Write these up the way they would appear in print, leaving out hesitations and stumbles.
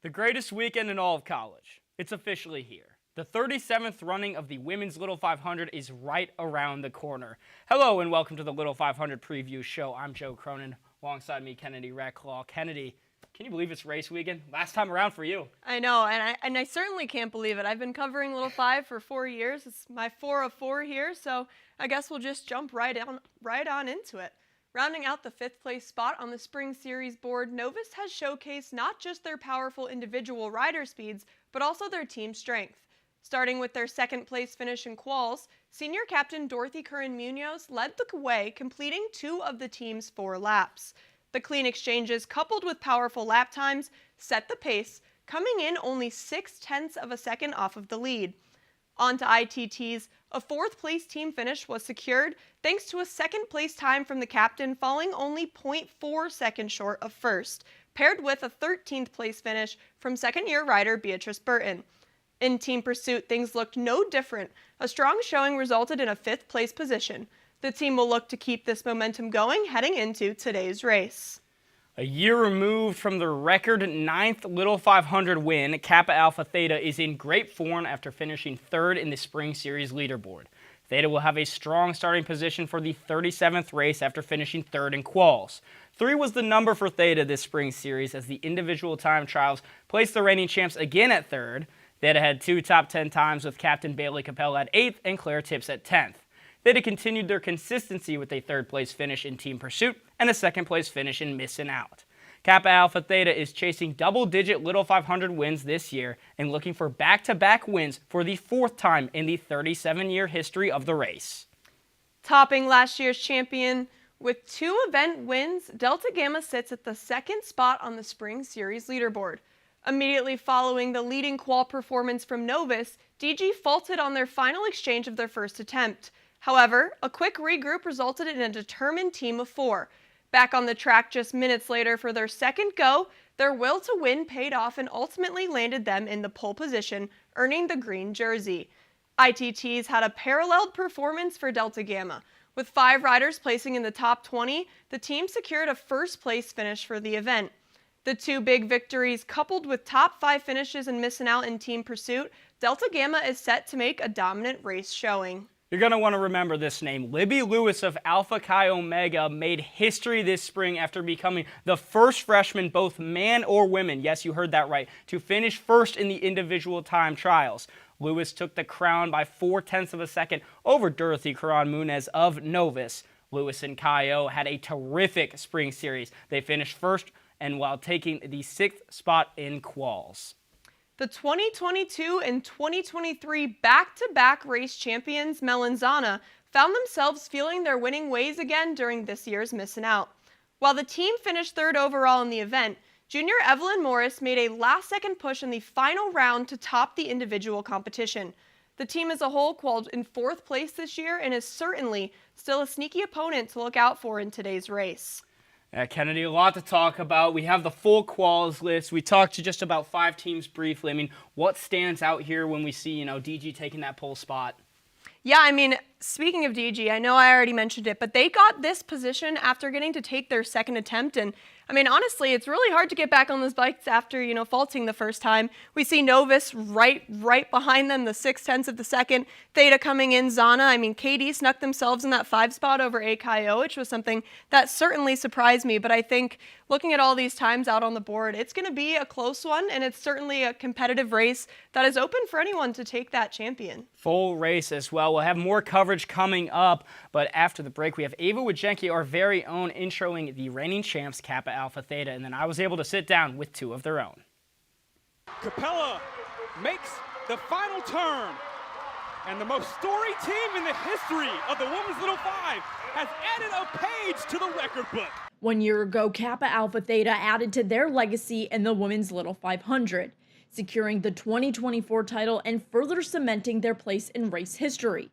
The greatest weekend in all of college. It's officially here. The 37th running of the Women's Little 500 is right around the corner. Hello and welcome to the Little 500 Preview Show. I'm Joe Cronin. Alongside me, Kennedy Racklaw. Kennedy, can you believe it's race weekend? Last time around for you. I know, and I certainly can't believe it. I've been covering Little 5 for 4 years. It's my 4 of 4 here, so I guess we'll just jump right on into it. Rounding out the 5th place spot on the Spring Series board, Novus has showcased not just their powerful individual rider speeds, but also their team strength. Starting with their 2nd place finish in quals, senior captain Dorothy Curran-Munoz led the way, completing 2 of the team's 4 laps. The clean exchanges, coupled with powerful lap times, set the pace, coming in only 0.6 of a second off of the lead. On to ITTs, a 4th place team finish was secured thanks to a 2nd place time from the captain falling only 0.4 seconds short of 1st, paired with a 13th place finish from 2nd-year rider Beatrice Burton. In team pursuit, things looked no different. A strong showing resulted in a 5th place position. The team will look to keep this momentum going heading into today's race. A year removed from the record 9th Little 500 win, Kappa Alpha Theta is in great form after finishing 3rd in the Spring Series leaderboard. Theta will have a strong starting position for the 37th race after finishing 3rd in quals. 3 was the number for Theta this Spring Series as the individual time trials placed the reigning champs again at 3rd. Theta had 2 top 10 times with Captain Bailey Capella at 8th and Claire Tips at 10th. Theta continued their consistency with a 3rd place finish in team pursuit and a 2nd place finish in missing out. Kappa Alpha Theta is chasing double-digit Little 500 wins this year and looking for back-to-back wins for the 4th time in the 37-year history of the race. Topping last year's champion with 2 event wins, Delta Gamma sits at the 2nd spot on the Spring Series leaderboard. Immediately following the leading qual performance from Novus, DG faltered on their final exchange of their first attempt. However, a quick regroup resulted in a determined team of 4. Back on the track just minutes later for their 2nd go, their will to win paid off and ultimately landed them in the pole position, earning the green jersey. ITTs had a paralleled performance for Delta Gamma. With 5 riders placing in the top 20, the team secured a 1st place finish for the event. The 2 big victories, coupled with top 5 finishes and missing out in team pursuit, Delta Gamma is set to make a dominant race showing. You're going to want to remember this name. Libby Lewis of Alpha Chi Omega made history this spring after becoming the first freshman, both man or women, yes, you heard that right, to finish 1st in the individual time trials. Lewis took the crown by 0.4 of a second over Dorothy Curran-Munoz of Novus. Lewis and Chi had a terrific spring series. They finished 1st and while taking the 6th spot in quals. The 2022 and 2023 back-to-back race champions, Melanzana, found themselves feeling their winning ways again during this year's missing out. While the team finished 3rd overall in the event, junior Evelyn Morris made a last-second push in the final round to top the individual competition. The team as a whole qualified in 4th place this year and is certainly still a sneaky opponent to look out for in today's race. Kennedy, a lot to talk about. We have the full quals list. We talked to just about 5 teams briefly. I mean, what stands out here when we see, DG taking that pole spot? Yeah, I mean, speaking of DG, I know I already mentioned it, but they got this position after getting to take their 2nd attempt. And I mean, honestly, it's really hard to get back on those bikes after, faulting the first time. We see Novus right behind them, the 0.6 of the second. Theta coming in, Zana. I mean, KD snuck themselves in that 5 spot over AKO, which was something that certainly surprised me. But I think looking at all these times out on the board, it's going to be a close one, and it's certainly a competitive race that is open for anyone to take that champion. Full race as well. We'll have more coverage coming up, but after the break, we have Ava Wojcicki, our very own, introing the reigning champs, Kappa Alpha Theta, and then I was able to sit down with 2 of their own. Capella makes the final turn, and the most storied team in the history of the Women's Little 5 has added a page to the record book. 1 year ago, Kappa Alpha Theta added to their legacy in the Women's Little 500, securing the 2024 title and further cementing their place in race history.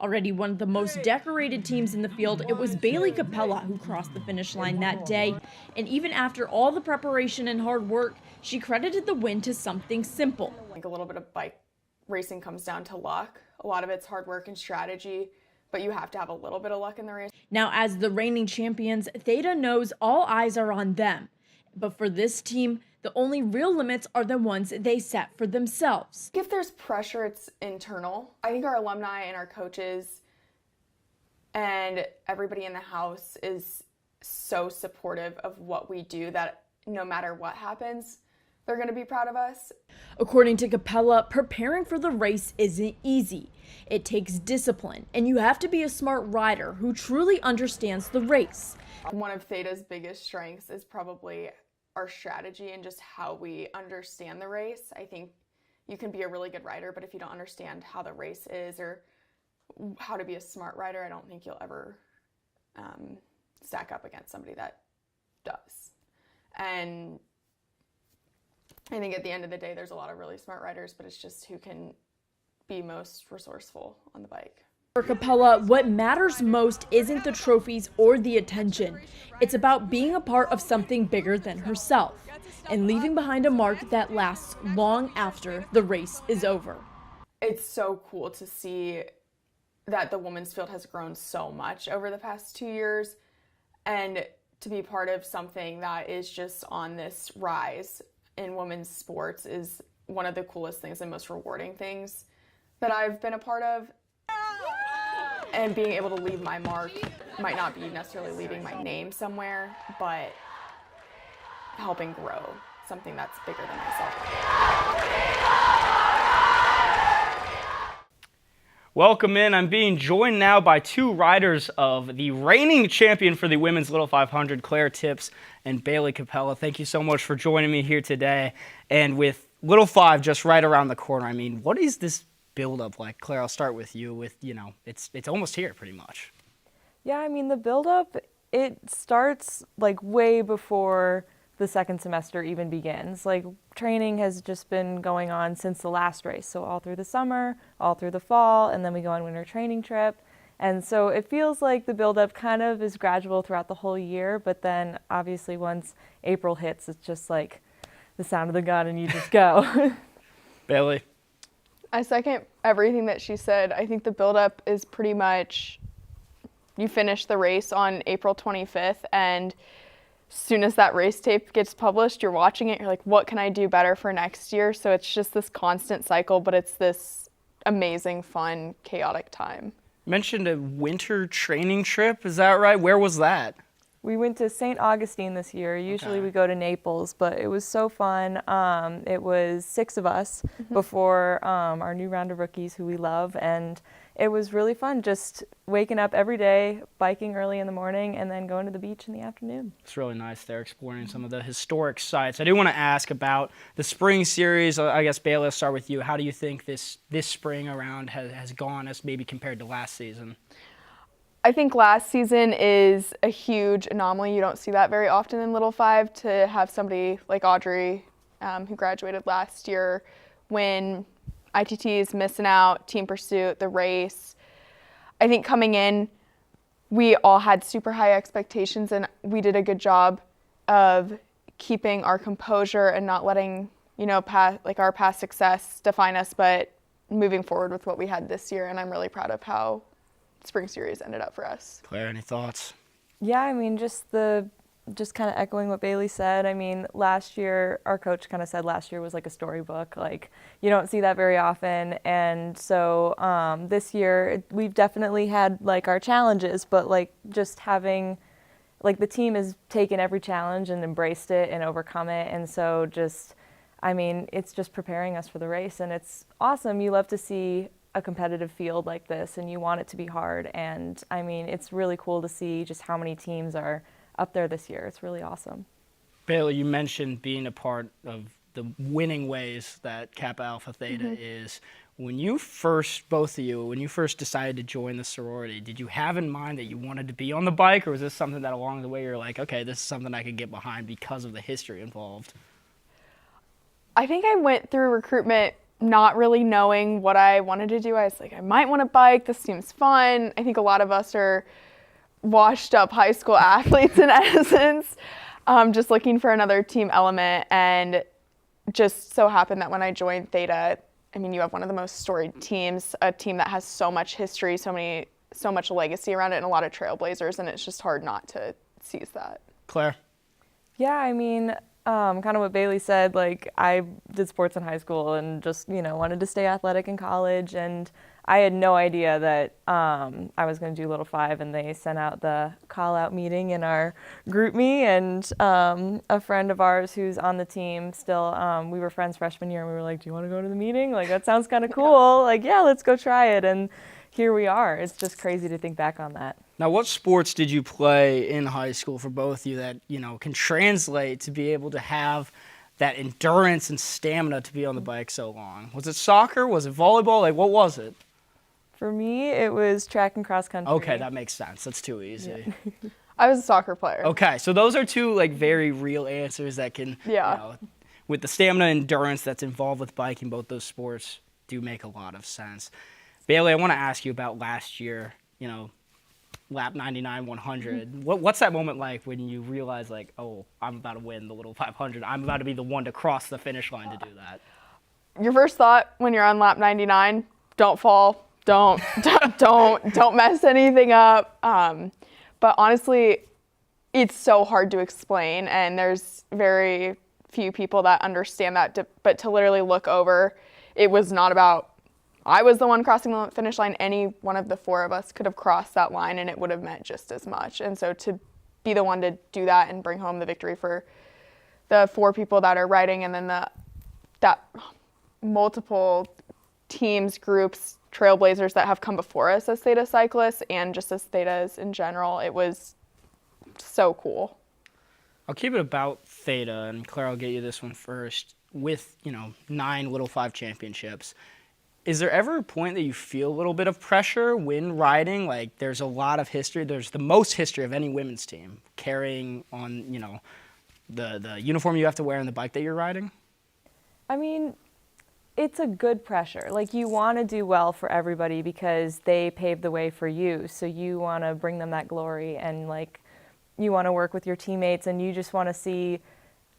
Already one of the most decorated teams in the field, it was Bailey Capella who crossed the finish line that day. And even after all the preparation and hard work, she credited the win to something simple. I think a little bit of bike racing comes down to luck. A lot of it's hard work and strategy, but you have to have a little bit of luck in the race. Now, as the reigning champions, Theta knows all eyes are on them. But for this team, the only real limits are the ones they set for themselves. If there's pressure, it's internal. I think our alumni and our coaches and everybody in the house is so supportive of what we do that no matter what happens, they're going to be proud of us. According to Capella, preparing for the race isn't easy. It takes discipline, and you have to be a smart rider who truly understands the race. One of Theta's biggest strengths is probably our strategy and just how we understand the race. I think you can be a really good rider, but if you don't understand how the race is or how to be a smart rider, I don't think you'll ever stack up against somebody that does. And I think at the end of the day, there's a lot of really smart riders, but it's just who can be most resourceful on the bike. For Capella, what matters most isn't the trophies or the attention. It's about being a part of something bigger than herself and leaving behind a mark that lasts long after the race is over. It's so cool to see that the women's field has grown so much over the past 2 years, and to be part of something that is just on this rise in women's sports is one of the coolest things and most rewarding things that I've been a part of. And being able to leave my mark might not be necessarily leaving my name somewhere, but helping grow something that's bigger than myself. Welcome in. I'm being joined now by two riders of the reigning champion for the women's Little 500, Claire Tips and Bailey Capella. Thank you so much for joining me here today. And with Little 5 just right around the corner, I mean, what is this build up like? Claire, I'll start with you. With, it's almost here pretty much. Yeah, I mean, the build up, it starts like way before the second semester even begins. Like, training has just been going on since the last race. So all through the summer, all through the fall, and then we go on winter training trip. And so it feels like the build up kind of is gradual throughout the whole year, but then obviously once April hits, it's just like the sound of the gun and you just go. Bailey? I second everything that she said. I think the buildup is pretty much you finish the race on April 25th, and as soon as that race tape gets published, you're watching it, you're like, what can I do better for next year? So it's just this constant cycle, but it's this amazing, fun, chaotic time. You mentioned a winter training trip, is that right? Where was that? We went to St. Augustine this year. Usually we go to Naples, but it was so fun. It was 6 of us before our new round of rookies who we love, and it was really fun just waking up every day, biking early in the morning, and then going to the beach in the afternoon. It's really nice there, exploring some of the historic sites. I do want to ask about the spring series. I guess, Bailey, I'll start with you. How do you think this spring around has gone as maybe compared to last season? I think last season is a huge anomaly. You don't see that very often in Little 5, to have somebody like Audrey, who graduated last year, win ITTs, missing out, team pursuit, the race. I think coming in, we all had super high expectations, and we did a good job of keeping our composure and not letting, our past success define us, but moving forward with what we had this year. And I'm really proud of how spring series ended up for us. Claire, any thoughts? Yeah, I mean, just kind of echoing what Bailey said. I mean, last year, our coach kind of said last year was like a storybook. Like, you don't see that very often. And so this year, we've definitely had like our challenges, but like just having, like, the team has taken every challenge and embraced it and overcome it. And so it's just preparing us for the race. And it's awesome. You love to see a competitive field like this, and you want it to be hard. And I mean, it's really cool to see just how many teams are up there this year. It's really awesome. Bailey, you mentioned being a part of the winning ways that Kappa Alpha Theta is. When you first decided to join the sorority, did you have in mind that you wanted to be on the bike, or was this something that along the way you're like, okay, this is something I could get behind because of the history involved? I think I went through recruitment not really knowing what I wanted to do. I was like, I might want to bike. This seems fun. I think a lot of us are washed up high school athletes in essence, just looking for another team element. And just so happened that when I joined Theta, I mean, you have one of the most storied teams, a team that has so much history, so much legacy around it, and a lot of trailblazers, and it's just hard not to seize that. Claire? Yeah, I mean, kind of what Bailey said, like I did sports in high school and just, wanted to stay athletic in college. And I had no idea that I was going to do Little Five, and they sent out the call out meeting in our group me, and a friend of ours who's on the team still, we were friends freshman year, and we were like, do you want to go to the meeting? Like, that sounds kind of cool. Like, yeah, let's go try it. And here we are. It's just crazy to think back on that. Now, what sports did you play in high school for both of you that, can translate to be able to have that endurance and stamina to be on the bike so long? Was it soccer? Was it volleyball? Like, what was it? For me, it was track and cross country. Okay, that makes sense. That's too easy. Yeah. I was a soccer player. Okay, so those are two, like, very real answers that can, with the stamina and endurance that's involved with biking, both those sports do make a lot of sense. Bailey, I want to ask you about last year, lap 99, 100. What's that moment like when you realize, like, oh, I'm about to win the Little 500. I'm about to be the one to cross the finish line to do that. Your first thought when you're on lap 99, don't fall, don't mess anything up. But honestly, it's so hard to explain, and there's very few people that understand that. But to literally look over, it was not about I was the one crossing the finish line. Any one of the four of us could have crossed that line, and it would have meant just as much. And so to be the one to do that and bring home the victory for the four people that are riding, and then that multiple teams, groups, trailblazers that have come before us as Theta cyclists and just as Thetas in general, it was so cool. I'll keep it about Theta, and Claire, I'll get you this one first. With, 9 Little 5 championships, is there ever a point that you feel a little bit of pressure when riding? Like, there's a lot of history. There's the most history of any women's team carrying on, the uniform you have to wear and the bike that you're riding? I mean, it's a good pressure. Like, you want to do well for everybody because they paved the way for you. So you want to bring them that glory, and, like, you want to work with your teammates, and you just want to see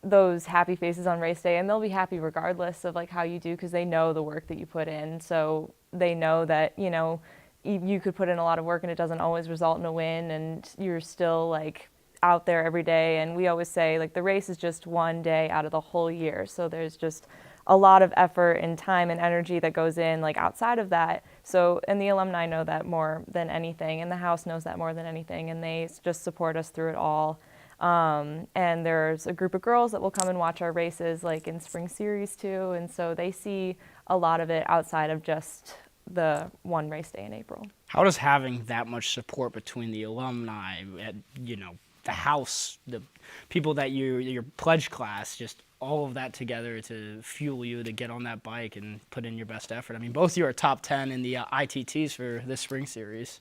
those happy faces on race day, and they'll be happy regardless of like how you do, because they know the work that you put in. So they know that you could put in a lot of work and it doesn't always result in a win, and you're still like out there every day. And we always say, like, the race is just one day out of the whole year, so there's just a lot of effort and time and energy that goes in, like, outside of that. So, and the alumni know that more than anything, and the house knows that more than anything, and they just support us through it all. And there's a group of girls that will come and watch our races, like in spring series too, and so they see a lot of it outside of just the one race day in April. How does having that much support between the alumni, the house, the people that your pledge class, just all of that together to fuel you to get on that bike and put in your best effort? I mean, both of you are top 10 in the ITTs for this spring series.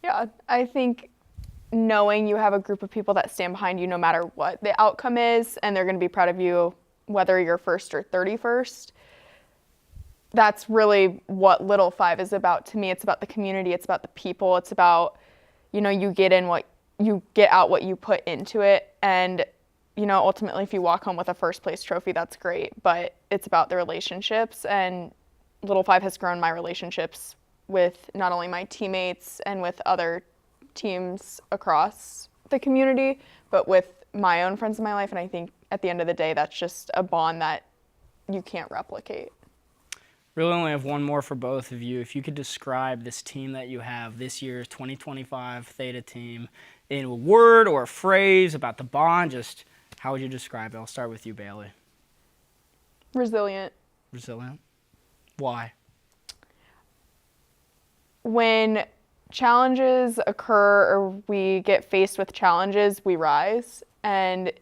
Yeah, I think knowing you have a group of people that stand behind you no matter what the outcome is, and they're going to be proud of you whether you're first or 31st, that's really what Little 5 is about to me. It's about the community, it's about the people, it's about, you get out what you put into it, and ultimately if you walk home with a first place trophy, that's great, but it's about the relationships, and Little 5 has grown my relationships with not only my teammates and with other teams across the community, but with my own friends in my life. And I think at the end of the day, that's just a bond that you can't replicate. Really only have one more for both of you. If you could describe this team that you have, this year's 2025 Theta team, in a word or a phrase about the bond, just how would you describe it? I'll start with you, Bailey. Resilient. Resilient? Why? When challenges occur or we get faced with challenges, we rise. And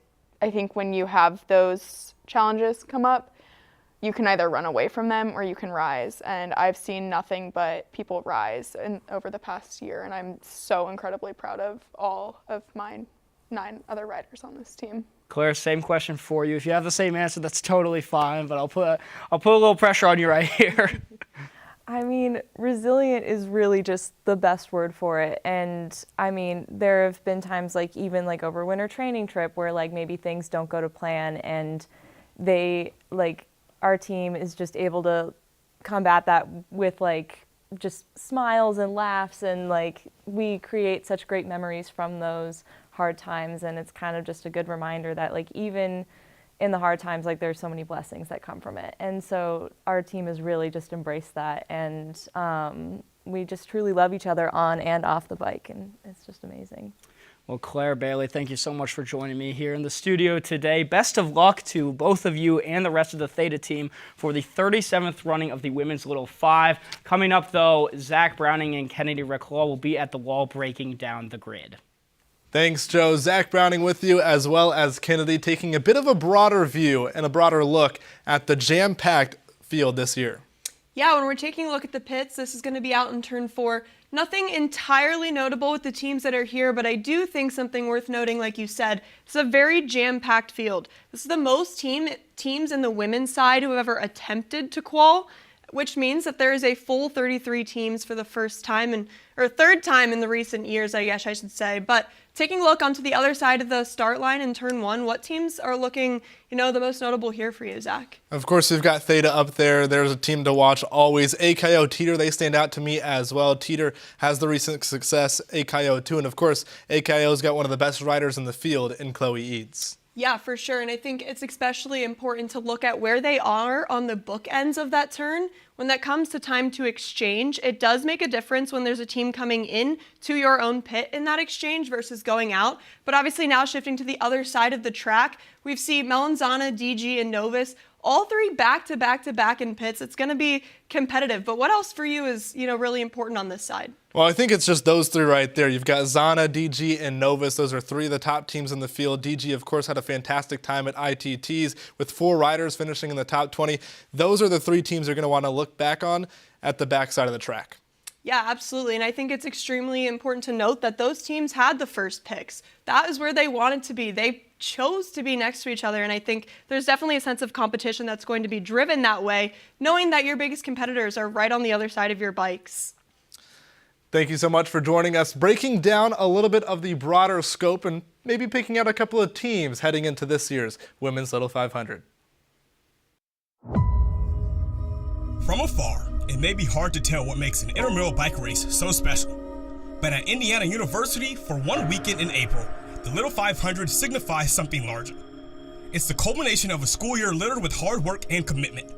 I think when you have those challenges come up, you can either run away from them or you can rise. And I've seen nothing but people rise over the past year, and I'm so incredibly proud of all of my 9 other riders on this team. Claire, same question for you. If you have the same answer, that's totally fine, but I'll put a little pressure on you right here. I mean, resilient is really just the best word for it. And I mean, there have been times, like even like over winter training trip, where like maybe things don't go to plan, and they like our team is just able to combat that with like just smiles and laughs, and like we create such great memories from those hard times, and it's kind of just a good reminder that like even in the hard times, like there's so many blessings that come from it. And so our team has really just embraced that, and we just truly love each other on and off the bike, and it's just amazing. Well, Claire, Bailey, thank you so much for joining me here in the studio today. Best of luck to both of you and the rest of the Theta team for the 37th running of the Women's Little 5. Coming up, though, Zach Browning and Kennedy Reclaw will be at the wall breaking down the grid. Thanks, Joe. Zach Browning with you, as well as Kennedy, taking a bit of a broader view and a broader look at the jam-packed field this year. Yeah, when we're taking a look at the pits, this is going to be out in turn 4. Nothing entirely notable with the teams that are here, but I do think something worth noting, like you said, it's a very jam-packed field. This is the most teams in the women's side who have ever attempted to qual, which means that there is a full 33 teams for the first time, or third time in the recent years, I guess I should say. But taking a look onto the other side of the start line in turn 1, what teams are looking, the most notable here for you, Zach? Of course, we've got Theta up there. There's a team to watch always. AKO Teeter, they stand out to me as well. Teeter has the recent success, AKO too, and of course, AKO's got one of the best riders in the field in Chloe Eads. Yeah, for sure. And I think it's especially important to look at where they are on the bookends of that turn. When that comes to time to exchange, it does make a difference when there's a team coming in to your own pit in that exchange versus going out. But obviously now shifting to the other side of the track, we've seen Melanzana, DG, and Novus, all three back-to-back in pits. It's going to be competitive. But what else for you is, really important on this side? Well, I think it's just those three right there. You've got Zana, DG, and Novus. Those are three of the top teams in the field. DG, of course, had a fantastic time at ITTs with 4 riders finishing in the top 20. Those are the 3 teams you're going to want to look back on at the backside of the track. Yeah, absolutely. And I think it's extremely important to note that those teams had the first picks. That is where they wanted to be. They chose to be next to each other. And I think there's definitely a sense of competition that's going to be driven that way, knowing that your biggest competitors are right on the other side of your bikes. Thank you so much for joining us, breaking down a little bit of the broader scope and maybe picking out a couple of teams heading into this year's Women's Little 500. From afar, it may be hard to tell what makes an intramural bike race so special. But at Indiana University, for one weekend in April, the Little 500 signifies something larger. It's the culmination of a school year littered with hard work and commitment.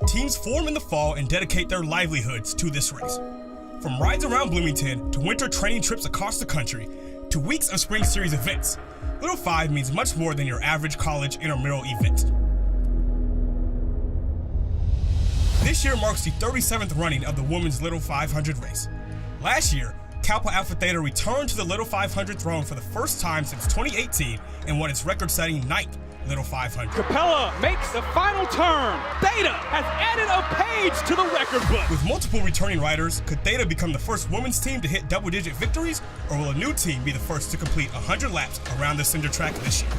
Teams form in the fall and dedicate their livelihoods to this race. From rides around Bloomington to winter training trips across the country to weeks of spring series events, Little 5 means much more than your average college intramural event. This year marks the 37th running of the Women's Little 500 race. Last year, Kappa Alpha Theta returned to the Little 500 throne for the first time since 2018 and won its record-setting 9th Little 500. Capella makes the final turn. Theta has added a page to the record book. With multiple returning riders, could Theta become the first women's team to hit double-digit victories, or will a new team be the first to complete 100 laps around the cinder track this year?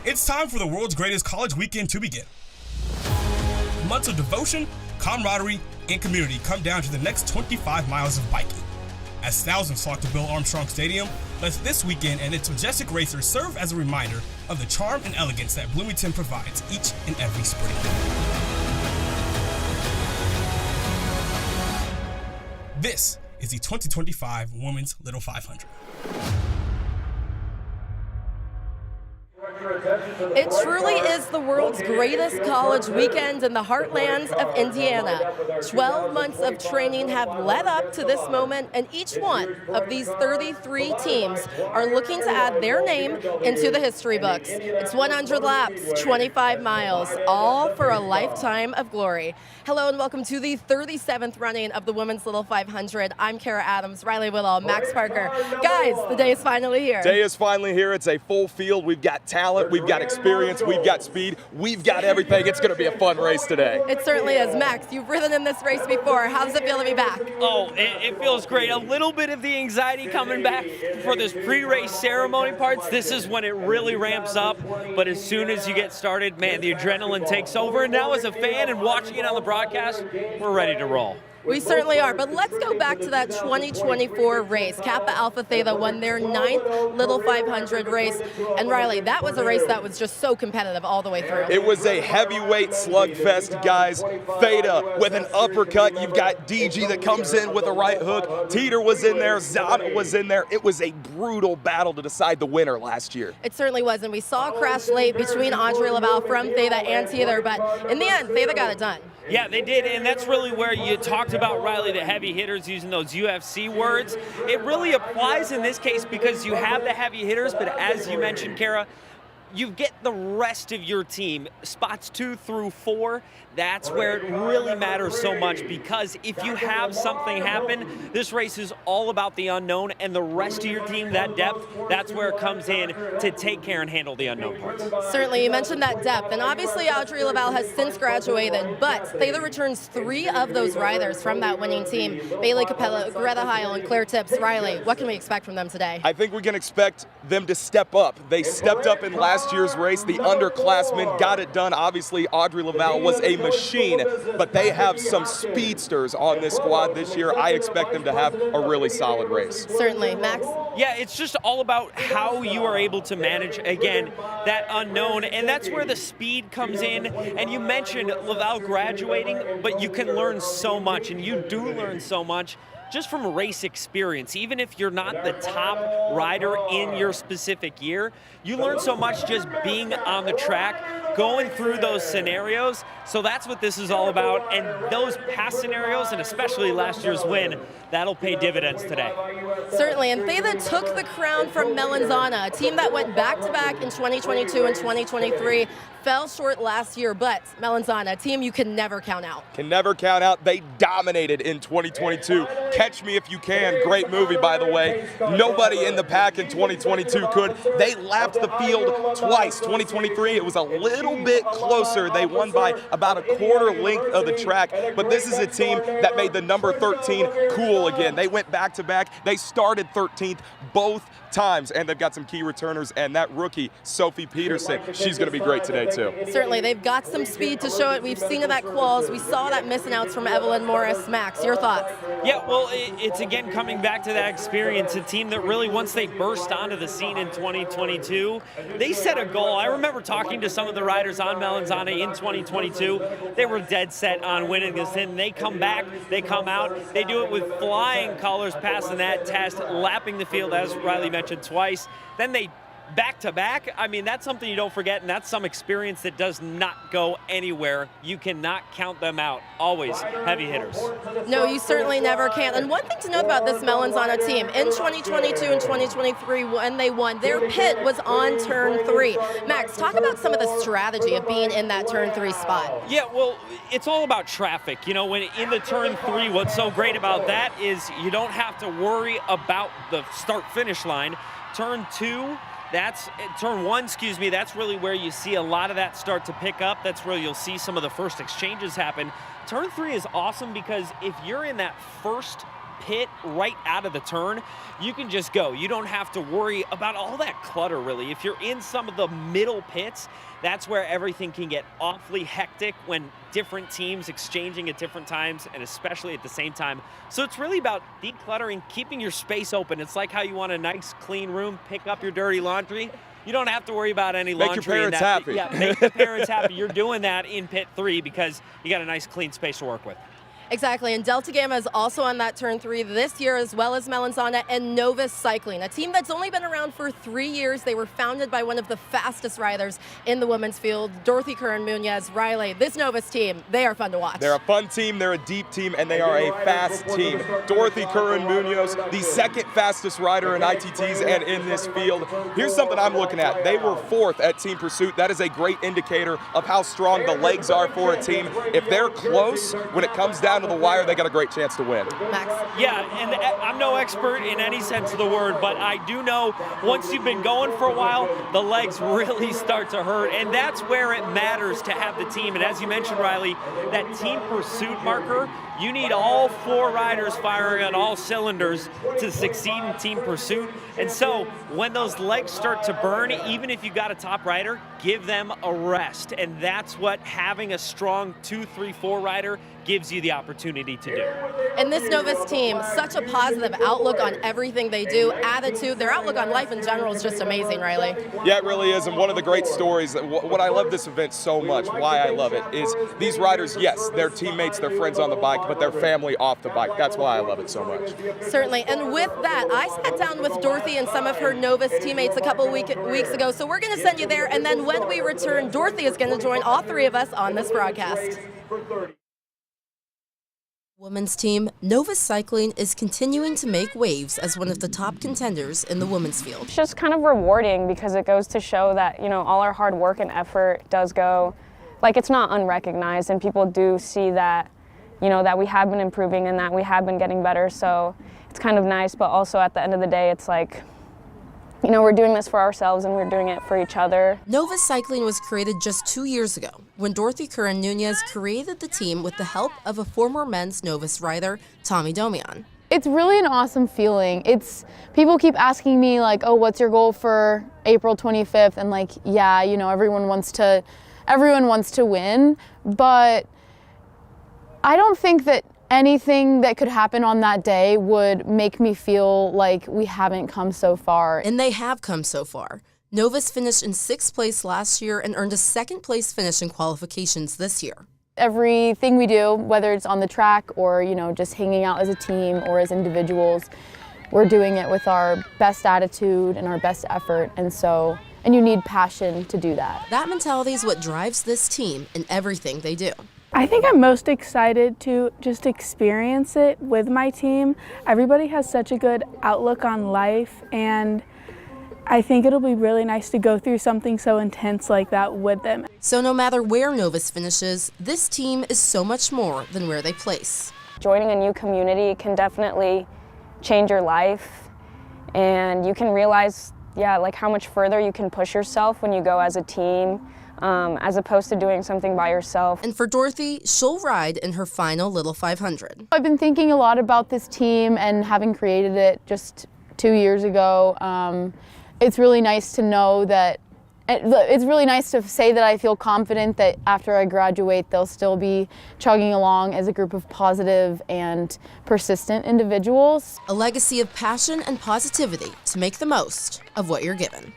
It's time for the world's greatest college weekend to begin. Months of devotion, camaraderie, and community come down to the next 25 miles of biking. As thousands flock to Bill Armstrong Stadium, let this weekend and its majestic racers serve as a reminder of the charm and elegance that Bloomington provides each and every spring. This is the 2025 Women's Little 500. It truly is the world's greatest college weekend in the heartlands of Indiana. 12 months of training have led up to this moment, and each one of these 33 teams are looking to add their name into the history books. It's 100 laps, 25 miles, all for a lifetime of glory. Hello and welcome to the 37th running of the Women's Little 500. I'm Kara Adams, Riley Whittle, Max Parker. Guys, the day is finally here. Day is finally here. It's a full field. We've got talent, we've got experience, we've got speed, we've got everything. It's going to be a fun race today. It certainly is. Max, you've ridden in this race before. How does it feel to be back? Oh, it feels great. A little bit of the anxiety coming back for this pre-race ceremony parts. This is when it really ramps up. But as soon as you get started, man, the adrenaline takes over. And now as a fan and watching it on the broadcast, we're ready to roll. We certainly are, but let's go back to that 2024 race. Kappa Alpha Theta won their 9th Little 500 race. And Riley, that was a race that was just so competitive all the way through. It was a heavyweight slugfest, guys. Theta with an uppercut. You've got DG that comes in with a right hook. Teeter was in there. Zana was in there. It was a brutal battle to decide the winner last year. It certainly was, and we saw a crash late between Audrey Laval from Theta and Teeter, but in the end, Theta got it done. Yeah, they did, and that's really where you talked about, Riley, the heavy hitters using those UFC words. It really applies in this case because you have the heavy hitters, but as you mentioned, Kara, you get the rest of your team, spots 2 through 4. That's where it really matters so much, because if you have something happen, this race is all about the unknown, and the rest of your team, that depth, that's where it comes in to take care and handle the unknown parts. Certainly, you mentioned that depth, and obviously Audrey Laval has since graduated, but Theta returns 3 of those riders from that winning team. Bailey Capella, Greta Heil, and Claire Tips. Riley, what can we expect from them today? I think we can expect them to step up. They stepped up in last year's race. The underclassmen got it done. Obviously, Audrey Laval was a machine, but they have some speedsters on this squad this year. I expect them to have a really solid race. Certainly. Max? Yeah, it's just all about how you are able to manage, again, that unknown, and that's where the speed comes in. And you mentioned Laval graduating, but you can learn so much, and you do learn so much just from race experience. Even if you're not the top rider in your specific year, you learn so much just being on the track, going through those scenarios. So that's what this is all about. And those past scenarios, and especially last year's win, that'll pay dividends today. Certainly, and Theta took the crown from Melanzana, a team that went back-to-back in 2022 and 2023, fell short last year, but Melanzana, a team you can never count out. Can never count out. They dominated in 2022. Catch Me If You Can, great movie, by the way. Nobody in the pack in 2022 could. They lapped the field twice. 2023, it was a little bit closer. They won by about a quarter length of the track, but this is a team that made the number 13 cool again. They went back-to-back. They started 13th both times, and they've got some key returners, and that rookie, Sophie Peterson, she's going to be great today too. Certainly, they've got some speed to show it. We've seen it at quals. We saw that missing outs from Evelyn Morris. Max, your thoughts? Yeah, well, it's again coming back to that experience, a team that really, once they burst onto the scene in 2022, they set a goal. I remember talking to some of the riders on Melanzana in 2022. They were dead set on winning this, and they come back, they come out, they do it with flying colors, passing that test, lapping the field, as Riley mentioned, twice. Then they back-to-back. I mean, that's something you don't forget, and that's some experience that does not go anywhere. You cannot count them out. Always heavy hitters. No, you certainly never can. And one thing to note about this Melanzana team, in 2022 and 2023, when they won, their pit was on turn 3. Max, talk about some of the strategy of being in that turn 3 spot. Yeah, well, it's all about traffic. You know, when in the turn 3, what's so great about that is you don't have to worry about the start-finish line. Turn 2, that's turn 1, that's really where you see a lot of that start to pick up. That's where you'll see some of the first exchanges happen. Turn 3 is awesome because if you're in that first pit right out of the turn, you can just go. You don't have to worry about all that clutter, really. If you're in some of the middle pits, that's where everything can get awfully hectic when different teams exchanging at different times and especially at the same time. So it's really about decluttering, keeping your space open. It's like how you want a nice clean room, pick up your dirty laundry. You don't have to worry about any laundry. Make your parents happy. Yeah, make the parents happy. You're doing that in pit 3 because you got a nice clean space to work with. Exactly, and Delta Gamma is also on that turn 3 this year, as well as Melanzana and Novus Cycling, a team that's only been around for 3 years. They were founded by one of the fastest riders in the women's field, Dorothy Curran-Munoz. Riley, this Novus team, they are fun to watch. They're a fun team, they're a deep team, and they are a fast team. Dorothy Curran-Munoz, the second fastest rider in ITTs and in this field. Here's something I'm looking at. They were 4th at Team Pursuit. That is a great indicator of how strong the legs are for a team. If they're close, when it comes down to the wire, they got a great chance to win. Max? Yeah, and I'm no expert in any sense of the word, but I do know once you've been going for a while, the legs really start to hurt, and that's where it matters to have the team. And as you mentioned, Riley, that team pursuit marker, you need all 4 riders firing on all cylinders to succeed in team pursuit. And so when those legs start to burn, even if you got a top rider, give them a rest. And that's what having a strong 2, 3, 4 rider gives you the opportunity. opportunity to do. And this Novus team, such a positive outlook on everything they do, attitude, their outlook on life in general is just amazing, Riley. Yeah, it really is, and one of the great stories, what I love this event so much, why I love it, is these riders, yes, they're teammates, they're friends on the bike, but they're family off the bike. That's why I love it so much. Certainly, and with that, I sat down with Dorothy and some of her Novus teammates a couple weeks ago, so we're going to send you there, and then when we return, Dorothy is going to join all three of us on this broadcast. Women's team, Novus Cycling is continuing to make waves as one of the top contenders in the women's field. It's just kind of rewarding because it goes to show that, all our hard work and effort does go, it's not unrecognized, and people do see that, that we have been improving and that we have been getting better. So it's kind of nice, but also at the end of the day, it's like, we're doing this for ourselves and we're doing it for each other. Novus Cycling was created just 2 years ago when Dorothy Curran Nunez created the team with the help of a former men's Novus rider, Tommy Domian. It's really an awesome feeling. People keep asking me oh, what's your goal for April 25th? And yeah, everyone wants to win, but I don't think that anything that could happen on that day would make me feel like we haven't come so far. And they have come so far. Novus finished in 6th place last year and earned a 2nd place finish in qualifications this year. Everything we do, whether it's on the track or, just hanging out as a team or as individuals, we're doing it with our best attitude and our best effort. And you need passion to do that. That mentality is what drives this team in everything they do. I think I'm most excited to just experience it with my team. Everybody has such a good outlook on life, and I think it'll be really nice to go through something so intense like that with them. So no matter where Novus finishes, this team is so much more than where they place. Joining a new community can definitely change your life, and you can realize, how much further you can push yourself when you go as a team. As opposed to doing something by yourself. And for Dorothy, she'll ride in her final Little 500. I've been thinking a lot about this team and having created it just 2 years ago. It's really nice to know that, it's really nice to say that I feel confident that after I graduate, they'll still be chugging along as a group of positive and persistent individuals. A legacy of passion and positivity to make the most of what you're given.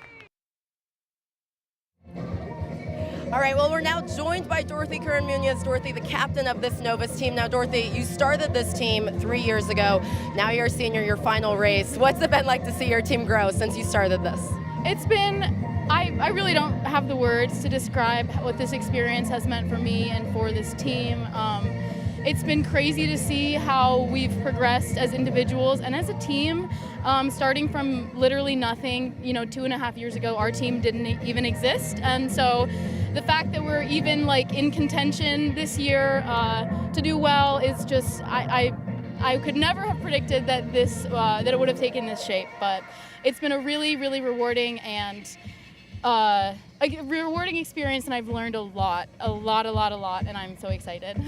All right, well, we're now joined by Dorothy Curran Nunez. Dorothy, the captain of this Novus team. Now, Dorothy, you started this team 3 years ago. Now you're a senior, your final race. What's it been like to see your team grow since you started this? It's been, I really don't have the words to describe what this experience has meant for me and for this team. It's been crazy to see how we've progressed as individuals and as a team, starting from literally nothing. 2.5 years ago, our team didn't even exist. And so the fact that we're even in contention this year to do well is just, I could never have predicted that that it would have taken this shape. But it's been a really, really rewarding and a rewarding experience, and I've learned a lot, and I'm so excited.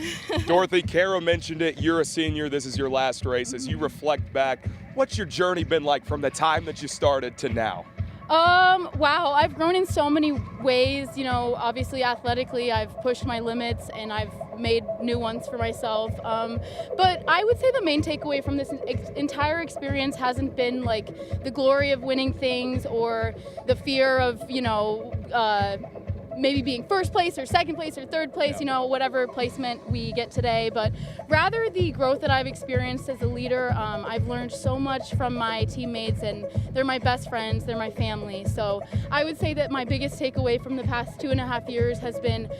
Dorothy, Kara mentioned it, you're a senior, this is your last race. As you reflect back, what's your journey been like from the time that you started to now? Wow, I've grown in so many ways. Obviously athletically, I've pushed my limits and I've made new ones for myself. But I would say the main takeaway from this entire experience hasn't been the glory of winning things or the fear of, maybe being first place or second place or third place, whatever placement we get today, but rather the growth that I've experienced as a leader. I've learned so much from my teammates, and they're my best friends, they're my family. So I would say that my biggest takeaway from the past 2.5 years has been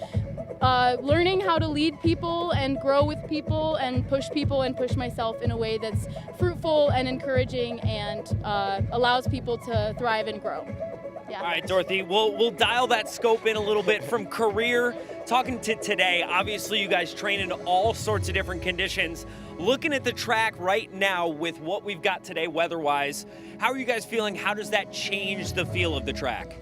learning how to lead people and grow with people and push myself in a way that's fruitful and encouraging and allows people to thrive and grow. Yeah. All right, Dorothy, we'll dial that scope in a little bit from career, talking to today. Obviously, you guys train in all sorts of different conditions. Looking at the track right now with what we've got today weather-wise, how are you guys feeling? How does that change the feel of the track?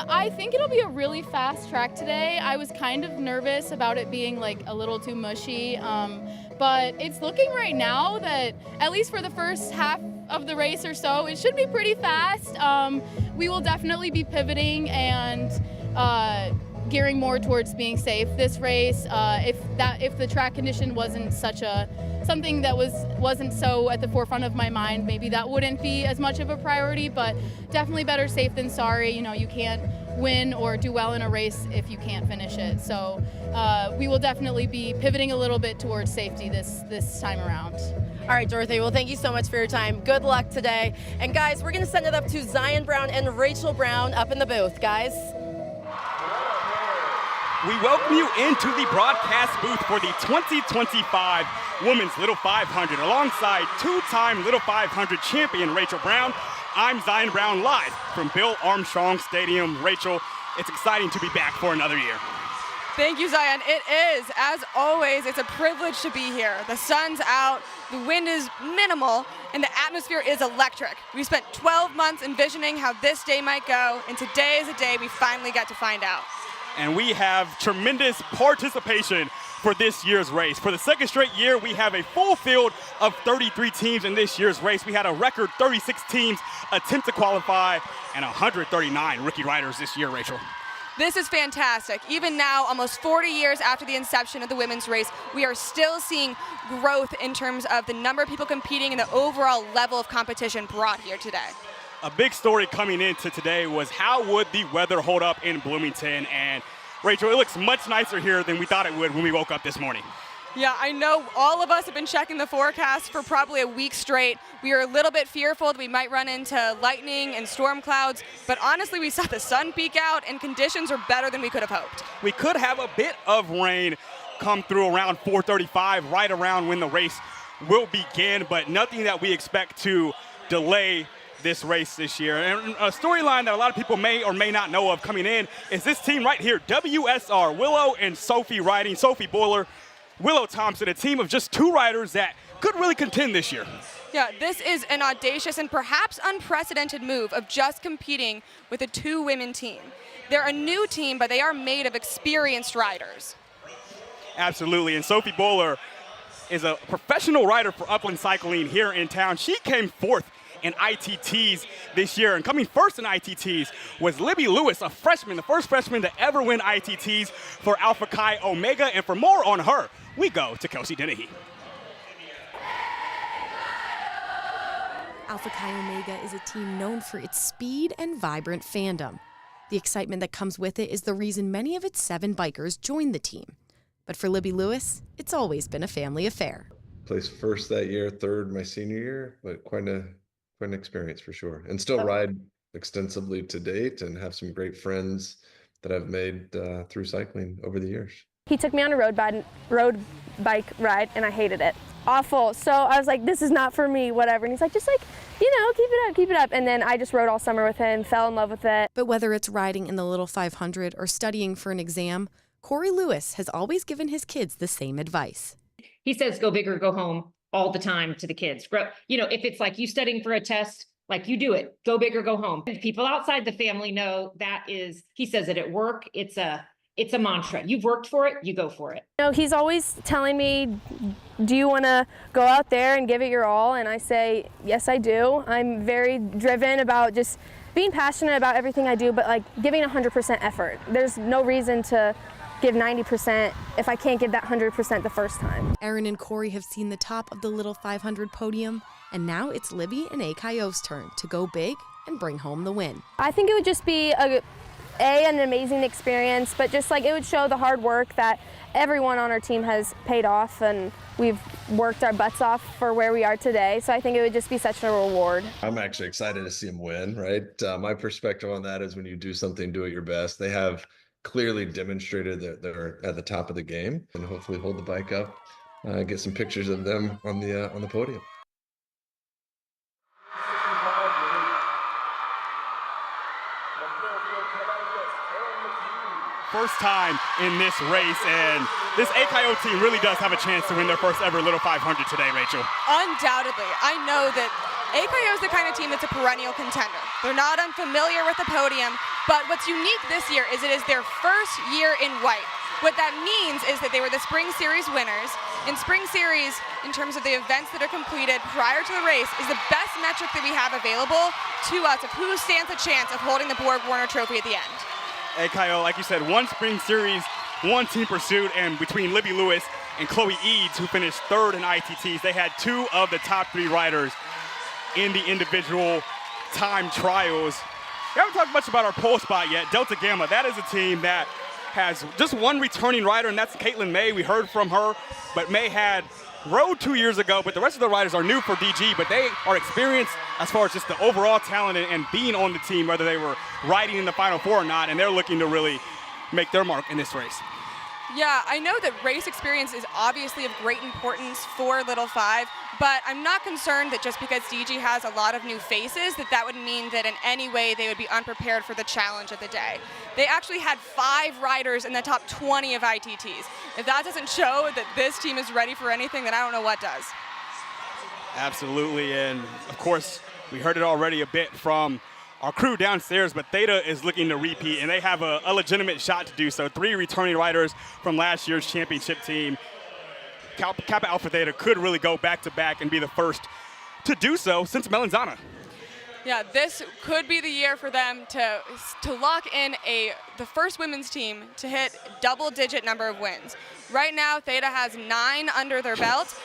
I think it'll be a really fast track today. I was kind of nervous about it being a little too mushy, but it's looking right now that at least for the first half of the race or so, it should be pretty fast. We will definitely be pivoting and gearing more towards being safe this race. If the track condition wasn't something that wasn't so at the forefront of my mind, maybe that wouldn't be as much of a priority, but definitely better safe than sorry. You know, you can't win or do well in a race if you can't finish it. So we will definitely be pivoting a little bit towards safety this time around. All right, Dorothy, well, thank you so much for your time. Good luck today. And guys, we're gonna send it up to Zion Brown and Rachel Brown up in the booth, guys. We welcome you into the broadcast booth for the 2025 Women's Little 500 alongside two-time Little 500 champion Rachel Brown. I'm Zion Brown live from Bill Armstrong Stadium. Rachel, it's exciting to be back for another year. Thank you, Zion. It is. As always, it's a privilege to be here. The sun's out, the wind is minimal, and the atmosphere is electric. We spent 12 months envisioning how this day might go, and today is the day we finally got to find out. And we have tremendous participation for this year's race. For the second straight year, we have a full field of 33 teams in this year's race. We had a record 36 teams attempt to qualify and 139 rookie riders this year, Rachel. This is fantastic. Even now, almost 40 years after the inception of the women's race, we are still seeing growth in terms of the number of people competing and the overall level of competition brought here today. A big story coming into today was how would the weather hold up in Bloomington? And Rachel, it looks much nicer here than we thought it would when we woke up this morning. Yeah, I know all of us have been checking the forecast for probably a week straight. We are a little bit fearful that we might run into lightning and storm clouds, but honestly, we saw the sun peek out and conditions are better than we could have hoped. We could have a bit of rain come through around 4:35, right around when the race will begin, but nothing that we expect to delay this race this year. And a storyline that a lot of people may or may not know of coming in is this team right here, WSR, Willow and Sophie riding, Sophie Boiler, Willow Thompson, a team of just two riders that could really contend this year. Yeah, this is an audacious and perhaps unprecedented move of just competing with a two-women team. They're a new team, but they are made of experienced riders. Absolutely, and Sophie Boiler is a professional rider for Upland Cycling here in town. She came fourth in ITTs this year, and coming first in ITTs was Libby Lewis, a freshman, the first freshman to ever win ITTs for Alpha Chi Omega. And for more on her, we go to Kelsey Dennehy. Alpha Chi Omega is a team known for its speed and vibrant fandom. The excitement that comes with it is the reason many of its 7 bikers joined the team. But for Libby Lewis, it's always been a family affair. Placed first that year, third my senior year, but quite an experience for sure. And still ride extensively to date and have some great friends that I've made through cycling over the years. He took me on a road bike ride and I hated it. Awful. So I was like, this is not for me, whatever. And he's like, just like, keep it up. And then I just rode all summer with him, fell in love with it. But whether it's riding in the Little 500 or studying for an exam, Corey Lewis has always given his kids the same advice. He says, go big or go home all the time to the kids. If it's like you studying for a test, like you do it, go big or go home. People outside the family know that is, he says it at work, it's a mantra. You've worked for it, you go for it. He's always telling me, do you want to go out there and give it your all? And I say, yes, I do. I'm very driven about just being passionate about everything I do, but like giving 100% effort. There's no reason to give 90% if I can't give that 100% the first time. Aaron and Corey have seen the top of the Little 500 podium, and now it's Libby and Akayo's turn to go big and bring home the win. I think it would just be an amazing experience, but just like it would show the hard work that everyone on our team has paid off, and we've worked our butts off for where we are today. So I think it would just be such a reward. I'm actually excited to see them win, right? My perspective on that is when you do something, do it your best. They have clearly demonstrated that they're at the top of the game, and hopefully hold the bike up, get some pictures of them on the podium. First time in this race, and this AKO team really does have a chance to win their first ever Little 500 today, Rachel. Undoubtedly. I know that AKO is the kind of team that's a perennial contender. They're not unfamiliar with the podium, but what's unique this year is it is their first year in white. What that means is that they were the Spring Series winners. In Spring Series, in terms of the events that are completed prior to the race, is the best metric that we have available to us of who stands a chance of holding the Borg Warner Trophy at the end. Hey, Kyle, like you said, one spring series, one team pursuit, and between Libby Lewis and Chloe Eads, who finished third in ITTs, they had 2 of the top 3 riders in the individual time trials. We haven't talked much about our pole spot yet. Delta Gamma, that is a team that has just one returning rider, and that's Caitlin May. We heard from her, but May had rode 2 years ago, but the rest of the riders are new for DG, but they are experienced as far as just the overall talent and being on the team, whether they were riding in the Final Four or not, and they're looking to really make their mark in this race. Yeah, I know that race experience is obviously of great importance for Little 5, but I'm not concerned that just because DG has a lot of new faces that would mean that in any way they would be unprepared for the challenge of the day. They actually had 5 riders in the top 20 of ITTs. If that doesn't show that this team is ready for anything, then I don't know what does. Absolutely, and of course, we heard it already a bit from our crew downstairs, but Theta is looking to repeat, and they have a legitimate shot to do so. 3 returning riders from last year's championship team. Kappa Alpha Theta could really go back-to-back and be the first to do so since Melanzana. Yeah, this could be the year for them to lock in the first women's team to hit double-digit number of wins. Right now, Theta has 9 under their belt.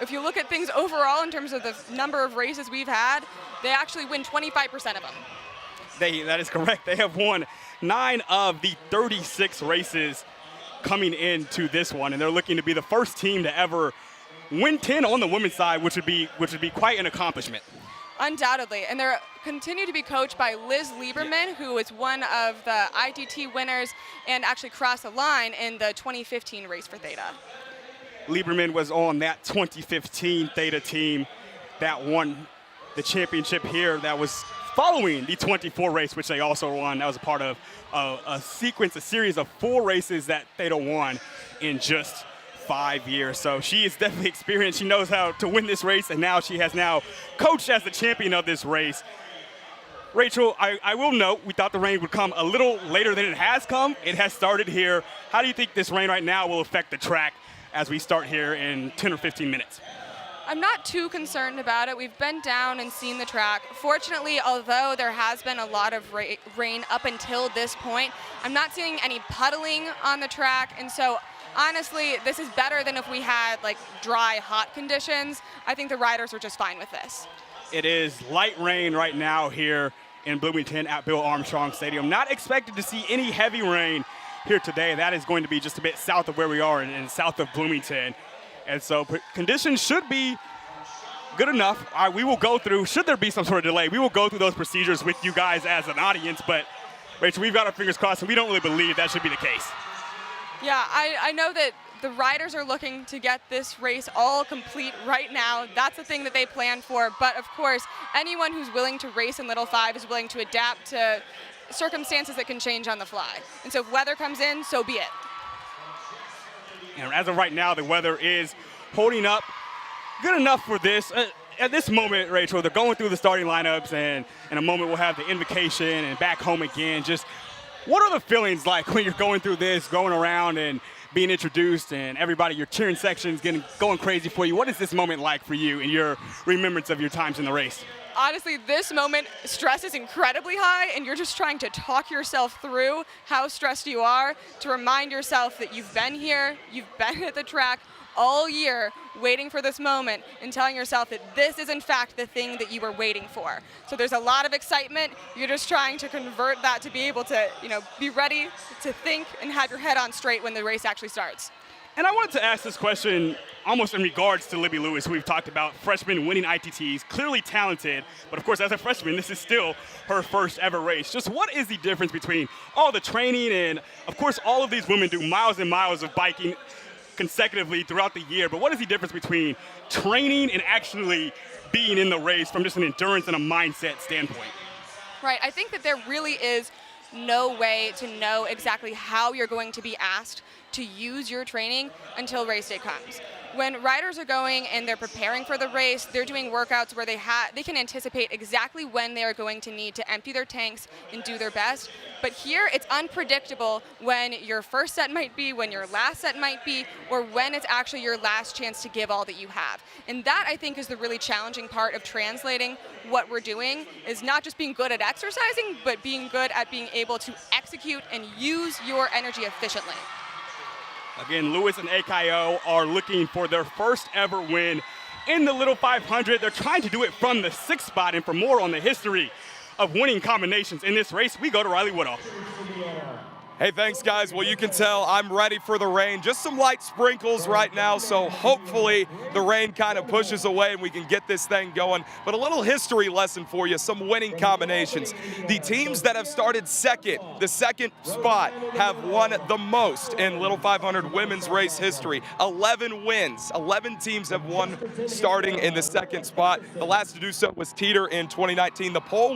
If you look at things overall in terms of the number of races we've had, they actually win 25% of them. That is correct. They have won 9 of the 36 races coming into this one, and they're looking to be the first team to ever win 10 on the women's side, which would be quite an accomplishment. Undoubtedly, and they're continue to be coached by Liz Lieberman, who is one of the ITT winners and actually crossed the line in the 2015 race for Theta. Lieberman was on that 2015 Theta team that won the championship here. That was following the 24 race, which they also won. That was a part of a series of 4 races that Theta won in just 5 years. So she is definitely experienced. She knows how to win this race, and now she has coached as the champion of this race. Rachel, I will note, we thought the rain would come a little later than it has come. It has started here. How do you think this rain right now will affect the track as we start here in 10 or 15 minutes? I'm not too concerned about it. We've been down and seen the track. Fortunately, although there has been a lot of rain up until this point, I'm not seeing any puddling on the track, and so honestly, this is better than if we had dry, hot conditions. I think the riders are just fine with this. It is light rain right now here in Bloomington at Bill Armstrong Stadium. Not expected to see any heavy rain here today. That is going to be just a bit south of where we are and south of Bloomington. And so conditions should be good enough. We will go through, should there be some sort of delay, we will go through those procedures with you guys as an audience. But, Rachel, we've got our fingers crossed, and we don't really believe that should be the case. Yeah, I know that the riders are looking to get this race all complete right now. That's the thing that they plan for. But, of course, anyone who's willing to race in Little 5 is willing to adapt to circumstances that can change on the fly. And so if weather comes in, so be it. And as of right now, the weather is holding up good enough for this. At this moment, Rachel, they're going through the starting lineups, and in a moment we'll have the invocation and back home again. Just what are the feelings like when you're going through this, going around and being introduced, and everybody, your cheering section's going crazy for you? What is this moment like for you and your remembrance of your times in the race? Honestly, this moment, stress is incredibly high, and you're just trying to talk yourself through how stressed you are to remind yourself that you've been here, you've been at the track all year waiting for this moment, and telling yourself that this is in fact the thing that you were waiting for. So there's a lot of excitement. You're just trying to convert that to be able to, be ready to think and have your head on straight when the race actually starts. And I wanted to ask this question almost in regards to Libby Lewis, who we've talked about, freshman winning ITTs, clearly talented, but of course as a freshman, this is still her first ever race. Just what is the difference between all the training and, of course, all of these women do miles and miles of biking consecutively throughout the year, but what is the difference between training and actually being in the race from just an endurance and a mindset standpoint? Right, I think that there really is no way to know exactly how you're going to be asked to use your training until race day comes. When riders are going and they're preparing for the race, they're doing workouts where they can anticipate exactly when they are going to need to empty their tanks and do their best. But here, it's unpredictable when your first set might be, when your last set might be, or when it's actually your last chance to give all that you have. And that, I think, is the really challenging part of translating what we're doing is not just being good at exercising, but being good at being able to execute and use your energy efficiently. Again, Lewis and AKO are looking for their first ever win in the Little 500. They're trying to do it from the 6th spot, and for more on the history of winning combinations in this race, we go to Riley Woodall. Hey, thanks, guys. Well, you can tell I'm ready for the rain. Just some light sprinkles right now, so hopefully the rain kind of pushes away and we can get this thing going. But a little history lesson for you, some winning combinations. The teams that have started second, the 2nd spot, have won the most in Little 500 women's race history. 11 wins. 11 teams have won starting in the 2nd spot. The last to do so was Teeter in 2019. The pole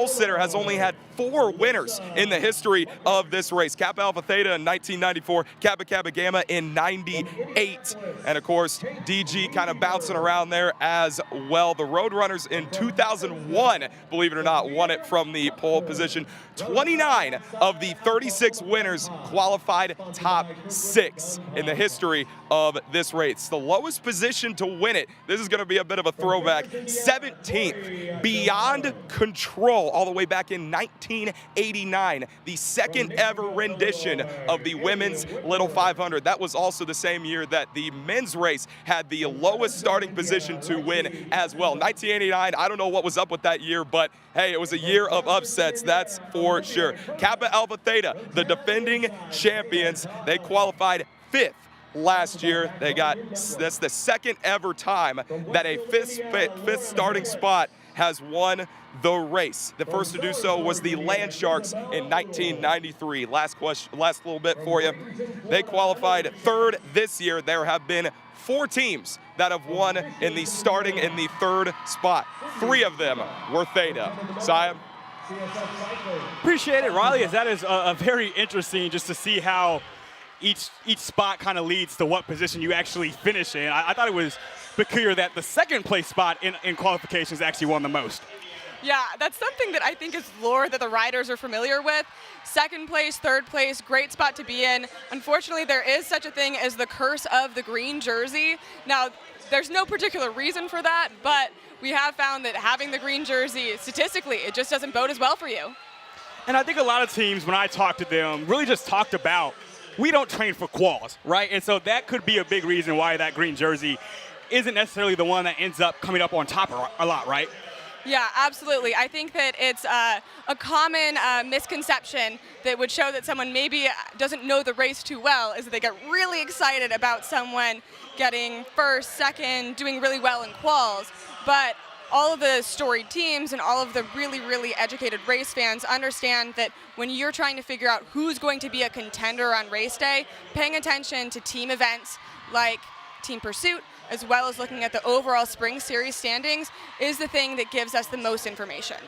sitter has only had 4 winners in the history of this race. Kappa Alpha Theta in 1994, Kappa Kappa Gamma in 98. And of course, DG kind of bouncing around there as well. The Roadrunners in 2001, believe it or not, won it from the pole position. 29 of the 36 winners qualified top 6 in the history of this race. The lowest position to win it, this is going to be a bit of a throwback, 17th, beyond control, all the way back in 1989, the 2nd ever rendition of the women's Little 500. That was also the same year that the men's race had the lowest starting position to win as well. 1989, I don't know what was up with that year, but hey, it was a year of upsets, that's for sure. Kappa Alpha Theta, the defending champions, they qualified 5th last year. That's the 2nd ever time that a fifth starting spot has won the race. The first to do so was the Land Sharks in 1993. Last little bit for you. They qualified 3rd this year. There have been 4 teams that have won in the starting in the 3rd spot. 3 of them were Theta. Siam? Appreciate it, Riley, as that is very interesting just to see how each spot kind of leads to what position you actually finish in. I thought it was peculiar that the 2nd place spot in qualifications actually won the most. Yeah, that's something that I think is lore that the riders are familiar with. 2nd place, 3rd place, great spot to be in. Unfortunately, there is such a thing as the curse of the green jersey. Now, there's no particular reason for that, but we have found that having the green jersey, statistically, it just doesn't bode as well for you. And I think a lot of teams, when I talked to them, really just talked about, we don't train for quals, right? And so that could be a big reason why that green jersey isn't necessarily the one that ends up coming up on top a lot, right? Yeah, absolutely. I think that it's a common misconception that would show that someone maybe doesn't know the race too well is that they get really excited about someone getting 1st, 2nd, doing really well in quals. But all of the storied teams and all of the really, really educated race fans understand that when you're trying to figure out who's going to be a contender on race day, paying attention to team events like Team Pursuit, as well as looking at the overall spring series standings, is the thing that gives us the most information.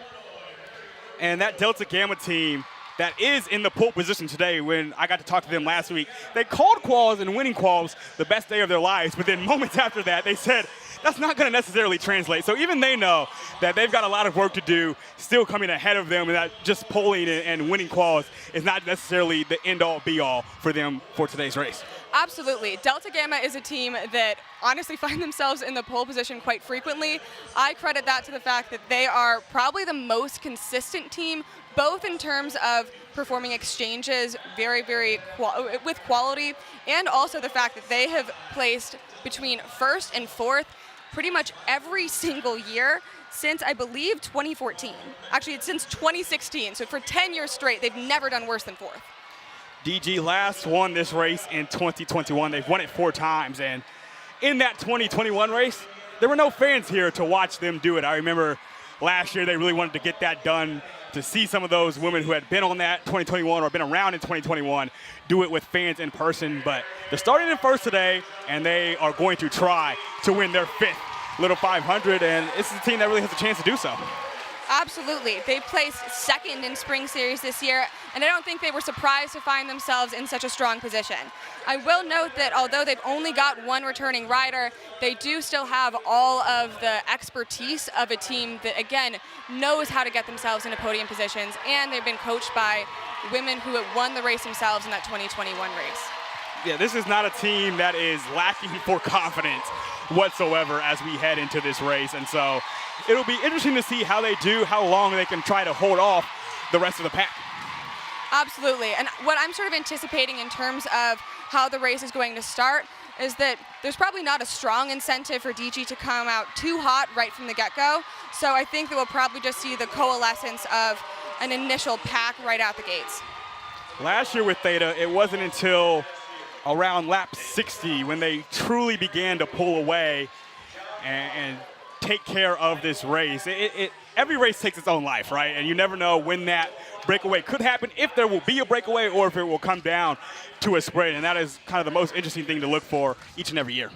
And that Delta Gamma team that is in the pole position today, when I got to talk to them last week, they called quals and winning quals the best day of their lives, but then moments after that, they said, that's not going to necessarily translate. So even they know that they've got a lot of work to do, still coming ahead of them, and that just polling and winning quals is not necessarily the end-all, be-all for them for today's race. Absolutely. Delta Gamma is a team that honestly find themselves in the pole position quite frequently. I credit that to the fact that they are probably the most consistent team, both in terms of performing exchanges with quality, and also the fact that they have placed between 1st and 4th pretty much every single year since, I believe, 2014. Actually, it's since 2016. So for 10 years straight, they've never done worse than 4th. DG last won this race in 2021. They've won it 4 times. And in that 2021 race, there were no fans here to watch them do it. I remember last year they really wanted to get that done, to see some of those women who had been on that 2021 or been around in 2021 do it with fans in person. But they're starting in 1st today, and they are going to try to win their 5th Little 500, and this is a team that really has a chance to do so. Absolutely. They placed 2nd in Spring Series this year, and I don't think they were surprised to find themselves in such a strong position. I will note that although they've only got 1 returning rider, they do still have all of the expertise of a team that, again, knows how to get themselves into podium positions, and they've been coached by women who have won the race themselves in that 2021 race. Yeah, this is not a team that is lacking for confidence whatsoever as we head into this race. And so it'll be interesting to see how they do, how long they can try to hold off the rest of the pack. Absolutely. And what I'm sort of anticipating in terms of how the race is going to start is that there's probably not a strong incentive for DG to come out too hot right from the get-go. So I think that we'll probably just see the coalescence of an initial pack right out the gates. Last year with Theta, it wasn't until around lap 60 when they truly began to pull away and take care of this race. Every race takes its own life, right? And you never know when that breakaway could happen, if there will be a breakaway, or if it will come down to a sprint. And that is kind of the most interesting thing to look for each and every year.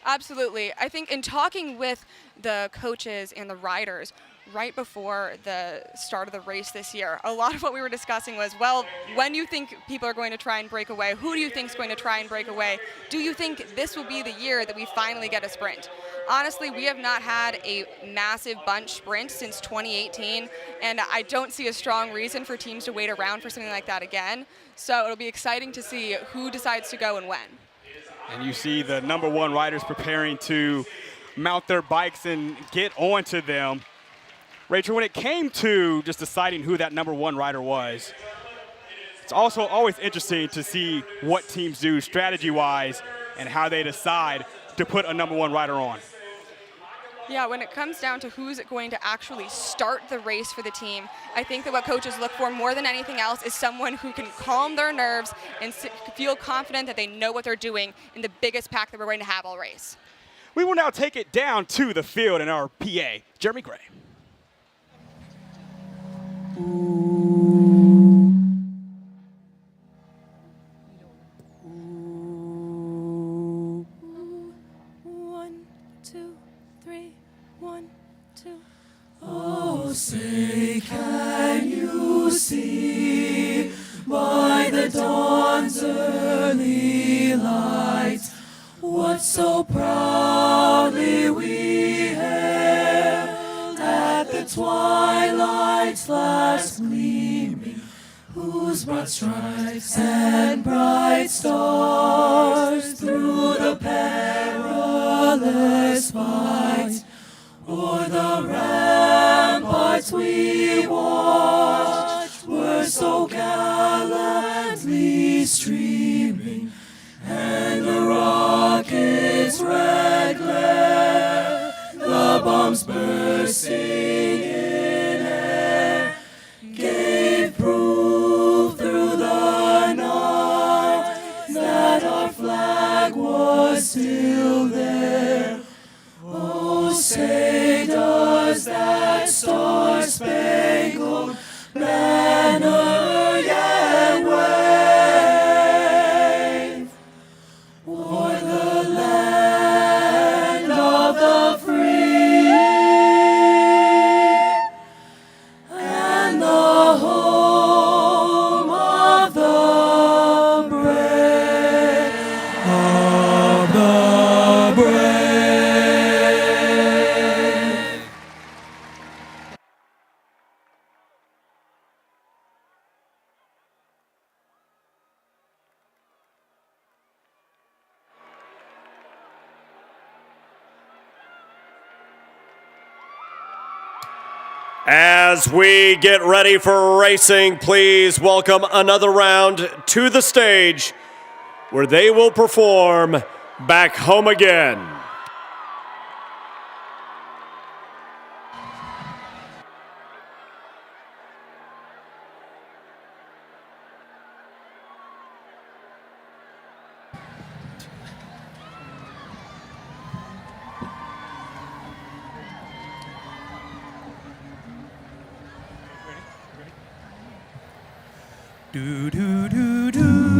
Absolutely. I think in talking with the coaches and the riders right before the start of the race this year, a lot of what we were discussing was, well, when you think people are going to try and break away, who do you think is going to try and break away? Do you think this will be the year that we finally get a sprint? Honestly, we have not had a massive bunch sprint since 2018, and I don't see a strong reason for teams to wait around for something like that again. So it'll be exciting to see who decides to go and when. And you see the number one riders preparing to mount their bikes and get onto them. Rachel, when it came to just deciding who that number one rider was, it's also always interesting to see what teams do strategy-wise and how they decide to put a number one rider on. Yeah, when it comes down to who's going to actually start the race for the team, I think that what coaches look for more than anything else is someone who can calm their nerves and feel confident that they know what they're doing in the biggest pack that we're going to have all race. We will now take it down to the field in our PA, Jeremy Gray. One, two, three, 1, 2. Oh, say, can you see by the dawn's early light what so proudly we hailed at the twilight's last gleaming, whose broad stripes and bright stars through the perilous fight o'er the ramparts we watched were so gallantly streaming, and the rocket's red glare, the bombs bursting in air, gave proof through the night that our flag was still there. Oh, say, does that star-spangled banner yet wave o'er the land of the free and the home of the brave, of the brave? As we get ready for racing, please welcome another round to the stage where they will perform Back Home Again. Do do do do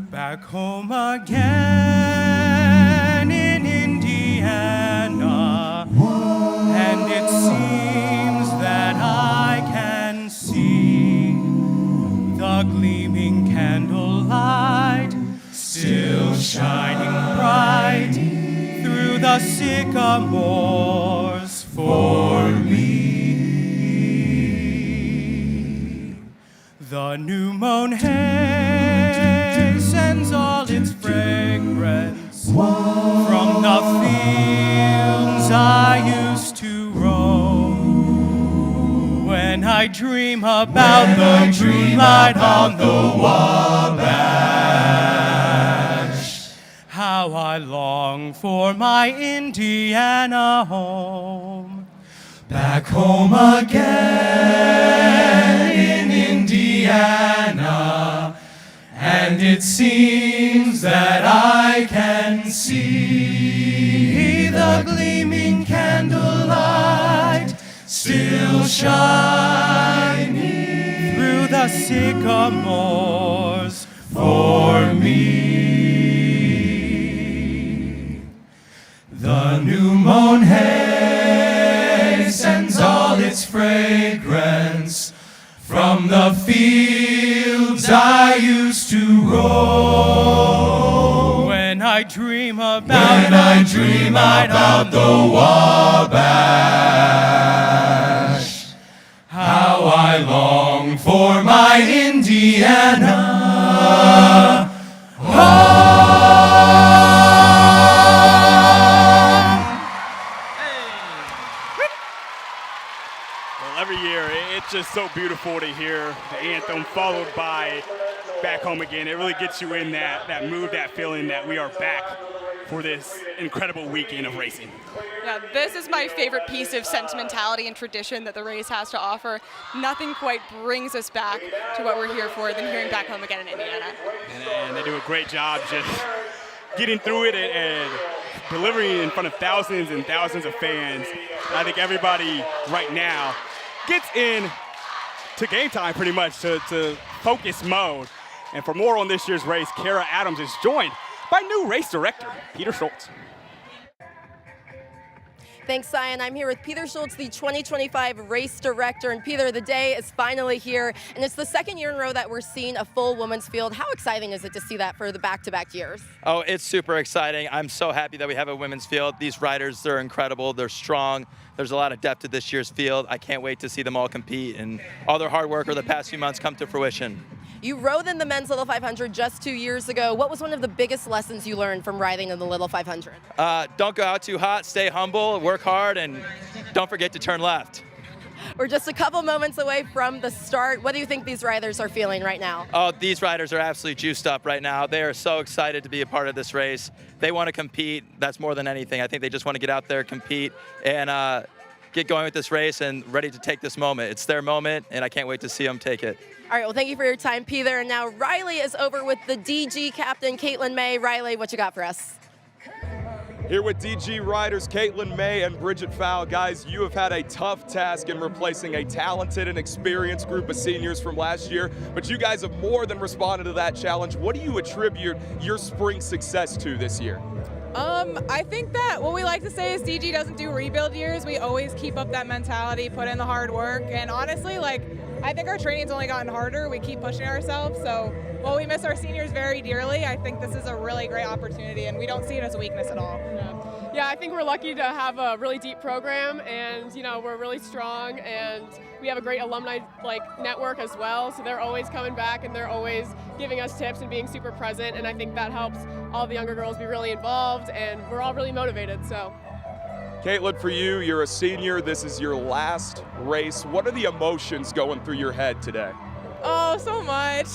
back home again in Indiana. the sycamores for me. The new mown hay sends all its fragrance from the fields I used to roam. When I dream about the moonlight on the Wabash, how I long for my Indiana home. Back home again in Indiana, and it seems that I can see the gleaming candlelight still shining through the sycamores for me. The new mown hay sends all its fragrance from the fields I used to roam. When I dream about the Wabash, how I long for my Indiana home. Every year, it's just so beautiful to hear the anthem followed by Back Home Again. It really gets you in that mood, that feeling that we are back for this incredible weekend of racing. Yeah, this is my favorite piece of sentimentality and tradition that the race has to offer. Nothing quite brings us back to what we're here for than hearing Back Home Again in Indiana. And they do a great job just getting through it and delivering in front of thousands and thousands of fans. I think everybody right now gets in to game time pretty much, to focus mode. And for more on this year's race, Kara Adams is joined by new race director, Peter Schultz. Thanks, Cyan. I'm here with Peter Schultz, the 2025 race director. And Peter, the day is finally here, and it's the second year in a row that we're seeing a full women's field. How exciting is it to see that for the back-to-back years? Oh, it's super exciting. I'm so happy that we have a women's field. These riders, they're incredible. They're strong. There's a lot of depth to this year's field. I can't wait to see them all compete and all their hard work over the past few months come to fruition. You rode in the men's Little 500 just 2 years ago. What was one of the biggest lessons you learned from riding in the Little 500? Don't go out too hot, stay humble, work hard, and don't forget to turn left. We're just a couple moments away from the start. What do you think these riders are feeling right now? Oh, these riders are absolutely juiced up right now. They are so excited to be a part of this race. They want to compete. That's more than anything. I think they just want to get out there, compete, and get going with this race and ready to take this moment. It's their moment, and I can't wait to see them take it. All right, well, thank you for your time, Peter. And now Riley is over with the DG captain, Caitlin May. Riley, what you got for us? Here with DG riders Caitlin May and Bridget Fowl. Guys, you have had a tough task in replacing a talented and experienced group of seniors from last year, but you guys have more than responded to that challenge. What do you attribute your spring success to this year? I think that what we like to say is DG doesn't do rebuild years. We always keep up that mentality, put in the hard work, and honestly, I think our training's only gotten harder. We keep pushing ourselves, so while we miss our seniors very dearly, I think this is a really great opportunity, and we don't see it as a weakness at all. Yeah, I think we're lucky to have a really deep program, and we're really strong, and we have a great alumni network as well. So they're always coming back, and they're always giving us tips and being super present. And I think that helps all the younger girls be really involved, and we're all really motivated. So, Caitlin, for you, you're a senior. This is your last race. What are the emotions going through your head today? Oh, so much.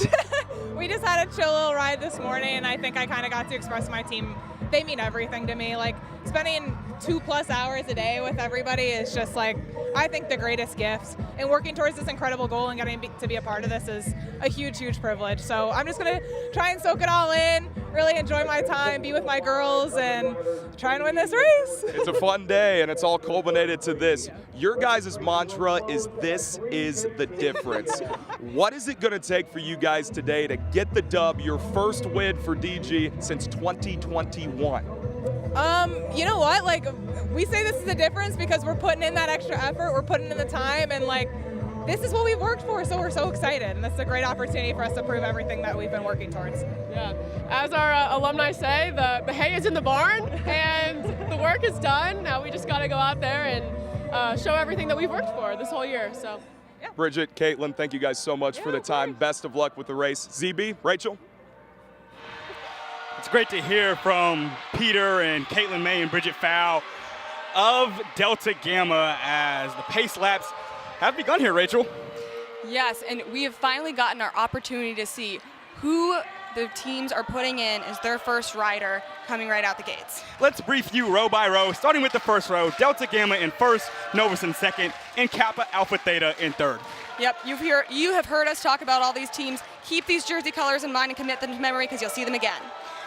We just had a chill little ride this morning, and I think I kind of got to express to my team. They mean everything to me. Spending 2+ hours a day with everybody is just I think the greatest gift. And working towards this incredible goal and getting to be a part of this is a huge, huge privilege. So I'm just gonna try and soak it all in, really enjoy my time, be with my girls, and try and win this race. It's a fun day, and it's all culminated to this. Your guys' mantra is "This is the difference." What is it gonna take for you guys today to get the dub, your first win for DG since 2021? You know what? We say this is the difference because we're putting in that extra effort, we're putting in the time, and this is what we've worked for, so we're so excited, and this is a great opportunity for us to prove everything that we've been working towards. Yeah, as our alumni say, the hay is in the barn, and the work is done. Now we just got to go out there and show everything that we've worked for this whole year. So, yeah. Bridget, Caitlin, thank you guys so much for the time. Best of luck with the race. ZB, Rachel? It's great to hear from Peter and Caitlin May and Bridget Fowl of Delta Gamma as the pace laps have begun here, Rachel. Yes, and we have finally gotten our opportunity to see who the teams are putting in as their first rider coming right out the gates. Let's brief you row by row, starting with the first row. Delta Gamma in first, Novus in second, and Kappa Alpha Theta in third. Yep, you have heard us talk about all these teams. Keep these jersey colors in mind and commit them to memory because you'll see them again.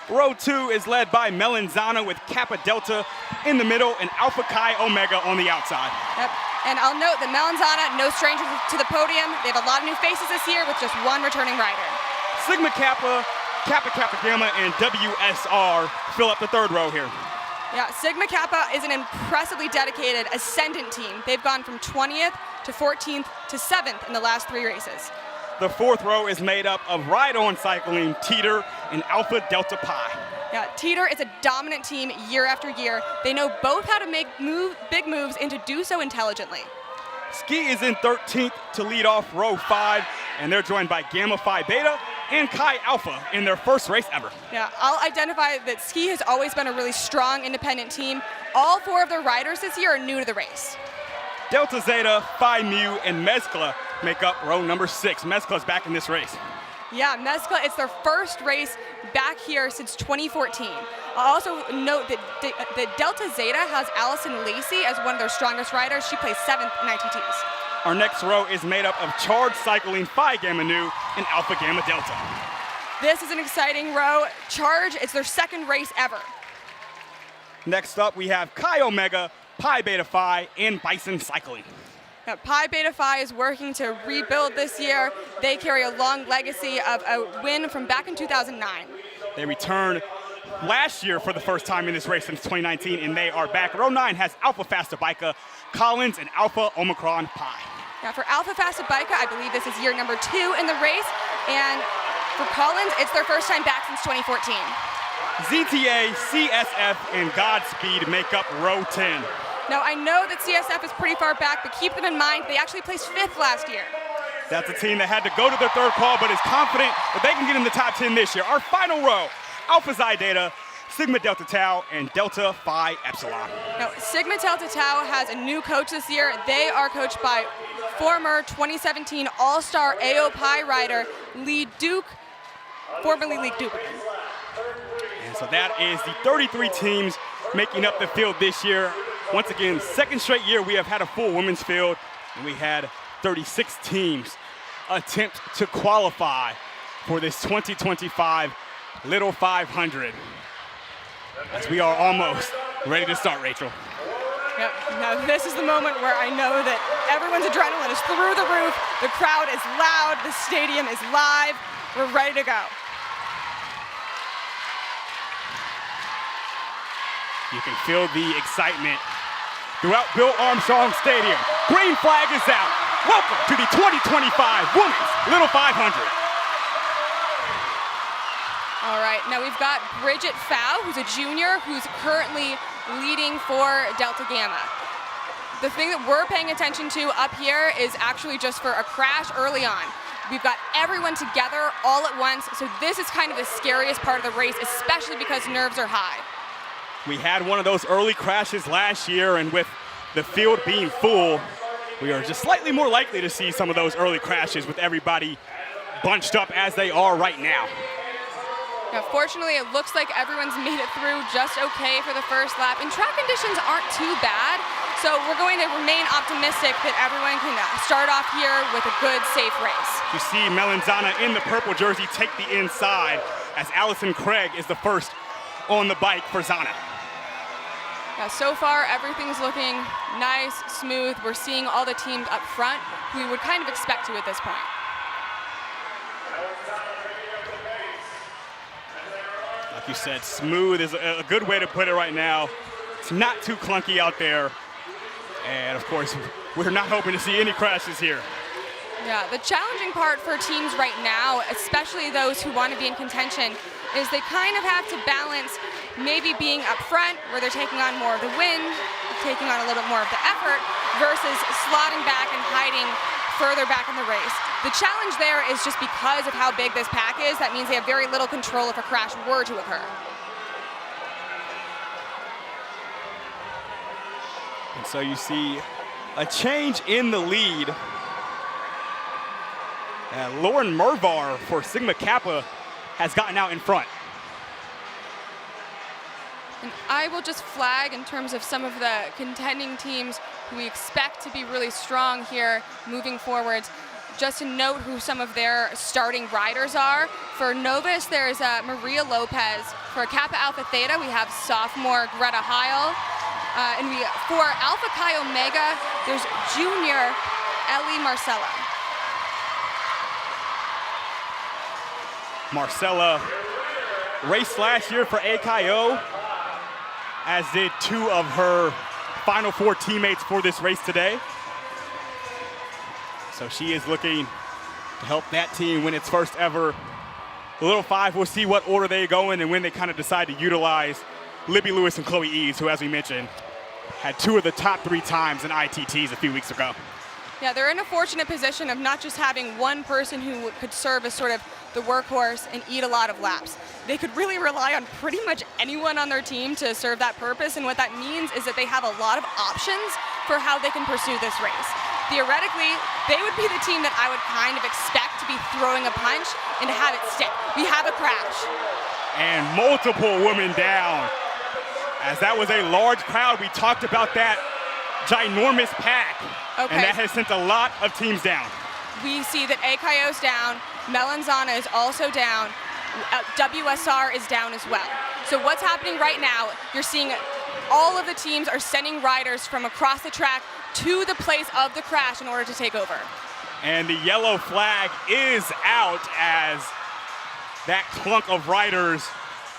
Row 2 is led by Melanzana with Kappa Delta in the middle and Alpha Chi Omega on the outside. Yep. And I'll note that Melanzana, no stranger to the podium. They have a lot of new faces this year with just one returning rider. Sigma Kappa, Kappa Kappa Gamma, and WSR fill up the third row here. Yeah, Sigma Kappa is an impressively dedicated Ascendant team. They've gone from 20th to 14th to 7th in the last 3 races. The fourth row is made up of ride-on cycling Teeter and Alpha Delta Pi. Yeah, Teeter is a dominant team year after year. They know both how to make big moves and to do so intelligently. Ski is in 13th to lead off row 5, and they're joined by Gamma Phi Beta and Chi Alpha in their first race ever. Yeah, I'll identify that Ski has always been a really strong independent team. All 4 of their riders this year are new to the race. Delta Zeta, Phi Mu, and Mezcla make up row number 6. Mezcla's back in this race. Yeah, Mezcla, it's their first race back here since 2014. I'll also note that Delta Zeta has Allison Lacey as one of their strongest riders. She plays 7th in ITTs. Our next row is made up of Charge Cycling Phi Gamma Nu and Alpha Gamma Delta. This is an exciting row. Charge, it's their second race ever. Next up, we have Chi Omega, Pi Beta Phi, and Bison Cycling. Now, Pi Beta Phi is working to rebuild this year. They carry a long legacy of a win from back in 2009. They returned last year for the first time in this race since 2019, and they are back. Row 9 has Alpha Fasta Bica, Collins, and Alpha Omicron Pi. Now, for Alpha Fasta Bica, I believe this is year number 2 in the race, and for Collins, it's their first time back since 2014. ZTA, CSF, and Godspeed make up row 10. Now, I know that CSF is pretty far back, but keep them in mind, they actually placed 5th last year. That's a team that had to go to their third call, but is confident that they can get in the top 10 this year. Our final row, Alpha Xi Data, Sigma Delta Tau, and Delta Phi Epsilon. Now, Sigma Delta Tau has a new coach this year. They are coached by former 2017 All-Star AO Pi rider Lee Duke, formerly Lee Duke. And so that is the 33 teams making up the field this year. Once again, second straight year we have had a full women's field, and we had 36 teams attempt to qualify for this 2025 Little 500. As we are almost ready to start, Rachel. Yep. Now this is the moment where I know that everyone's adrenaline is through the roof. The crowd is loud. The stadium is live. We're ready to go. You can feel the excitement throughout Bill Armstrong Stadium. Green flag is out. Welcome to the 2025 Women's Little 500. All right, now we've got Bridget Fowl, who's a junior, who's currently leading for Delta Gamma. The thing that we're paying attention to up here is actually just for a crash early on. We've got everyone together all at once, so this is kind of the scariest part of the race, especially because nerves are high. We had one of those early crashes last year, and with the field being full, we are just slightly more likely to see some of those early crashes with everybody bunched up as they are right now. Now, fortunately, it looks like everyone's made it through just okay for the first lap, and track conditions aren't too bad, so we're going to remain optimistic that everyone can start off here with a good, safe race. You see Melanzana in the purple jersey take the inside as Allison Craig is the first on the bike for Zana. Now, so far, everything's looking nice, smooth. We're seeing all the teams up front who we would kind of expect to at this point. Like you said, smooth is a good way to put it right now. It's not too clunky out there. And of course, we're not hoping to see any crashes here. Yeah, the challenging part for teams right now, especially those who want to be in contention, is they kind of have to balance maybe being up front, where they're taking on more of the wind, taking on a little bit more of the effort, versus slotting back and hiding further back in the race. The challenge there is just because of how big this pack is, that means they have very little control if a crash were to occur. And so you see a change in the lead. Lauren Mervar for Sigma Kappa has gotten out in front. And I will just flag in terms of some of the contending teams who we expect to be really strong here moving forwards. Just to note who some of their starting riders are. For Novus, there's Maria Lopez. For Kappa Alpha Theta, we have sophomore Greta Heil. And for Alpha Chi Omega, there's junior Ellie Marcella. Marcella raced last year for AKO, as did two of her Final Four teammates for this race today. So she is looking to help that team win its first ever Little Five. We'll see what order they go in and when they kind of decide to utilize Libby Lewis and Chloe Eves, who, as we mentioned, had two of the top 3 times in ITTs a few weeks ago. Yeah, they're in a fortunate position of not just having one person who could serve as sort of the workhorse and eat a lot of laps. They could really rely on pretty much anyone on their team to serve that purpose, and what that means is that they have a lot of options for how they can pursue this race. Theoretically, they would be the team that I would kind of expect to be throwing a punch and to have it stick. We have a crash. And multiple women down, as that was a large crowd. We talked about that ginormous pack, and that has sent a lot of teams down. We see that AKO's down, Melanzana is also down, WSR is down as well. So what's happening right now, you're seeing all of the teams are sending riders from across the track to the place of the crash in order to take over. And the yellow flag is out, as that clunk of riders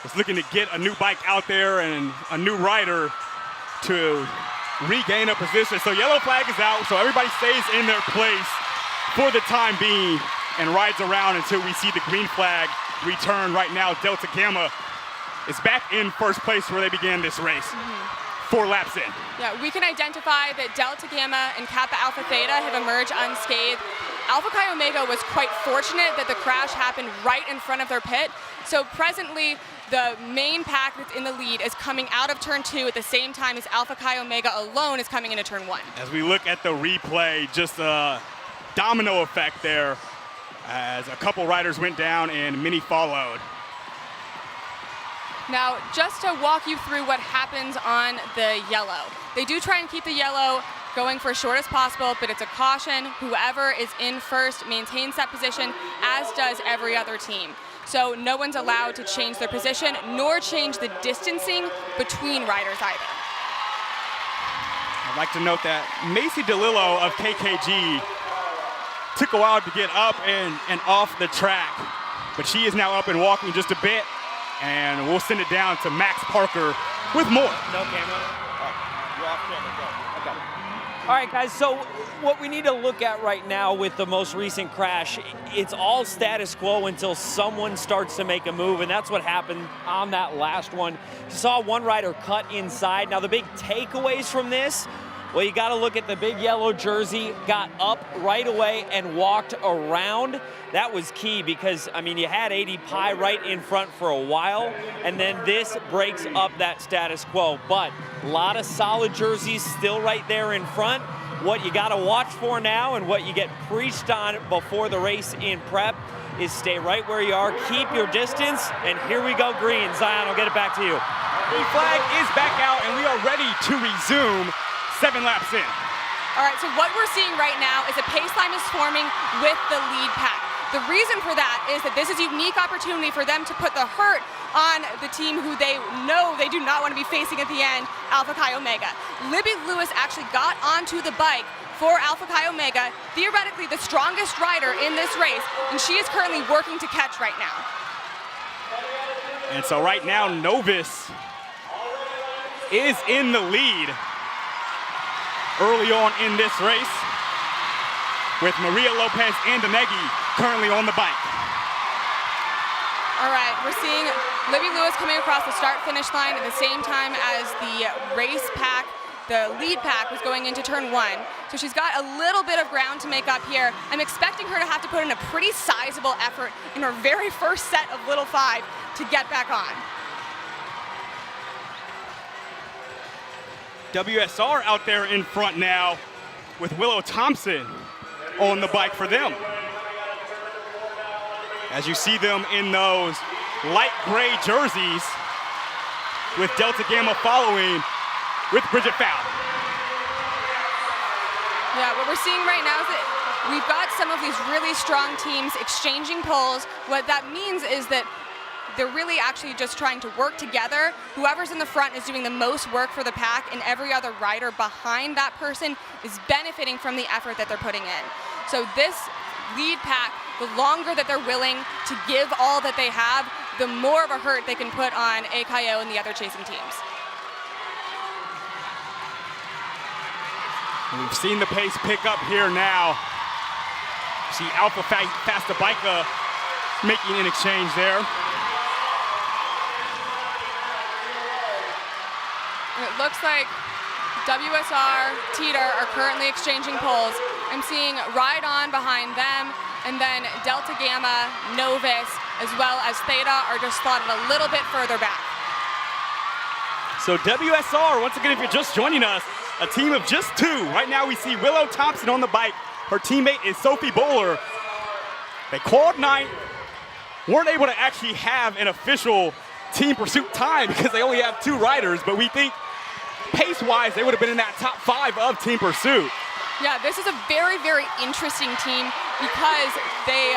is looking to get a new bike out there and a new rider to regain a position. So yellow flag is out, so everybody stays in their place for the time being and rides around until we see the green flag return. Right now, Delta Gamma is back in first place where they began this race. 4 laps in. Yeah, we can identify that Delta Gamma and Kappa Alpha Theta have emerged unscathed. Alpha Chi Omega was quite fortunate that the crash happened right in front of their pit. So presently, the main pack that's in the lead is coming out of turn 2 at the same time as Alpha Chi Omega alone is coming into turn 1. As we look at the replay, just a domino effect there, as a couple riders went down and many followed. Now, just to walk you through what happens on the yellow. They do try and keep the yellow going for as short as possible, but it's a caution. Whoever is in first maintains that position, as does every other team. So no one's allowed to change their position, nor change the distancing between riders either. I'd like to note that Macy DeLillo of KKG took a while to get up and off the track, but she is now up and walking just a bit, and we'll send it down to Max Parker with more. No camera. You're off camera. Go. Okay. All right, guys, so what we need to look at right now with the most recent crash, it's all status quo until someone starts to make a move, and that's what happened on that last one. You saw one rider cut inside. Now, the big takeaways from this, well, you got to look at the big yellow jersey, got up right away and walked around. That was key because, I mean, you had AD Pi right in front for a while, and then this breaks up that status quo. But a lot of solid jerseys still right there in front. What you got to watch for now and what you get preached on before the race in prep is stay right where you are, keep your distance, and here we go, green. Zion, I'll get it back to you. The flag is back out, and we are ready to resume 7 laps in. All right, so what we're seeing right now is a pace line is forming with the lead pack. The reason for that is that this is a unique opportunity for them to put the hurt on the team who they know they do not want to be facing at the end, Alpha Chi Omega. Libby Lewis actually got onto the bike for Alpha Chi Omega, theoretically the strongest rider in this race, and she is currently working to catch right now. And so right now, Novus is in the lead early on in this race, with Maria Lopez and Denegi currently on the bike. All right, we're seeing Libby Lewis coming across the start-finish line at the same time as the race pack, the lead pack, was going into turn 1. So she's got a little bit of ground to make up here. I'm expecting her to have to put in a pretty sizable effort in her very first set of Little 5 to get back on. WSR out there in front now with Willow Thompson on the bike for them. As you see them in those light gray jerseys with Delta Gamma following with Bridget Fowle. Yeah, what we're seeing right now is that we've got some of these really strong teams exchanging poles. What that means is that they're really actually just trying to work together. Whoever's in the front is doing the most work for the pack, and every other rider behind that person is benefiting from the effort that they're putting in. So this lead pack, the longer that they're willing to give all that they have, the more of a hurt they can put on AKO and the other chasing teams. We've seen the pace pick up here now. See Alpha Fasta Bika making an exchange there. It looks like WSR, Teeter are currently exchanging poles. I'm seeing Ride On behind them, and then Delta Gamma, Novus, as well as Theta are just slotted a little bit further back. So WSR, once again, if you're just joining us, a team of just 2. Right now we see Willow Thompson on the bike. Her teammate is Sophie Bowler. They qualified 9th, weren't able to actually have an official team pursuit time because they only have 2 riders, but we think pace-wise, they would have been in that top 5 of team pursuit. Yeah, this is a very, very interesting team because they,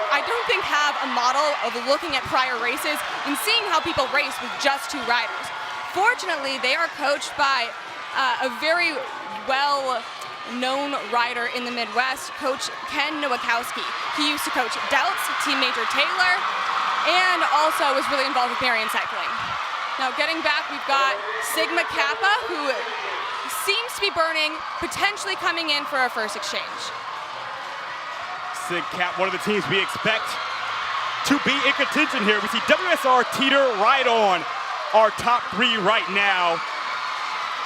I don't think, have a model of looking at prior races and seeing how people race with just 2 riders. Fortunately, they are coached by a very well-known rider in the Midwest, Coach Ken Nowakowski. He used to coach Delts, Team Major Taylor, and also was really involved with Marion Cycling. Now getting back, we've got Sigma Kappa, who seems to be burning, potentially coming in for our first exchange. Sig Cap, one of the teams we expect to be in contention here. We see WSR, Teeter, Ride On, our top 3 right now.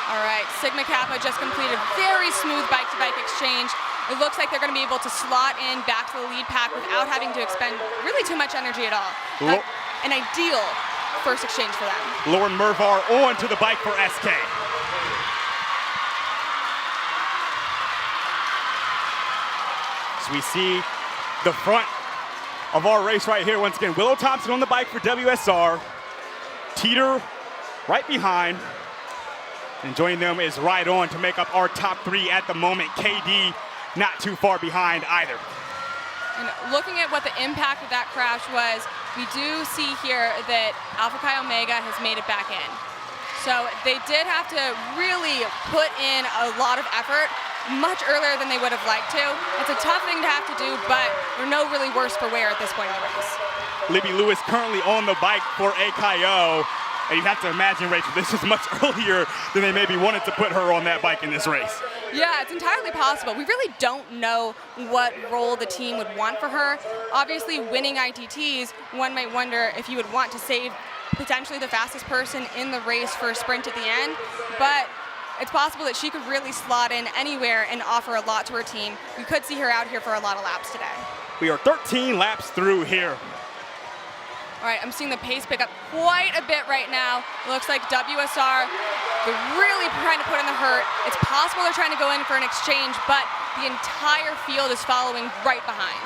All right, Sigma Kappa just completed a very smooth bike-to-bike exchange. It looks like they're going to be able to slot in back to the lead pack without having to expend really too much energy at all. An ideal first exchange for them. Lauren Mervar on to the bike for SK. So we see the front of our race right here. Once again, Willow Thompson on the bike for WSR. Teeter right behind. And joining them is Ride On to make up our top 3 at the moment. KD not too far behind either. And looking at what the impact of that crash was, we do see here that Alpha Chi Omega has made it back in. So they did have to really put in a lot of effort much earlier than they would have liked to. It's a tough thing to have to do, but they're no really worse for wear at this point in the race. Libby Lewis currently on the bike for AKO. And you have to imagine, Rachel, this is much earlier than they maybe wanted to put her on that bike in this race. Yeah, it's entirely possible. We really don't know what role the team would want for her. Obviously, winning ITTs, one might wonder if you would want to save potentially the fastest person in the race for a sprint at the end. But it's possible that she could really slot in anywhere and offer a lot to her team. We could see her out here for a lot of laps today. We are 13 laps through here. All right, I'm seeing the pace pick up quite a bit right now. It looks like WSR, they're really trying to put in the hurt. It's possible they're trying to go in for an exchange, but the entire field is following right behind.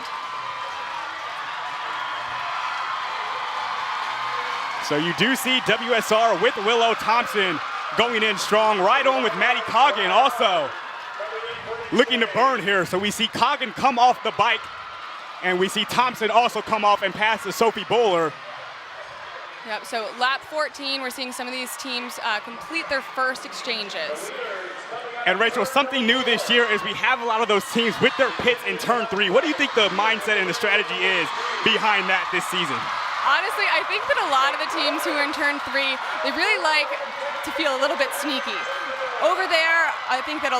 So you do see WSR with Willow Thompson going in strong. Right on with Maddie Coggin also looking to burn here. So we see Coggin come off the bike, and we see Thompson also come off and pass to Sophie Bowler. Yep, so lap 14, we're seeing some of these teams complete their first exchanges. And Rachel, something new this year is we have a lot of those teams with their pits in turn 3. What do you think the mindset and the strategy is behind that this season? Honestly, I think that a lot of the teams who are in turn 3, they really like to feel a little bit sneaky. Over there, I think that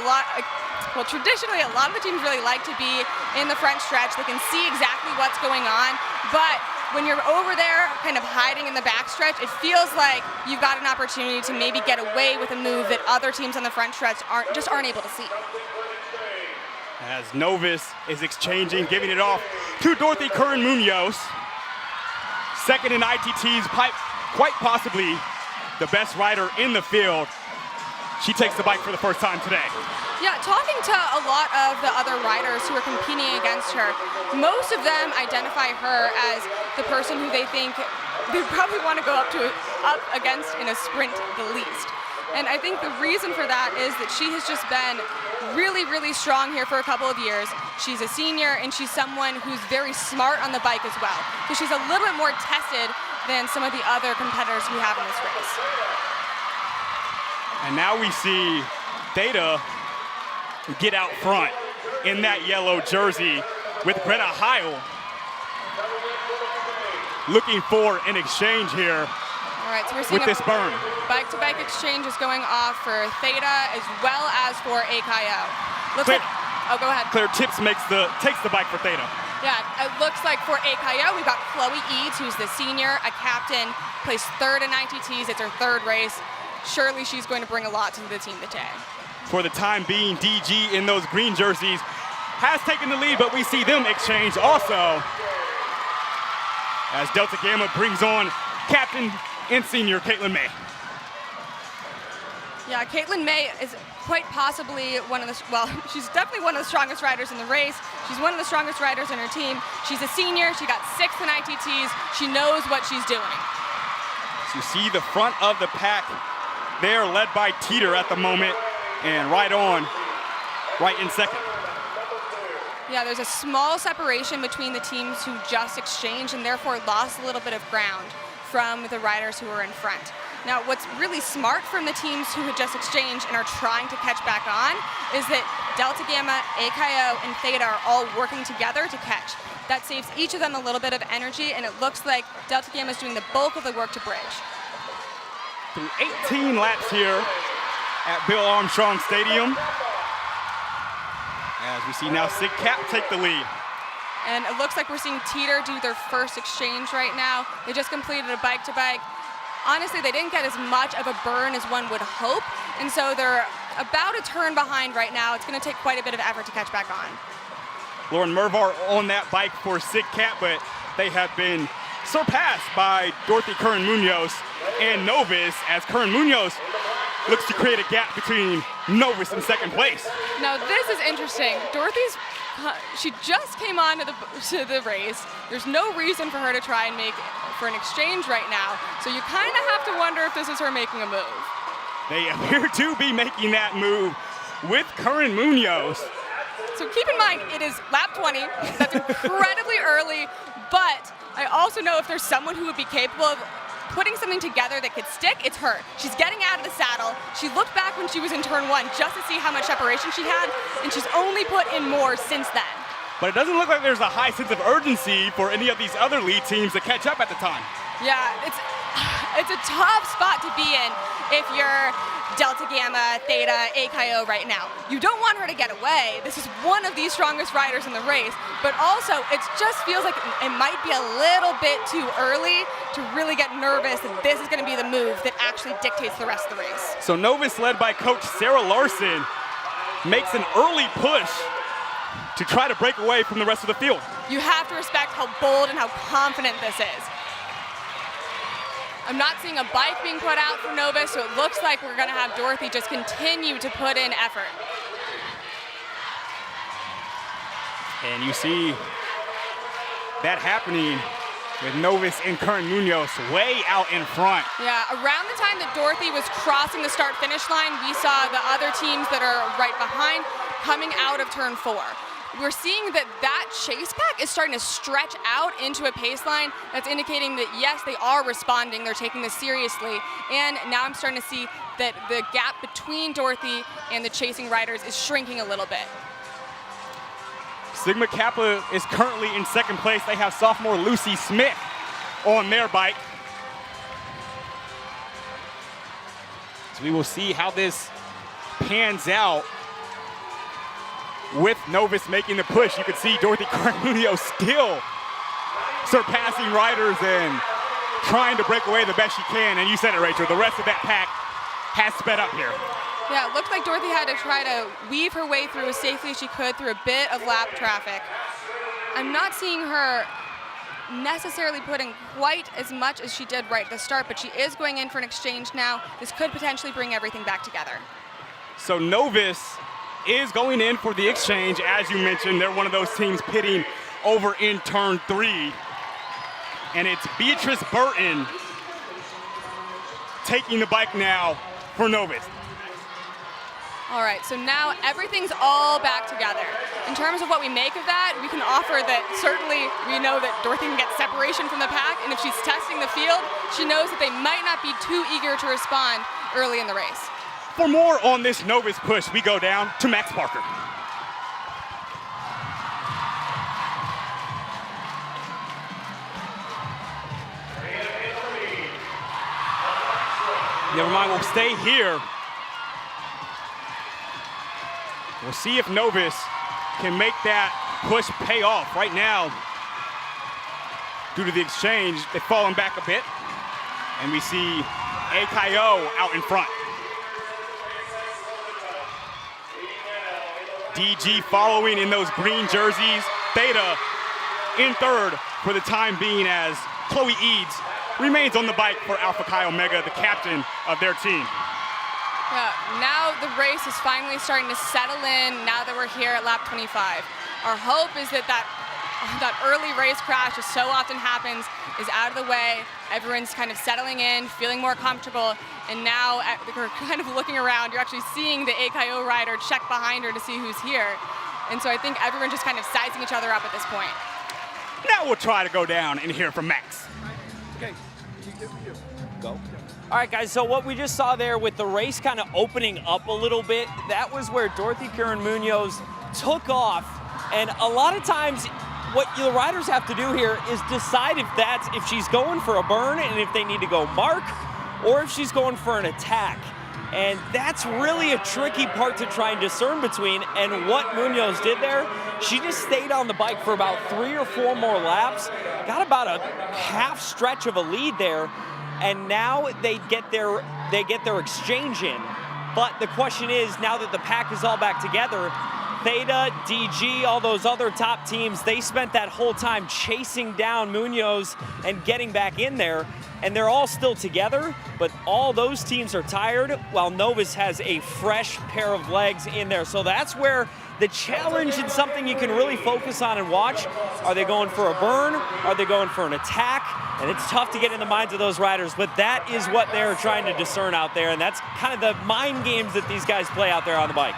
traditionally, a lot of the teams really like to be in the front stretch. They can see exactly what's going on, but when you're over there kind of hiding in the backstretch, it feels like you've got an opportunity to maybe get away with a move that other teams on the front stretch aren't able to see. As Novus is exchanging, giving it off to Dorothy Curran-Munoz. Second in ITT's pipe, quite possibly the best rider in the field. She takes the bike for the first time today. Yeah, talking to a lot of the other riders who are competing against her, most of them identify her as the person who they think they probably want to go up against in a sprint the least. And I think the reason for that is that she has just been really, really strong here for a couple of years. She's a senior, and she's someone who's very smart on the bike as well. So she's a little bit more tested than some of the other competitors we have in this race. And now we see Theta get out front in that yellow jersey with Greta Heil looking for an exchange here. All right, so we're seeing with this burn. Bike-to-bike exchange is going off for Theta as well as for AKO. Looks like, oh, go ahead. Claire Tips takes the bike for Theta. Yeah, it looks like for AKO, we've got Chloe Eads, who's the senior, a captain, placed third in ITTs. It's her third race. Surely she's going to bring a lot to the team today. For the time being, DG in those green jerseys has taken the lead, but we see them exchange also as Delta Gamma brings on captain and senior Caitlin May. Yeah, Caitlin May is quite possibly she's definitely one of the strongest riders in the race. She's one of the strongest riders in her team. She's a senior, she got 6th in ITTs. She knows what she's doing. So you see the front of the pack there led by Teeter at the moment, and right in second. Yeah, there's a small separation between the teams who just exchanged and therefore lost a little bit of ground from the riders who are in front. Now, what's really smart from the teams who had just exchanged and are trying to catch back on is that Delta Gamma, AKO, and Theta are all working together to catch. That saves each of them a little bit of energy, and it looks like Delta Gamma is doing the bulk of the work to bridge. Through 18 laps here at Bill Armstrong Stadium. As we see now Sig Cap take the lead. And it looks like we're seeing Teeter do their first exchange right now. They just completed a bike-to-bike. Honestly, they didn't get as much of a burn as one would hope, and so they're about a turn behind right now. It's going to take quite a bit of effort to catch back on. Lauren Mervar on that bike for Sig Cap, but they have been surpassed by Dorothy Curran-Munoz and Novus, as Curran-Munoz looks to create a gap between Novus and second place. Now this is interesting. She just came on to the race. There's no reason for her to try and make for an exchange right now. So you kind of have to wonder if this is her making a move. They appear to be making that move with Curran-Munoz. So keep in mind, it is lap 20. That's incredibly early, but I also know if there's someone who would be capable of putting something together that could stick, it's her. She's getting out of the saddle. She looked back when she was in turn 1 just to see how much separation she had, and she's only put in more since then. But it doesn't look like there's a high sense of urgency for any of these other lead teams to catch up at the time. Yeah, it's a tough spot to be in if you're Delta Gamma, Theta, AKO right now. You don't want her to get away. This is one of the strongest riders in the race, but also it just feels like it might be a little bit too early to really get nervous that this is going to be the move that actually dictates the rest of the race. So Novus, led by Coach Sarah Larson, makes an early push to try to break away from the rest of the field. You have to respect how bold and how confident this is. I'm not seeing a bike being put out for Novus, so it looks like we're going to have Dorothy just continue to put in effort. And you see that happening with Novus and Curran-Munoz way out in front. Yeah, around the time that Dorothy was crossing the start-finish line, we saw the other teams that are right behind coming out of turn 4. We're seeing that chase pack is starting to stretch out into a pace line. That's indicating that, yes, they are responding. They're taking this seriously. And now I'm starting to see that the gap between Dorothy and the chasing riders is shrinking a little bit. Sigma Kappa is currently in second place. They have sophomore Lucy Smith on their bike. So we will see how this pans out. With Novus making the push, you can see Dorothy Curran-Munoz surpassing riders and trying to break away the best she can. And you said it, Rachel, the rest of that pack has sped up here. Yeah, it looked like Dorothy had to try to weave her way through as safely as she could through a bit of lap traffic. I'm not seeing her necessarily putting quite as much as she did right at the start, but she is going in for an exchange now. This could potentially bring everything back together. So Novus is going in for the exchange. As you mentioned, they're one of those teams pitting over in turn 3. And it's Beatrice Burton taking the bike now for Novus. All right, so now everything's all back together. In terms of what we make of that, we can offer that certainly we know that Dorothy can get separation from the pack, and if she's testing the field, she knows that they might not be too eager to respond early in the race. For more on this Novus push, we go down to Max Parker. Never mind, we'll stay here. We'll see if Novus can make that push pay off. Right now, due to the exchange, they've fallen back a bit. And we see AKO out in front. DG following in those green jerseys. Theta in third for the time being as Chloe Eads remains on the bike for Alpha Chi Omega, the captain of their team. Yeah, now the race is finally starting to settle in now that we're here at lap 25. Our hope is that that early race crash, as so often happens, is out of the way. Everyone's kind of settling in, feeling more comfortable, and now we're kind of looking around. You're actually seeing the AKO rider check behind her to see who's here. And so I think everyone's just kind of sizing each other up at this point. Now we'll try to go down and hear from Max. Okay, go. All right, guys, so what we just saw there with the race kind of opening up a little bit, that was where Dorothy Curran-Munoz took off. And a lot of times, what the riders have to do here is decide if she's going for a burn and if they need to go mark, or if she's going for an attack. And that's really a tricky part to try and discern between. And what Munoz did there, she just stayed on the bike for about 3 or 4 more laps, got about a half stretch of a lead there. And now they get their exchange in. But the question is, now that the pack is all back together, Theta, DG, all those other top teams, they spent that whole time chasing down Munoz and getting back in there. And they're all still together, but all those teams are tired, while Novus has a fresh pair of legs in there. So that's where the challenge and something you can really focus on and watch. Are they going for a burn? Are they going for an attack? And it's tough to get in the minds of those riders, but that is what they're trying to discern out there, and that's kind of the mind games that these guys play out there on the bike.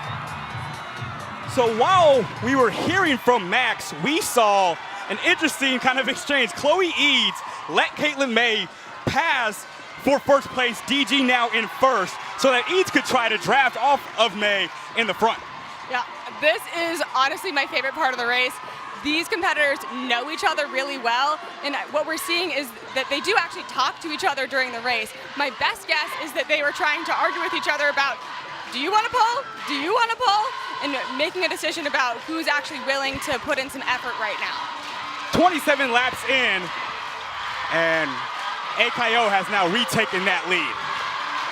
So while we were hearing from Max, we saw an interesting kind of exchange. Chloe Eads let Caitlin May pass for first place, DG now in first, so that Eads could try to draft off of May in the front. Yeah, this is honestly my favorite part of the race. These competitors know each other really well, and what we're seeing is that they do actually talk to each other during the race. My best guess is that they were trying to argue with each other about, do you want to pull? Do you want to pull? And making a decision about who's actually willing to put in some effort right now. 27 laps in, and AKO has now retaken that lead.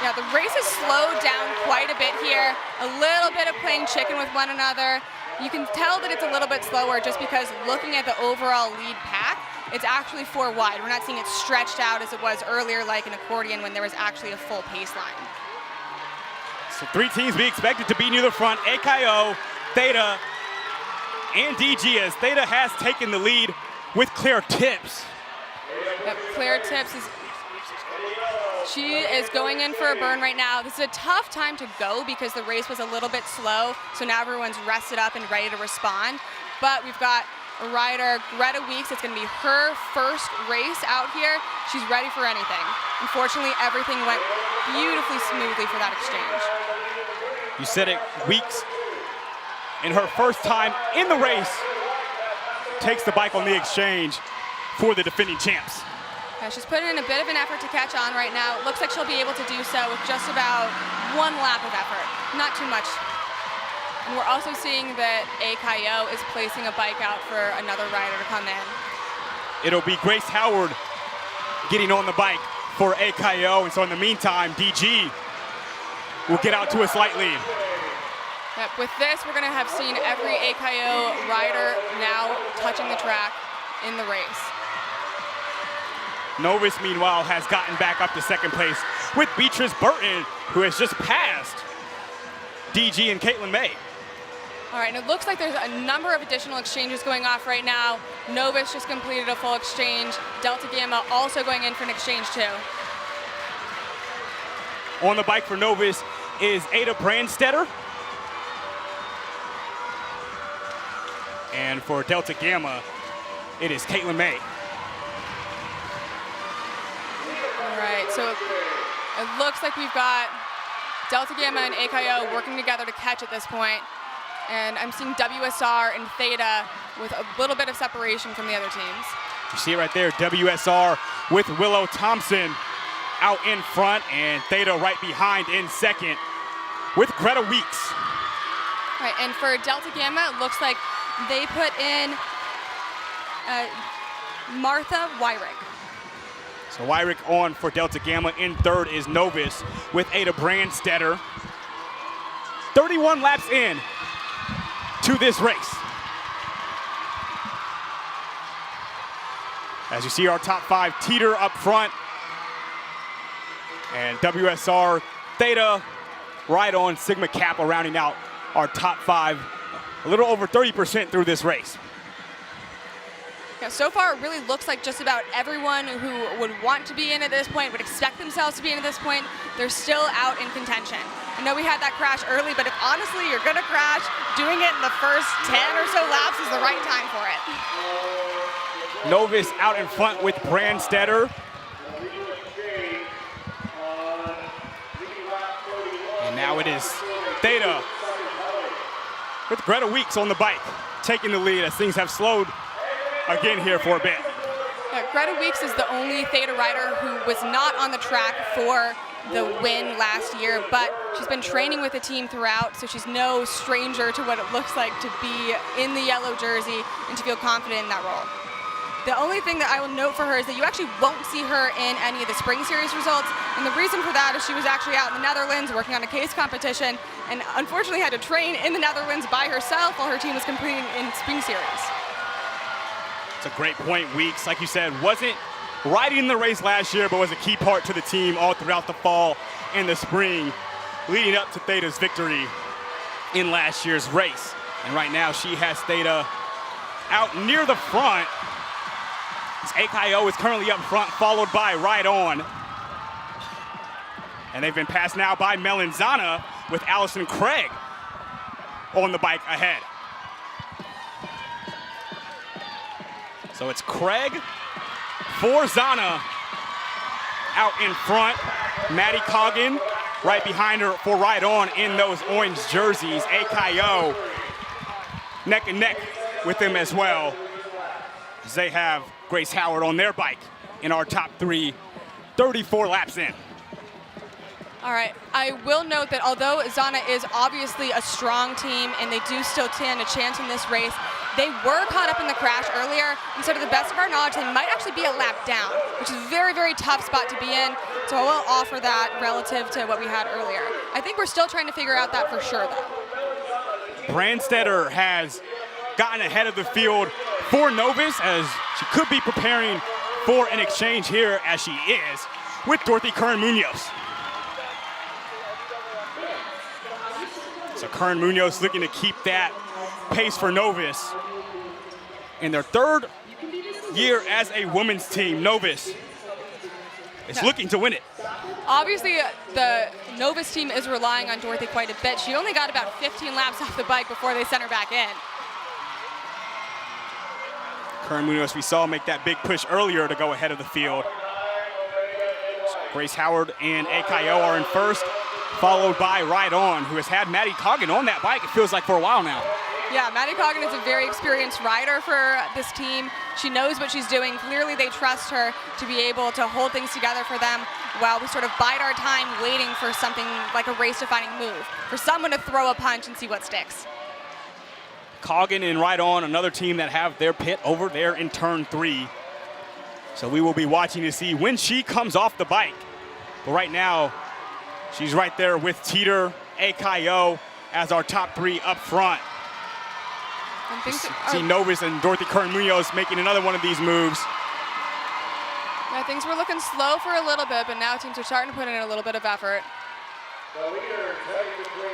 Yeah, the race has slowed down quite a bit here. A little bit of playing chicken with one another. You can tell that it's a little bit slower just because looking at the overall lead pack, it's actually 4 wide. We're not seeing it stretched out as it was earlier like an accordion when there was actually a full pace line. So 3 teams we expected to be near the front, AKO, Theta, and DG, as Theta has taken the lead with Claire Tips. Yep, Claire Tips she is going in for a burn right now. This is a tough time to go because the race was a little bit slow, so now everyone's rested up and ready to respond. But we've got a rider, Greta Weeks, it's going to be her first race out here. She's ready for anything. Unfortunately, everything went beautifully smoothly for that exchange. You said it, Weeks, in her first time in the race, takes the bike on the exchange for the defending champs. Yeah, she's putting in a bit of an effort to catch on right now. It looks like she'll be able to do so with just about 1 lap of effort, not too much. And we're also seeing that AKO is placing a bike out for another rider to come in. it'll be Grace Howard getting on the bike for AKO. And so in the meantime, DG will get out to a slight lead. Yep, with this, we're going to have seen every AKO rider now touching the track in the race. Novus, meanwhile, has gotten back up to second place with Beatrice Burton, who has just passed DG and Caitlin May. All right, and it looks like there's a number of additional exchanges going off right now. Novus just completed a full exchange. Delta Gamma also going in for an exchange too. On the bike for Novus is Ada Brandstetter. And for Delta Gamma, it is Caitlin May. All right, so it looks like we've got Delta Gamma and AKO working together to catch at this point. And I'm seeing WSR and Theta with a little bit of separation from the other teams. You see it right there, WSR with Willow Thompson out in front, and Theta right behind in second with Greta Weeks. All right, and for Delta Gamma, it looks like they put in Martha Wyrick. So Wyrick on for Delta Gamma. In third is Novus with Ada Brandstetter. 31 laps in to this race. As you see our top five teeter up front. And WSR, Theta, right on Sigma Kappa rounding out our top five, a little over 30% through this race. Yeah, so far it really looks like just about everyone who would want to be in at this point, would expect themselves to be in at this point, they're still out in contention. I know we had that crash early, but if honestly you're gonna crash, doing it in the first 10 or so laps is the right time for it. Novus out in front with Brandstetter. And now it is Theta with Greta Weeks on the bike, taking the lead as things have slowed again here for a bit. Yeah, Greta Weeks is the only Theta rider who was not on the track for the win last year, but she's been training with the team throughout, so she's no stranger to what it looks like to be in the yellow jersey and to feel confident in that role. The only thing that I will note for her is that you actually won't see her in any of the Spring Series results, and the reason for that is she was actually out in the Netherlands working on a case competition, and unfortunately had to train in the Netherlands by herself while her team was competing in Spring Series. It's a great point. Weeks, like you said, wasn't riding the race last year, but was a key part to the team all throughout the fall and the spring, leading up to Theta's victory in last year's race. And right now she has Theta out near the front. AKO is currently up front, followed by Right On. And they've been passed now by Melanzana with Allison Craig on the bike ahead. So it's Craig for Zana out in front. Maddie Coggin right behind her for Right On in those orange jerseys. AKO neck and neck with them as well, as they have Grace Howard on their bike in our top three, 34 laps in. All right, I will note that although Zana is obviously a strong team and they do still stand a chance in this race, they were caught up in the crash earlier, and so to the best of our knowledge, they might actually be a lap down, which is a very, very tough spot to be in, so I will offer that relative to what we had earlier. I think we're still trying to figure out that for sure, though. Brandstetter has gotten ahead of the field for Novus, as she could be preparing for an exchange here, as she is, with Dorothy Kern-Munoz. So Kern-Munoz looking to keep that pace for Novus. In their third year as a women's team, Novus is looking to win it. Obviously, the Novus team is relying on Dorothy quite a bit. She only got about 15 laps off the bike before they sent her back in. Kern-Munoz, we saw make that big push earlier to go ahead of the field. Grace Howard and AKO are in first, followed by Right On, who has had Maddie Coggin on that bike, it feels like, for a while now. Yeah, Maddie Coggin is a very experienced rider for this team. She knows what she's doing. Clearly, they trust her to be able to hold things together for them while we sort of bide our time waiting for something like a race-defining move, for someone to throw a punch and see what sticks. Coggin and Right On, another team that have their pit over there in turn 3. So we will be watching to see when she comes off the bike. But right now, she's right there with Teeter, AKO as our top three up front. See Novus and Dorothy Kern-Munoz making another one of these moves. Yeah, things were looking slow for a little bit, but now teams are starting to put in a little bit of effort.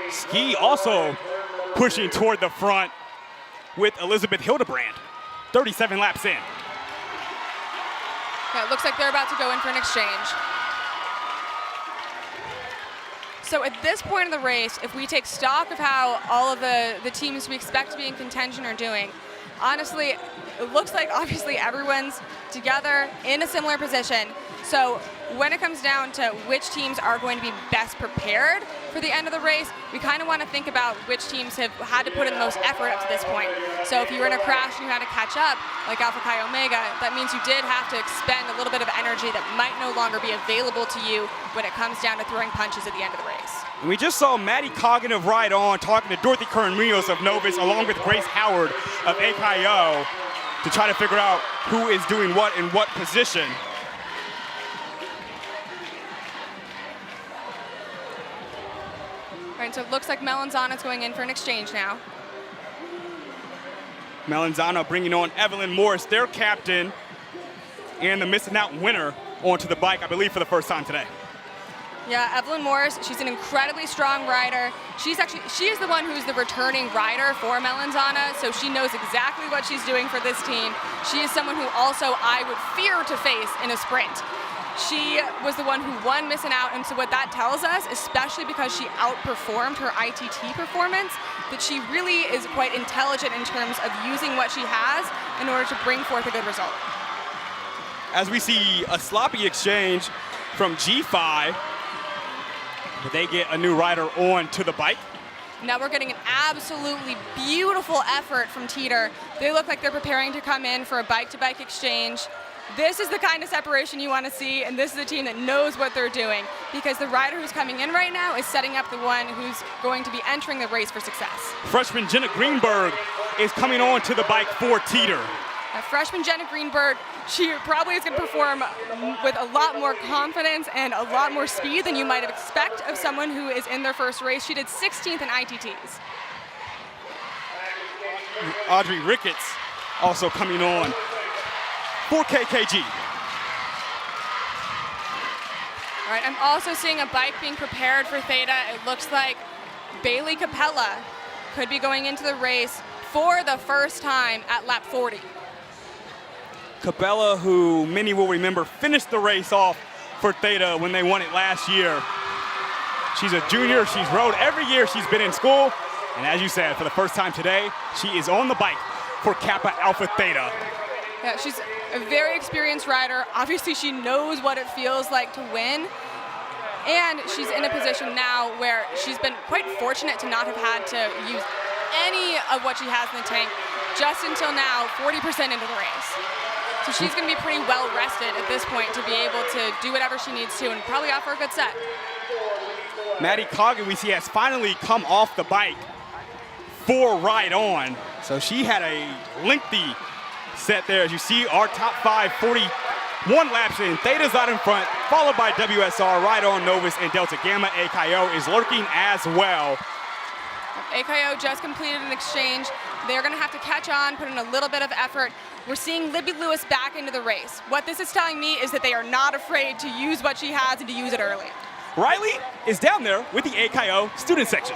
Ski also pushing toward the front with Elizabeth Hildebrand, 37 laps in. Yeah, it looks like they're about to go in for an exchange. So at this point in the race, if we take stock of how all of the teams we expect to be in contention are doing, honestly, it looks like obviously everyone's together in a similar position. So when it comes down to which teams are going to be best prepared for the end of the race, we kind of want to think about which teams have had to put in the most effort up to this point. So if you were in a crash and you had to catch up, like Alpha Chi Omega, that means you did have to expend a little bit of energy that might no longer be available to you when it comes down to throwing punches at the end of the race. And we just saw Maddie Coggin of Ride On talking to Dorothy Kern-Munoz of Novus along with Grace Howard of AKO to try to figure out who is doing what in what position. All right, so it looks like Melanzano's going in for an exchange now. Melanzano bringing on Evelyn Morris, their captain, and the missing out winner onto the bike, I believe, for the first time today. Yeah, Evelyn Morris, she's an incredibly strong rider. She is the one who's the returning rider for Melanzana, so she knows exactly what she's doing for this team. She is someone who also I would fear to face in a sprint. She was the one who won missing out, and so what that tells us, especially because she outperformed her ITT performance, that she really is quite intelligent in terms of using what she has in order to bring forth a good result. As we see a sloppy exchange from G5, but they get a new rider on to the bike. Now we're getting an absolutely beautiful effort from Teeter. They look like they're preparing to come in for a bike-to-bike exchange. This is the kind of separation you want to see, and this is a team that knows what they're doing, because the rider who's coming in right now is setting up the one who's going to be entering the race for success. Freshman Jenna Greenberg is coming on to the bike for Teeter. Freshman Jenna Greenberg, she probably is going to perform with a lot more confidence and a lot more speed than you might expect of someone who is in their first race. She did 16th in ITTs. Audrey Ricketts also coming on for KKG. All right, I'm also seeing a bike being prepared for Theta. It looks like Bailey Capella could be going into the race for the first time at lap 40. Capella, who many will remember, finished the race off for Theta when they won it last year. She's a junior. She's rode every year she's been in school. And as you said, for the first time today, she is on the bike for Kappa Alpha Theta. Yeah, she's a very experienced rider. Obviously, she knows what it feels like to win. And she's in a position now where she's been quite fortunate to not have had to use any of what she has in the tank just until now, 40% into the race. So she's going to be pretty well rested at this point to be able to do whatever she needs to and probably offer a good set. Maddie Coggin, we see, has finally come off the bike for Ride On. So she had a lengthy set there. As you see, our top five, 41 laps in. Theta's out in front, followed by WSR, Ride On, Novus, and Delta Gamma. AKO is lurking as well. AKO just completed an exchange. They're going to have to catch on, put in a little bit of effort. We're seeing Libby Lewis back into the race. What this is telling me is that they are not afraid to use what she has and to use it early. Riley is down there with the AKO student section.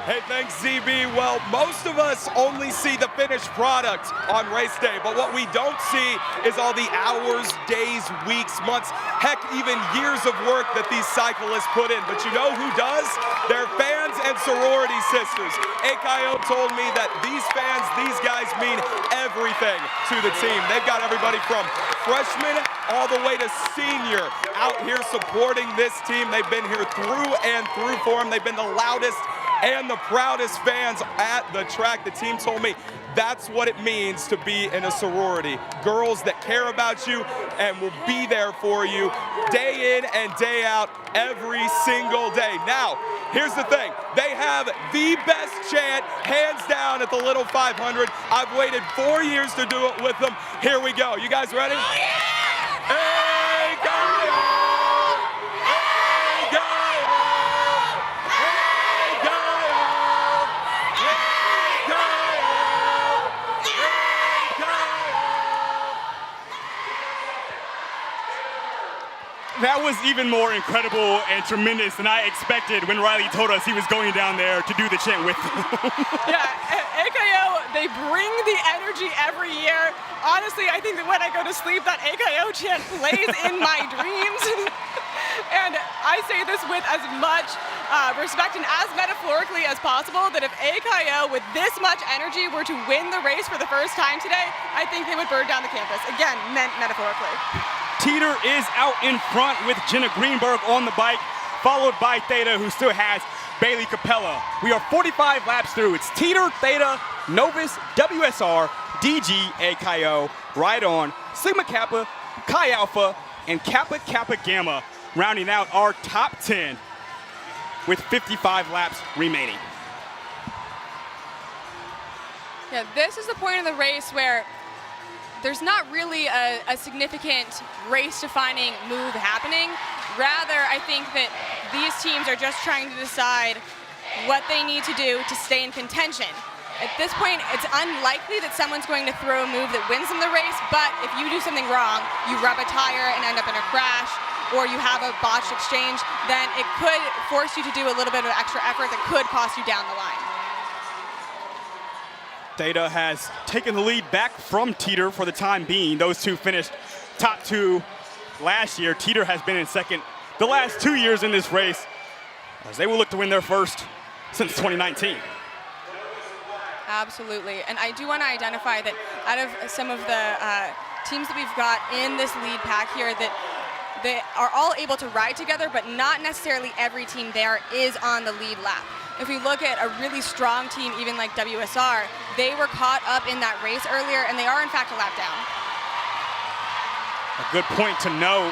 Hey, thanks, ZB. Well, most of us only see the finished product on race day, but what we don't see is all the hours, days, weeks, months, heck, even years of work that these cyclists put in. But you know who does? They're fans and sorority sisters. AKO told me that these fans, these guys mean everything to the team. They've got everybody from freshmen all the way to senior out here supporting this team. They've been here through and through for them. They've been the loudest and the proudest fans at the track. The team told me that's what it means to be in a sorority. Girls that care about you and will be there for you day in and day out, every single day. Now, here's the thing. They have the best chant, hands down, at the Little 500. I've waited 4 years to do it with them. Here we go. You guys ready? Oh, yeah! Hey, go! That was even more incredible and tremendous than I expected when Riley told us he was going down there to do the chant with them. Yeah, AKO, they bring the energy every year. Honestly, I think that when I go to sleep, that AKO chant plays in my dreams. And I say this with as much respect and as metaphorically as possible, that if AKO with this much energy were to win the race for the first time today, I think they would burn down the campus. Again, meant metaphorically. Teeter is out in front with Jenna Greenberg on the bike, followed by Theta, who still has Bailey Capella. We are 45 laps through. It's Teeter, Theta, Novus, WSR, DG, AKO, Right On, Sigma Kappa, Chi Alpha, and Kappa Kappa Gamma, rounding out our top 10 with 55 laps remaining. Yeah, this is the point of the race where there's not really a significant race-defining move happening. Rather, I think that these teams are just trying to decide what they need to do to stay in contention. At this point, it's unlikely that someone's going to throw a move that wins them the race, but if you do something wrong, you rub a tire and end up in a crash, or you have a botched exchange, then it could force you to do a little bit of extra effort that could cost you down the line. Theta has taken the lead back from Teeter for the time being. Those two finished top two last year. Teeter has been in second the last 2 years in this race, as they will look to win their first since 2019. Absolutely, and I do want to identify that out of some of the teams that we've got in this lead pack here, that they are all able to ride together, but not necessarily every team there is on the lead lap. If we look at a really strong team, even like WSR, they were caught up in that race earlier, and they are in fact a lap down. A good point to note,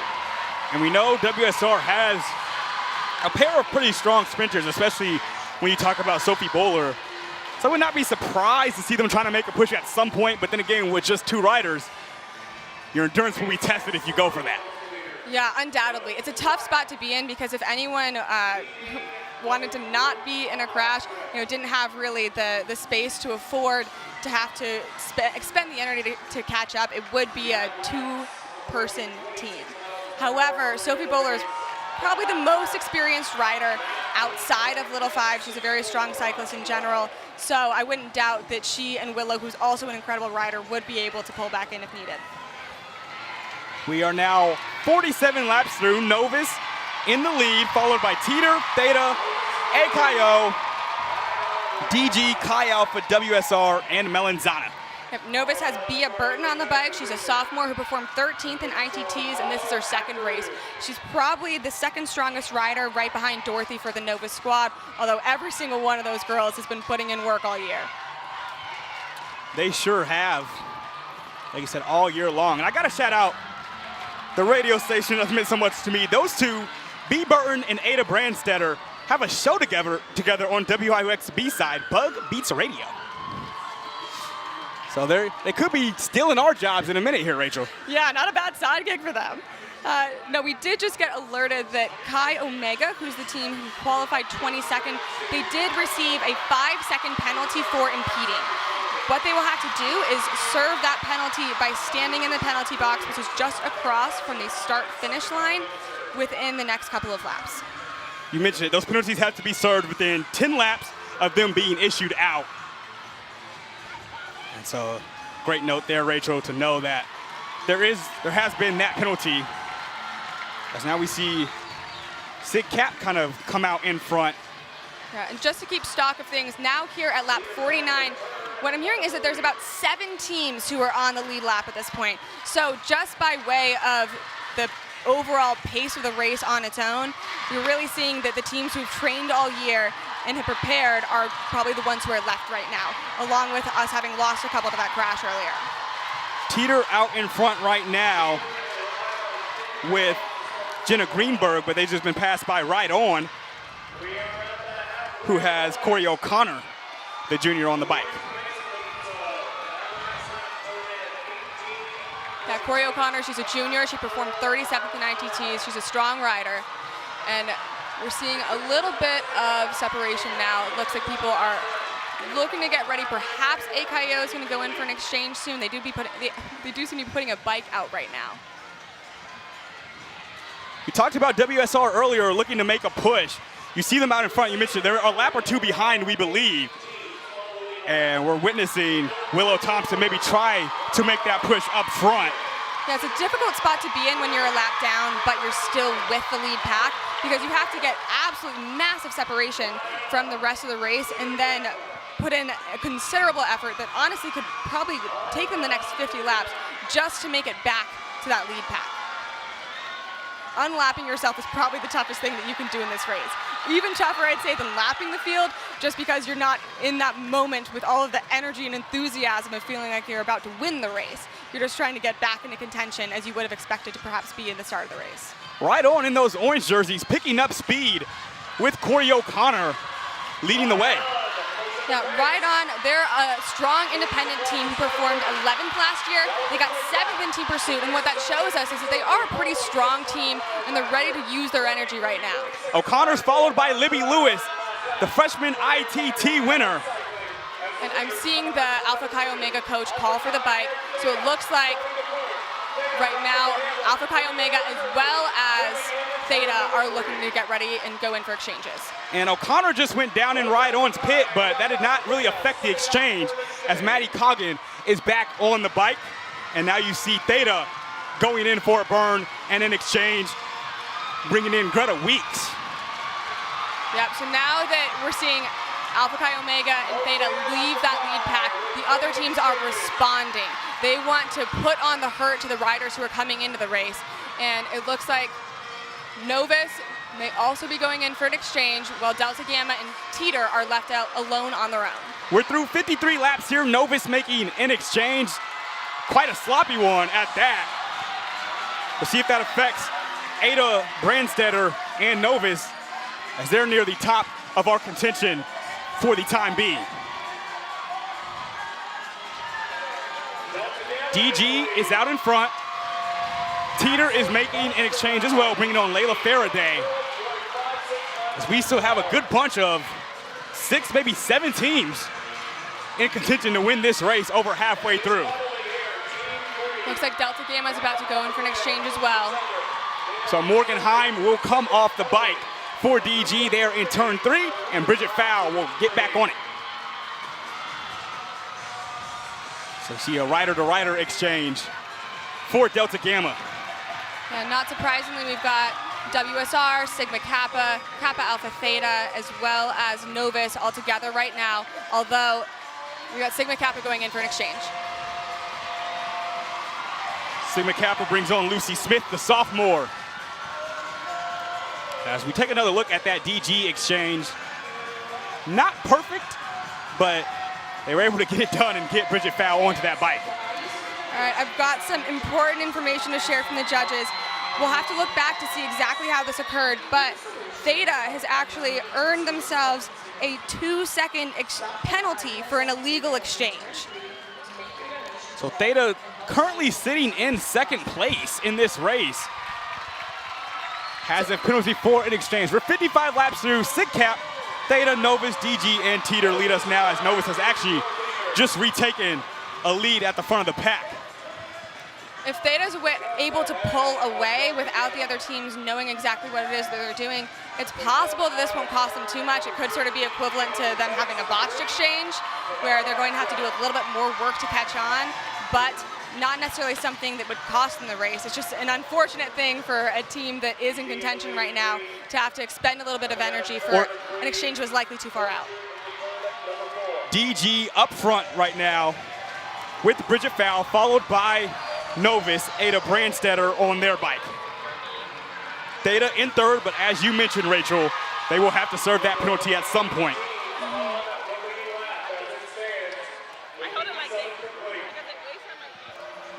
and we know WSR has a pair of pretty strong sprinters, especially when you talk about Sophie Bowler. So I would not be surprised to see them trying to make a push at some point, but then again, with just two riders, your endurance will be tested if you go for that. Yeah, undoubtedly. It's a tough spot to be in, because if anyone wanted to not be in a crash, didn't have really the space to afford to have to expend the energy to catch up, it would be a two-person team. However, Sophie Bowler is probably the most experienced rider outside of Little Five. She's a very strong cyclist in general, so I wouldn't doubt that she and Willow, who's also an incredible rider, would be able to pull back in if needed. We are now 47 laps through. Novus in the lead, followed by Teeter, Theta, AKO, DG, Chi Alpha, WSR, and Melanzana. Yep, Novus has Bia Burton on the bike. She's a sophomore who performed 13th in ITTs, and this is her second race. She's probably the second strongest rider, right behind Dorothy for the Novus squad, although every single one of those girls has been putting in work all year. They sure have, like I said, all year long. And I got to shout out the radio station that's meant so much to me. Those two, B. Burton and Ada Brandstetter, have a show together on WIUX B-side, Bug Beats Radio. So they could be stealing our jobs in a minute here, Rachel. Yeah, not a bad side gig for them. No, we did just get alerted that Chi Omega, who's the team who qualified 22nd, they did receive a 5-second penalty for impeding. What they will have to do is serve that penalty by standing in the penalty box, which is just across from the start-finish line, within the next couple of laps. You mentioned it. Those penalties have to be served within 10 laps of them being issued out. And so, great note there, Rachel, to know that there has been that penalty. As now we see Sig Cap kind of come out in front. Yeah, and just to keep stock of things, now here at lap 49, what I'm hearing is that there's about 7 teams who are on the lead lap at this point. So just by way of the overall pace of the race on its own, we're really seeing that the teams who've trained all year and have prepared are probably the ones who are left right now, along with us having lost a couple to that crash earlier. Teeter out in front right now with Jenna Greenberg, but they've just been passed by right on, who has Corey O'Connor, the junior, on the bike. Yeah, Corey O'Connor, she's a junior. She performed 37th in ITTs. She's a strong rider. And we're seeing a little bit of separation now. It looks like people are looking to get ready. Perhaps AKO is going to go in for an exchange soon. They do seem to be putting a bike out right now. We talked about WSR earlier looking to make a push. You see them out in front. You mentioned they're a lap or two behind, we believe. And we're witnessing Willow Thompson maybe try to make that push up front. Yeah, it's a difficult spot to be in when you're a lap down, but you're still with the lead pack, because you have to get absolutely massive separation from the rest of the race and then put in a considerable effort that honestly could probably take them the next 50 laps just to make it back to that lead pack. Unlapping yourself is probably the toughest thing that you can do in this race. Even tougher, I'd say, than lapping the field, just because you're not in that moment with all of the energy and enthusiasm of feeling like you're about to win the race. You're just trying to get back into contention as you would have expected to perhaps be in the start of the race. Right on in those orange jerseys, picking up speed with Corey O'Connor leading the way. Yeah, right on. They're a strong independent team who performed 11th last year. They got 7th in team pursuit, and what that shows us is that they are a pretty strong team, and they're ready to use their energy right now. O'Connor's followed by Libby Lewis, the freshman ITT winner. And I'm seeing the Alpha Chi Omega coach call for the bike, so it looks like right now Alpha Chi Omega as well as Theta are looking to get ready and go in for exchanges. And O'Connor just went down in Ride-On's pit, but that did not really affect the exchange as Maddie Coggin is back on the bike. And now you see Theta going in for a burn and an exchange, bringing in Greta Weeks. Yep, so now that we're seeing Alpha Chi Omega and Theta leave that lead pack, the other teams are responding. They want to put on the hurt to the riders who are coming into the race. And it looks like Novus may also be going in for an exchange, while Delta Gamma and Teeter are left out alone on their own. We're through 53 laps here. Novus making an exchange. Quite a sloppy one at that. We'll see if that affects Ada Brandstetter and Novus as they're near the top of our contention for the time being. DG is out in front. Teeter is making an exchange as well, bringing on Layla Faraday. As we still have a good bunch of 6, maybe 7 teams in contention to win this race over halfway through. Looks like Delta Gamma is about to go in for an exchange as well. So Morgan Heim will come off the bike for DG there in turn 3, and Bridget Fowl will get back on it. So see a rider-to-rider exchange for Delta Gamma. Yeah, not surprisingly, we've got WSR, Sigma Kappa, Kappa Alpha Theta, as well as Novus all together right now, although we got Sigma Kappa going in for an exchange. Sigma Kappa brings on Lucy Smith, the sophomore. As we take another look at that DG exchange, not perfect, but they were able to get it done and get Bridget Fowl onto that bike. All right, I've got some important information to share from the judges. We'll have to look back to see exactly how this occurred, but Theta has actually earned themselves a 2-second penalty for an illegal exchange. So Theta currently sitting in second place in this race has a penalty for an exchange. We're 55 laps through. SIGCAP, Theta, Novus, DG, and Teeter lead us now as Novus has actually just retaken a lead at the front of the pack. If Theta's able to pull away without the other teams knowing exactly what it is that they're doing, it's possible that this won't cost them too much. It could sort of be equivalent to them having a botched exchange, where they're going to have to do a little bit more work to catch on, but not necessarily something that would cost them the race. It's just an unfortunate thing for a team that is in contention right now to have to expend a little bit of energy for an exchange that was likely too far out. DG up front right now with Bridget Fowl, followed by Novus, Ada Brandstetter on their bike. Theta in third, but as you mentioned, Rachel, They will have to serve that penalty at some point.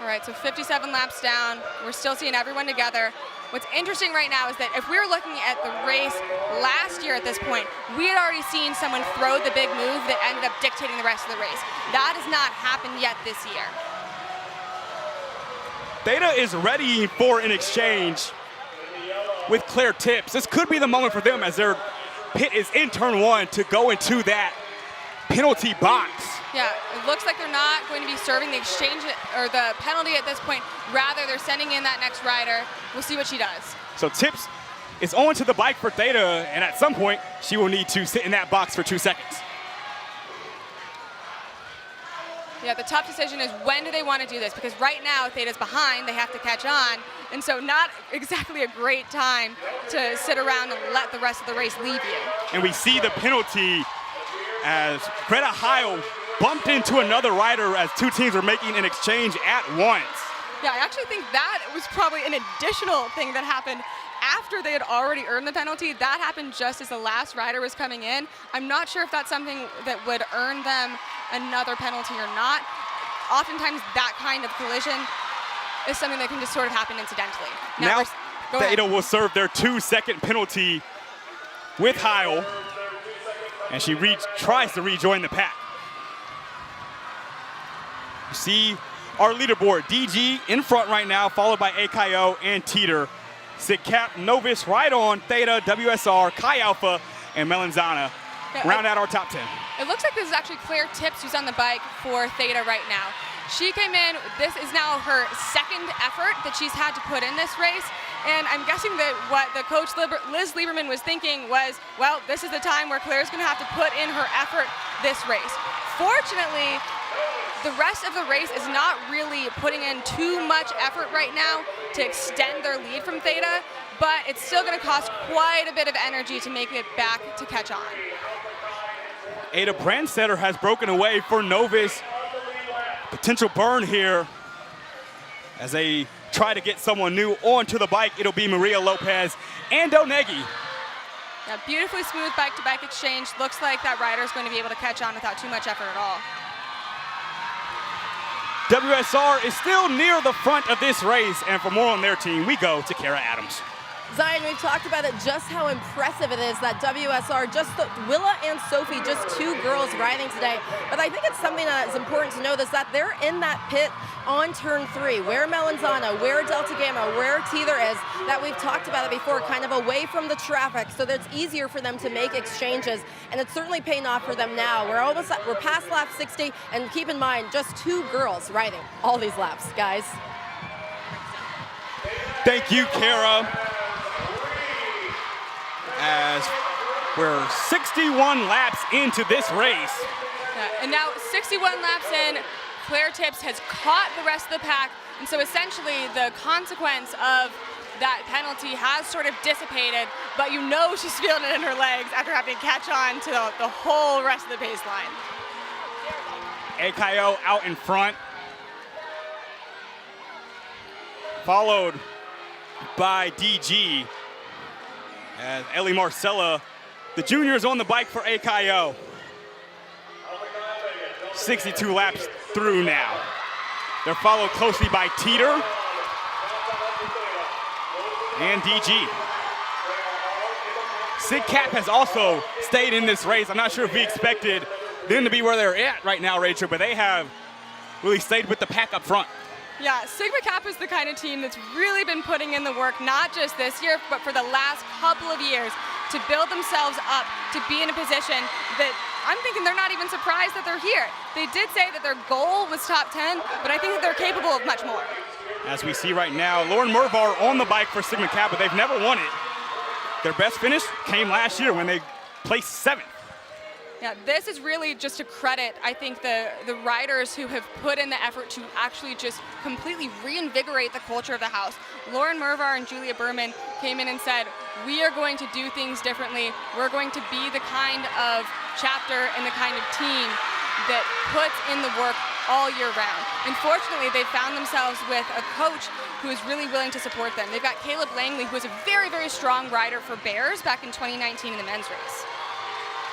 All right, so 57 laps down. We're still seeing everyone together. What's interesting right now is that if we were looking at the race last year at this point, we had already seen someone throw the big move that ended up dictating the rest of the race. That has not happened yet this year. Theta is ready for an exchange with Claire Tips. This could be the moment for them as their pit is in turn 1 to go into that penalty box. Yeah, it looks like they're not going to be serving the exchange or the penalty at this point. Rather, they're sending in that next rider. We'll see what she does. So Tips is on to the bike for Theta, and at some point, she will need to sit in that box for 2 seconds. Yeah, the tough decision is when do they want to do this? Because right now, Theta's behind, they have to catch on. And so not exactly a great time to sit around and let the rest of the race leave you. And we see the penalty as Greta Heil bumped into another rider as 2 teams were making an exchange at once. Yeah, I actually think that was probably an additional thing that happened after they had already earned the penalty. That happened just as the last rider was coming in. I'm not sure if that's something that would earn them another penalty or not. Oftentimes that kind of collision is something that can just sort of happen incidentally. Now Theta will serve their 2-second penalty with Heil, and she tries to rejoin the pack. You see our leaderboard, DG in front right now, followed by AKO and Teeter. Sidcap, Novus right on, Theta, WSR, Chi Alpha, and Melanzana round out our top 10. It looks like this is actually Claire Tips who's on the bike for Theta right now. She came in, this is now her second effort that she's had to put in this race. And I'm guessing that what the coach Liz Lieberman was thinking was, well, this is the time where Claire's gonna have to put in her effort this race. Fortunately, the rest of the race is not really putting in too much effort right now to extend their lead from Theta, but it's still gonna cost quite a bit of energy to make it back to catch on. Ada Brandsetter has broken away for Novus. Potential burn here as they try to get someone new onto the bike. It'll be Maria Lopez and Onegi. Yeah, beautifully smooth bike-to-bike exchange. Looks like that rider is going to be able to catch on without too much effort at all. WSR is still near the front of this race, and for more on their team, we go to Kara Adams. Zion, we've talked about it, just how impressive it is that WSR, just Willa and Sophie, just 2 girls riding today. But I think it's something that is important to know is that they're in that pit on turn 3, where Melanzana, where Delta Gamma, where Teether is, that we've talked about it before, kind of away from the traffic, so that it's easier for them to make exchanges. And it's certainly paying off for them now. We're past lap 60, and keep in mind, just 2 girls riding all these laps, guys. Thank you, Kara. As we're 61 laps into this race. Yeah, and now 61 laps in, Claire Tips has caught the rest of the pack, and so essentially the consequence of that penalty has sort of dissipated, but you know she's feeling it in her legs after having to catch on to the whole rest of the baseline. AKO out in front, followed by DG. As Ellie Marcella, the junior, is on the bike for AKO. 62 laps through now. They're followed closely by Teeter and DG. Sidcap has also stayed in this race. I'm not sure if we expected them to be where they're at right now, Rachel, but they have really stayed with the pack up front. Yeah, Sigma Kappa is the kind of team that's really been putting in the work, not just this year, but for the last couple of years, to build themselves up, to be in a position that I'm thinking they're not even surprised that they're here. They did say that their goal was top 10, but I think that they're capable of much more. As we see right now, Lauren Mervar on the bike for Sigma Kappa. They've never won it. Their best finish came last year when they placed 7th. Yeah, this is really just to credit, I think, the riders who have put in the effort to actually just completely reinvigorate the culture of the house. Lauren Mervar and Julia Berman came in and said, we are going to do things differently. We're going to be the kind of chapter and the kind of team that puts in the work all year round. Unfortunately, they found themselves with a coach who is really willing to support them. They've got Caleb Langley, who was a very, very strong rider for Bears back in 2019 in the men's race.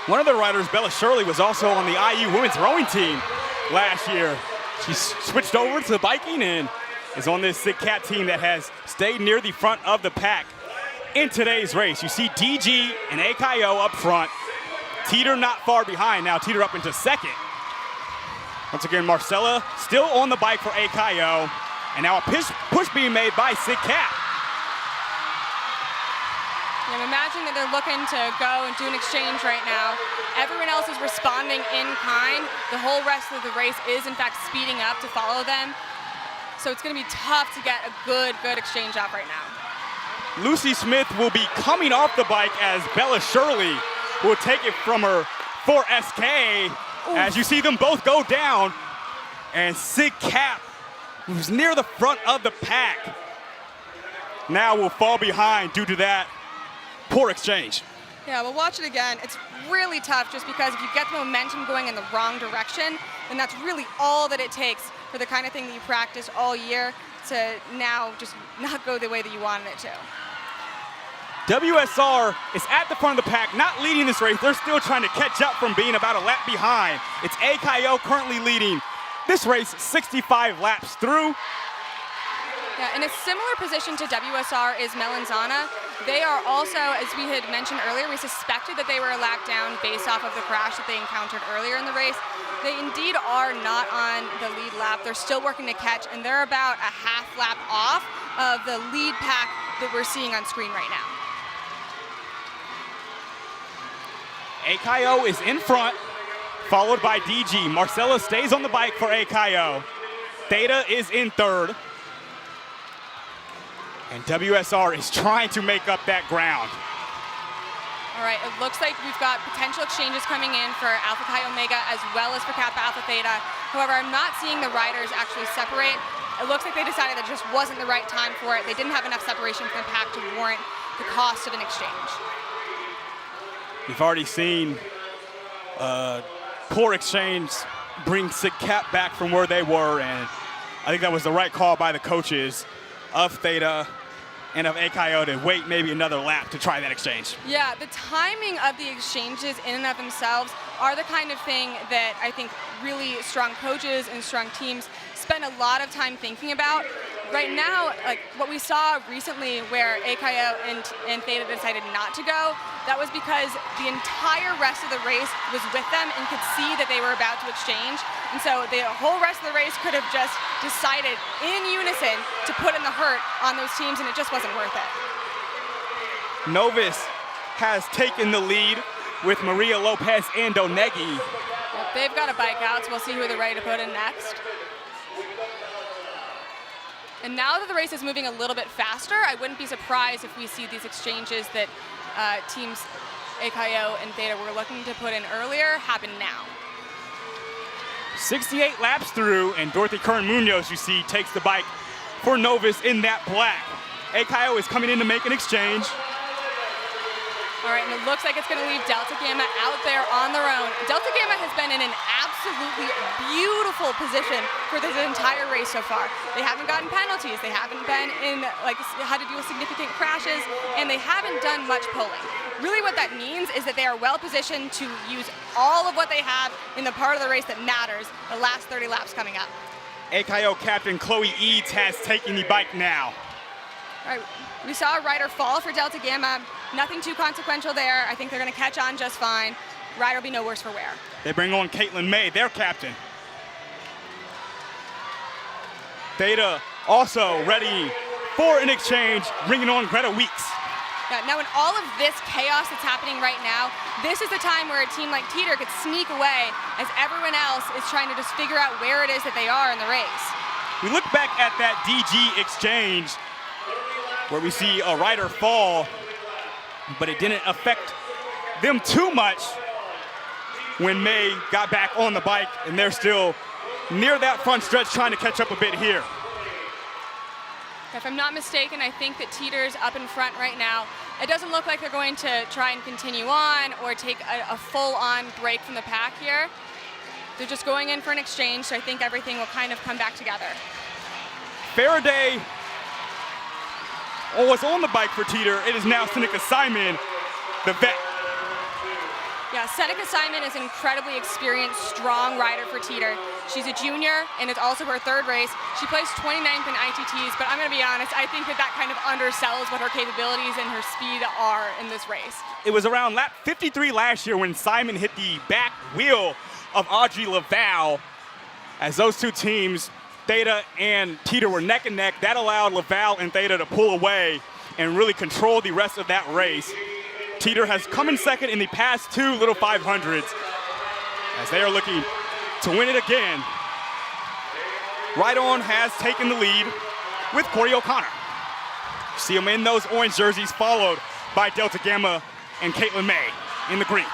One of the riders, Bella Shirley, was also on the IU women's rowing team last year. She switched over to biking and is on this Sig Cat team that has stayed near the front of the pack in today's race. You see DG and AKO up front. Teeter not far behind now. Teeter up into second. Once again, Marcella still on the bike for AKO. And now a push being made by Sig Cat. I'm imagining that they're looking to go and do an exchange right now. Everyone else is responding in kind. The whole rest of the race is, in fact, speeding up to follow them. So it's going to be tough to get a good exchange out right now. Lucy Smith will be coming off the bike as Bella Shirley will take it from her for SK. As you see them both go down. And Sig Cat, who's near the front of the pack, now will fall behind due to that poor exchange. Yeah, we'll watch it again. It's really tough just because if you get the momentum going in the wrong direction, then that's really all that it takes for the kind of thing that you practice all year to now just not go the way that you wanted it to. WSR is at the front of the pack, not leading this race. They're still trying to catch up from being about a lap behind. It's AKO currently leading this race 65 laps through. Yeah, in a similar position to WSR is Melanzana. They are also, as we had mentioned earlier, we suspected that they were a lap down based off of the crash that they encountered earlier in the race. They indeed are not on the lead lap. They're still working to catch, and they're about a half lap off of the lead pack that we're seeing on screen right now. AKO is in front, followed by DG. Marcella stays on the bike for AKO. Theta is in third. And WSR is trying to make up that ground. All right, it looks like we've got potential exchanges coming in for Alpha Chi Omega as well as for Kappa Alpha Theta. However, I'm not seeing the riders actually separate. It looks like they decided that it just wasn't the right time for it. They didn't have enough separation from the pack to warrant the cost of an exchange. We've already seen poor exchange bring Sig Cat back from where they were, and I think that was the right call by the coaches of Theta and of AKO to wait maybe another lap to try that exchange. Yeah, the timing of the exchanges in and of themselves are the kind of thing that I think really strong coaches and strong teams spend a lot of time thinking about. Right now, like what we saw recently where AKO and Theta decided not to go, that was because the entire rest of the race was with them and could see that they were about to exchange. And so the whole rest of the race could have just decided in unison to put in the hurt on those teams, and it just wasn't worth it. Novus has taken the lead with Maria Lopez and Onegi. They've got a bike out, so we'll see who they're ready to put in next. And now that the race is moving a little bit faster, I wouldn't be surprised if we see these exchanges that teams AKO and Theta were looking to put in earlier happen now. 68 laps through, and Dorothy Kern-Munoz, you see, takes the bike for Novus in that black. AKO is coming in to make an exchange. All right, and it looks like it's going to leave Delta Gamma out there on their own. Delta Gamma has been in an absolutely beautiful position for this entire race so far. They haven't gotten penalties. They haven't been in, had to deal with significant crashes, and they haven't done much pulling. Really what that means is that they are well positioned to use all of what they have in the part of the race that matters, the last 30 laps coming up. AKO captain Chloe Eads has taken the bike now. All right, we saw a rider fall for Delta Gamma. Nothing too consequential there. I think they're going to catch on just fine. Rider will be no worse for wear. They bring on Caitlin May, their captain. Theta also ready for an exchange, bringing on Greta Weeks. Yeah, now in all of this chaos that's happening right now, this is the time where a team like Teeter could sneak away as everyone else is trying to just figure out where it is that they are in the race. We look back at that DG exchange where we see a rider fall, but it didn't affect them too much when May got back on the bike, and they're still near that front stretch trying to catch up a bit here. If I'm not mistaken, I think that Teeter's up in front right now. It doesn't look like they're going to try and continue on or take a full-on break from the pack here. They're just going in for an exchange, so I think everything will kind of come back together. Faraday was on the bike for Teeter. It is now Seneca Simon, the vet. Yeah, Seneca Simon is an incredibly experienced, strong rider for Teeter. She's a junior, and it's also her third race. She placed 29th in ITTs, but I'm going to be honest, I think that kind of undersells what her capabilities and her speed are in this race. It was around lap 53 last year when Simon hit the back wheel of Audrey Laval. As those two teams, Theta and Teeter, were neck and neck, that allowed Laval and Theta to pull away and really control the rest of that race. Teeter has come in second in the past two little 500s as they are looking to win it again. Right On has taken the lead with Corey O'Connor. See them in those orange jerseys, followed by Delta Gamma and Caitlin May in the green.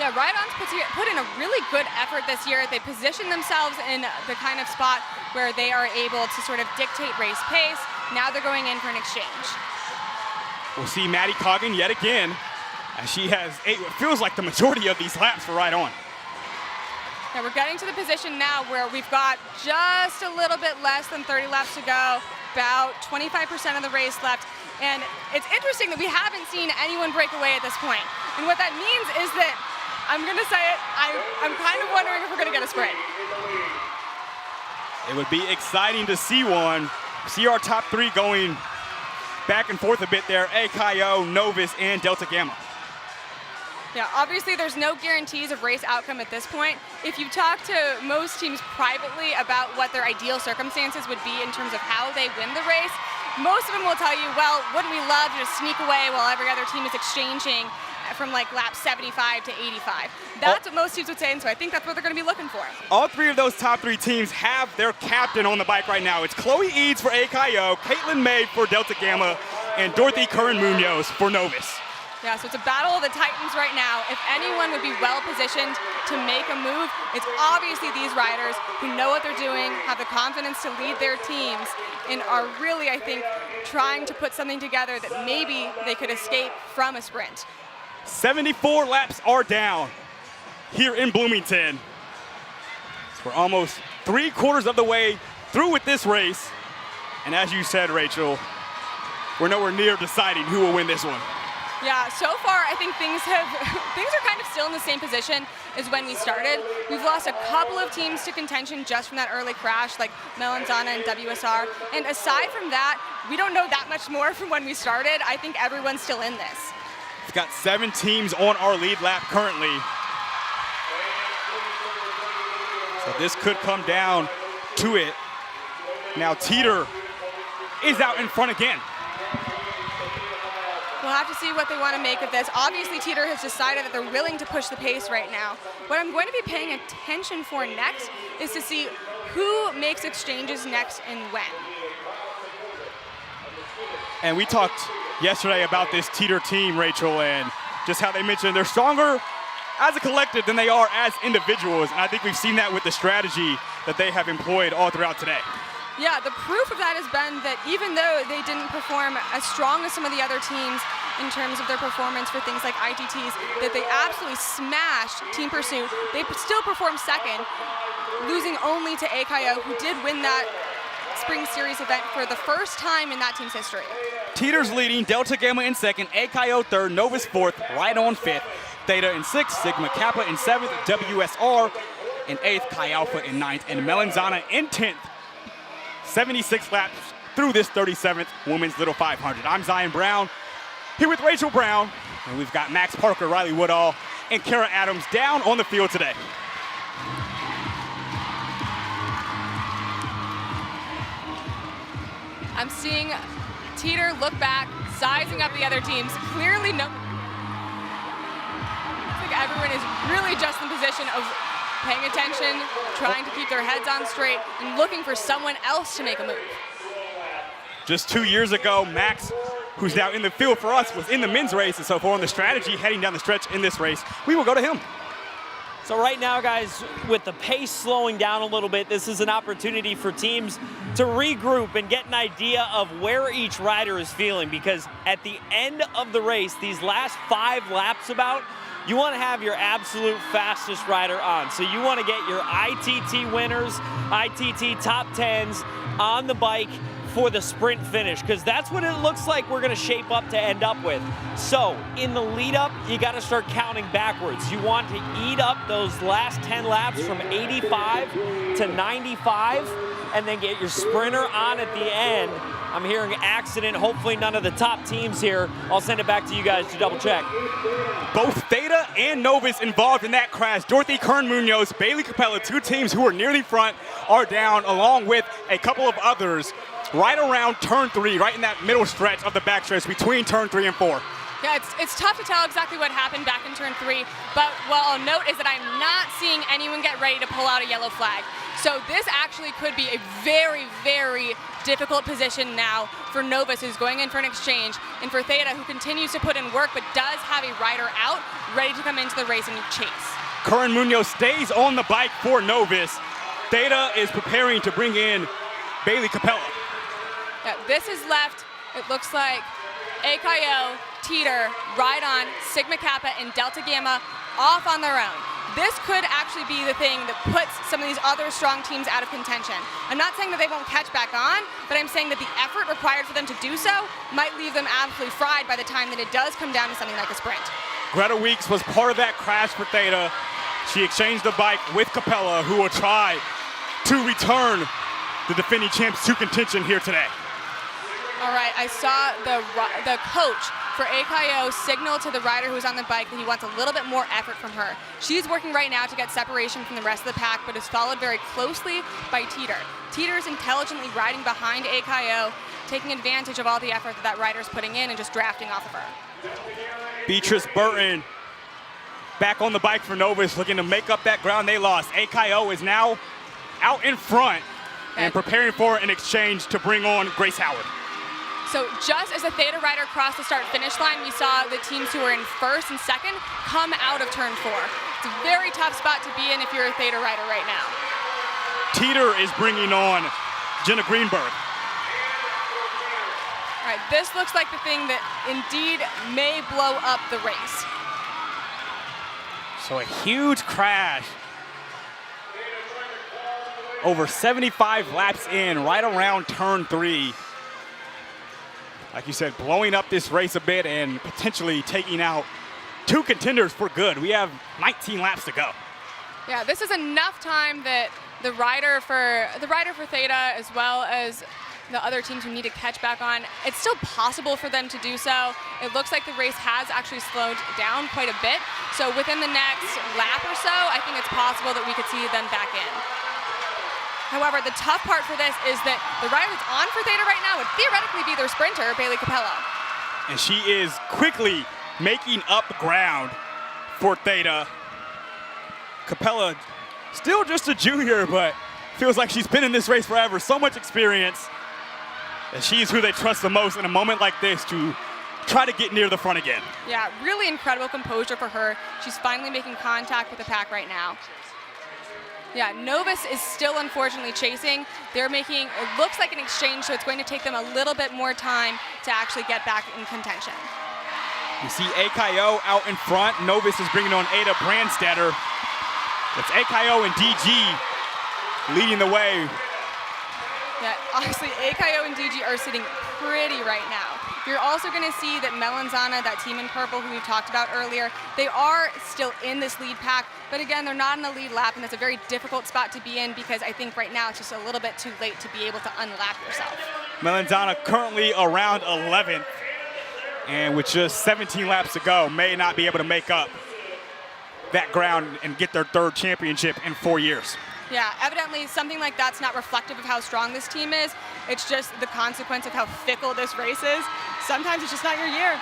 Yeah, Right On's put in a really good effort this year. They position themselves in the kind of spot where they are able to sort of dictate race pace. Now they're going in for an exchange. We'll see Maddie Coggin yet again, as she has what feels like the majority of these laps for Right On. Now we're getting to the position now where we've got just a little bit less than 30 laps to go, about 25% of the race left. And it's interesting that we haven't seen anyone break away at this point. And what that means is that, I'm going to say it, I'm kind of wondering if we're going to get a sprint. It would be exciting to see one. See our top three going back and forth a bit there. AKO, Novus, and Delta Gamma. Yeah, obviously there's no guarantees of race outcome at this point. If you talk to most teams privately about what their ideal circumstances would be in terms of how they win the race, most of them will tell you, well, wouldn't we love to just sneak away while every other team is exchanging from like lap 75 to 85. That's what most teams would say, and so I think that's what they're going to be looking for. All three of those top three teams have their captain on the bike right now. It's Chloe Eads for AKO, Caitlin May for Delta Gamma, and Dorothy Curran-Munoz for Novus. Yeah, so it's a battle of the Titans right now. If anyone would be well positioned to make a move, it's obviously these riders who know what they're doing, have the confidence to lead their teams, and are really, I think, trying to put something together that maybe they could escape from a sprint. 74 laps are down here in Bloomington. So we're almost 3/4 of the way through with this race. And as you said, Rachel, we're nowhere near deciding who will win this one. Yeah, so far I think things are kind of still in the same position as when we started. We've lost a couple of teams to contention just from that early crash, like Melanzana and WSR. And aside from that, we don't know that much more from when we started. I think everyone's still in this. We've got 7 teams on our lead lap currently. So this could come down to it. Now Teeter is out in front again. We'll have to see what they want to make of this. Obviously, Teeter has decided that they're willing to push the pace right now. What I'm going to be paying attention for next is to see who makes exchanges next and when. And we talked yesterday about this Teeter team, Rachel, and just how they mentioned they're stronger as a collective than they are as individuals. And I think we've seen that with the strategy that they have employed all throughout today. Yeah, the proof of that has been that even though they didn't perform as strong as some of the other teams in terms of their performance for things like ITTs, that they absolutely smashed Team Pursuit. They still performed second, losing only to AKO, who did win that Spring Series event for the first time in that team's history. Teeter's leading, Delta Gamma in second, AKO third, Novus fourth, Right On fifth, Theta in sixth, Sigma Kappa in seventh, WSR in eighth, Chi Alpha in ninth, and Melanzana in 10th. 76 laps through this 37th Women's Little 500. I'm Zion Brown, here with Rachel Brown, and we've got Max Parker, Riley Woodall, and Kara Adams down on the field today. I'm seeing Teeter look back, sizing up the other teams. Clearly, I think everyone is really just in position of paying attention, trying to keep their heads on straight, and looking for someone else to make a move. Just 2 years ago, Max, who's now in the field for us, was in the men's race, and so for on the strategy heading down the stretch in this race, we will go to him. So right now, guys, with the pace slowing down a little bit, this is an opportunity for teams to regroup and get an idea of where each rider is feeling, because at the end of the race, these last 5 laps you want to have your absolute fastest rider on. So you want to get your ITT winners, ITT top 10s on the bike for the sprint finish, because that's what it looks like we're going to shape up to end up with. So in the lead up, you got to start counting backwards. You want to eat up those last 10 laps from 85 to 95 and then get your sprinter on at the end. I'm hearing accident, hopefully none of the top teams here. I'll send it back to you guys to double check. Both Theta and Novus involved in that crash. Dorothy Kern-Munoz, Bailey Capella, two teams who were near the front are down, along with a couple of others right around turn 3, right in that middle stretch of the backstretch between turn 3 and 4. Yeah, it's tough to tell exactly what happened back in turn 3, but what I'll note is that I'm not seeing anyone get ready to pull out a yellow flag. So this actually could be a very, very difficult position now for Novus, who's going in for an exchange, and for Theta, who continues to put in work but does have a rider out ready to come into the race and chase. Kern-Munoz stays on the bike for Novus. Theta is preparing to bring in Bailey Capella. Yeah, this is left, it looks like AKO, Teeter, Ride-On, Sigma Kappa, and Delta Gamma off on their own. This could actually be the thing that puts some of these other strong teams out of contention. I'm not saying that they won't catch back on, but I'm saying that the effort required for them to do so might leave them absolutely fried by the time that it does come down to something like a sprint. Greta Weeks was part of that crash for Theta. She exchanged the bike with Capella, who will try to return the defending champs to contention here today. All right, I saw the coach for AKO signal to the rider who was on the bike that he wants a little bit more effort from her. She's working right now to get separation from the rest of the pack, but is followed very closely by Teeter. Teeter is intelligently riding behind AKO, taking advantage of all the effort that rider's putting in and just drafting off of her. Beatrice Burton back on the bike for Novus, looking to make up that ground they lost. AKO is now out in front and preparing for an exchange to bring on Grace Howard. So just as the Theta rider crossed the start-finish line, we saw the teams who were in first and second come out of turn 4. It's a very tough spot to be in if you're a Theta rider right now. Teeter is bringing on Jenna Greenberg. All right, this looks like the thing that indeed may blow up the race. So a huge crash. Over 75 laps in, right around turn 3. Like you said, blowing up this race a bit and potentially taking out 2 contenders for good. We have 19 laps to go. Yeah, this is enough time that the rider for Theta, as well as the other teams who need to catch back on, it's still possible for them to do so. It looks like the race has actually slowed down quite a bit. So within the next lap or so, I think it's possible that we could see them back in. However, the tough part for this is that the rider that's on for Theta right now would theoretically be their sprinter, Bailey Capella. And she is quickly making up ground for Theta. Capella, still just a junior, but feels like she's been in this race forever. So much experience. And she's who they trust the most in a moment like this to try to get near the front again. Yeah, really incredible composure for her. She's finally making contact with the pack right now. Yeah, Novus is still unfortunately chasing. They're making, it looks like an exchange, so it's going to take them a little bit more time to actually get back in contention. You see AKO out in front. Novus is bringing on Ada Brandstetter. It's AKO and DG leading the way. Yeah, honestly, AKO and DG are sitting pretty right now. You're also going to see that Melanzana, that team in purple who we've talked about earlier, they are still in this lead pack, but again, they're not in the lead lap, and that's a very difficult spot to be in because I think right now it's just a little bit too late to be able to unlap yourself. Melanzana currently around 11th, and with just 17 laps to go, may not be able to make up that ground and get their 3rd championship in 4 years. Yeah, evidently something like that's not reflective of how strong this team is. It's just the consequence of how fickle this race is. Sometimes it's just not your year.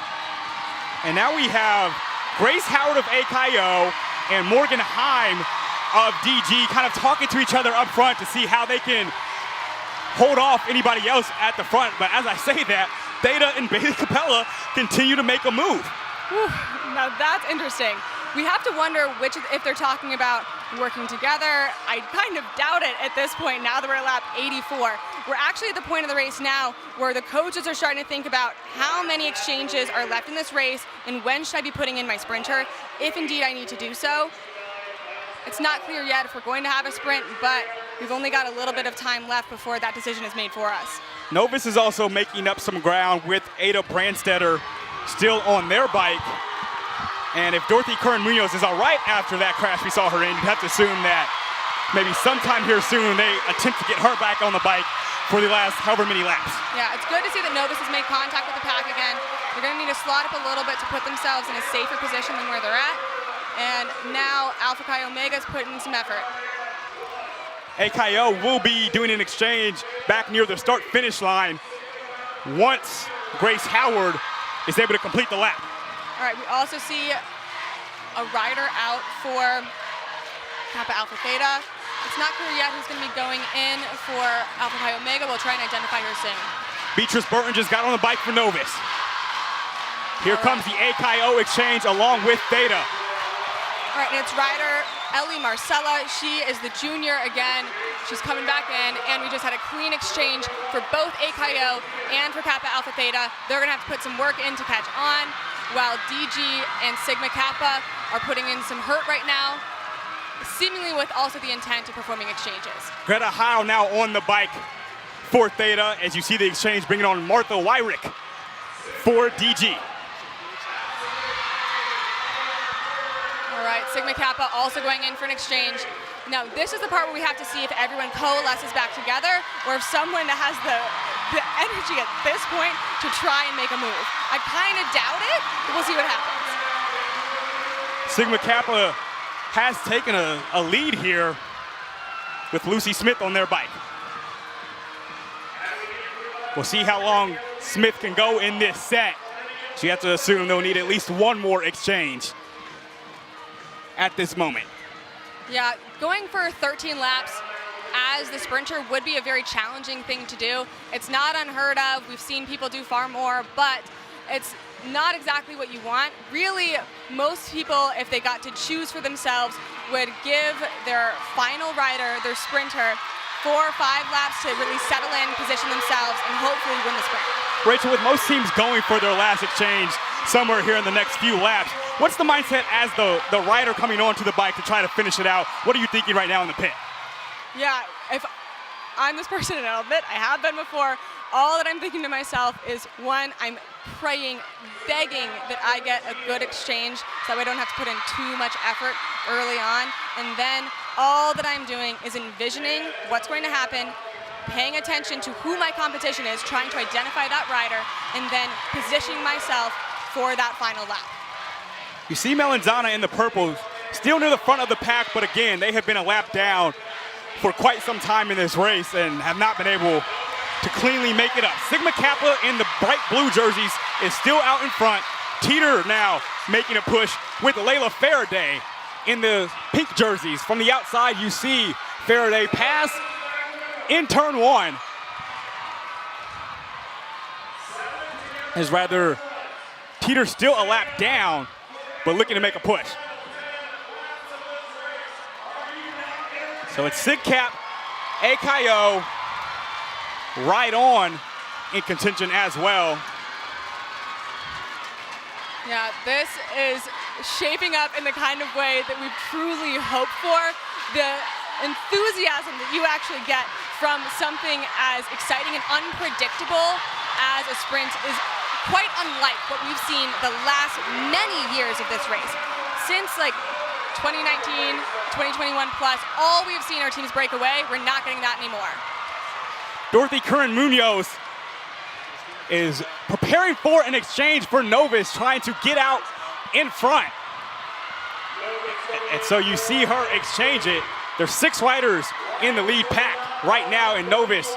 And now we have Grace Howard of AKO and Morgan Heim of DG kind of talking to each other up front to see how they can hold off anybody else at the front. But as I say that, Theta and Bailey Capella continue to make a move. Whew, now that's interesting. We have to wonder if they're talking about working together. I kind of doubt it at this point now that we're at lap 84. We're actually at the point of the race now where the coaches are starting to think about how many exchanges are left in this race and when should I be putting in my sprinter, if indeed I need to do so. It's not clear yet if we're going to have a sprint, but we've only got a little bit of time left before that decision is made for us. Novus is also making up some ground with Ada Brandstetter still on their bike. And if Dorothy Curran-Munoz is all right after that crash we saw her in, you'd have to assume that maybe sometime here soon they attempt to get her back on the bike for the last however many laps. Yeah, it's good to see that Novus has made contact with the pack again. They're going to need to slot up a little bit to put themselves in a safer position than where they're at. And now Alpha Chi Omega's putting in some effort. AKO will be doing an exchange back near the start-finish line once Grace Howard is able to complete the lap. All right, we also see a rider out for Kappa Alpha Theta. It's not clear yet who's going to be going in for Alpha Chi Omega. We'll try and identify her soon. Beatrice Burton just got on the bike for Novus. Here comes the AKO exchange along with Theta. All right, and it's rider Ellie Marcella. She is the junior again. She's coming back in, and we just had a clean exchange for both AKO and for Kappa Alpha Theta. They're going to have to put some work in to catch on, while DG and Sigma Kappa are putting in some hurt right now, seemingly with also the intent of performing exchanges. Greta Heil now on the bike for Theta, as you see the exchange bringing on Martha Wyrick for DG. All right, Sigma Kappa also going in for an exchange. Now, this is the part where we have to see if everyone coalesces back together or if someone has the energy at this point to try and make a move. I kind of doubt it, but we'll see what happens. Sigma Kappa has taken a lead here with Lucy Smith on their bike. We'll see how long Smith can go in this set. So you have to assume they'll need at least one more exchange at this moment. Yeah, going for 13 laps as the sprinter would be a very challenging thing to do. It's not unheard of. We've seen people do far more, but it's not exactly what you want. Really, most people, if they got to choose for themselves, would give their final rider, their sprinter, 4 or 5 laps to really settle in, position themselves, and hopefully win the sprint. Rachel, with most teams going for their last exchange somewhere here in the next few laps, what's the mindset as the rider coming onto the bike to try to finish it out? What are you thinking right now in the pit? Yeah, if I'm this person, and I'll admit I have been before, all that I'm thinking to myself is, one, I'm praying, begging that I get a good exchange so that I don't have to put in too much effort early on. And then all that I'm doing is envisioning what's going to happen, paying attention to who my competition is, trying to identify that rider, and then positioning myself for that final lap. You see Melanzana in the purple, still near the front of the pack, but again, they have been a lap down for quite some time in this race and have not been able to cleanly make it up. Sigma Kappa in the bright blue jerseys is still out in front. Teeter now making a push with Layla Faraday in the pink jerseys. From the outside, you see Faraday pass in turn 1. Is rather Teeter still a lap down, but looking to make a push. So it's Sig Cap, AKO, right on in contention as well. Yeah, this is shaping up in the kind of way that we've truly hoped for. The enthusiasm that you actually get from something as exciting and unpredictable as a sprint is quite unlike what we've seen the last many years of this race. Since like 2019, 2021 plus, all we've seen our teams break away. We're not getting that anymore. Dorothy Curran-Munoz is preparing for an exchange for Novus, trying to get out in front. And so you see her exchange it. There's 6 riders in the lead pack right now, and Novus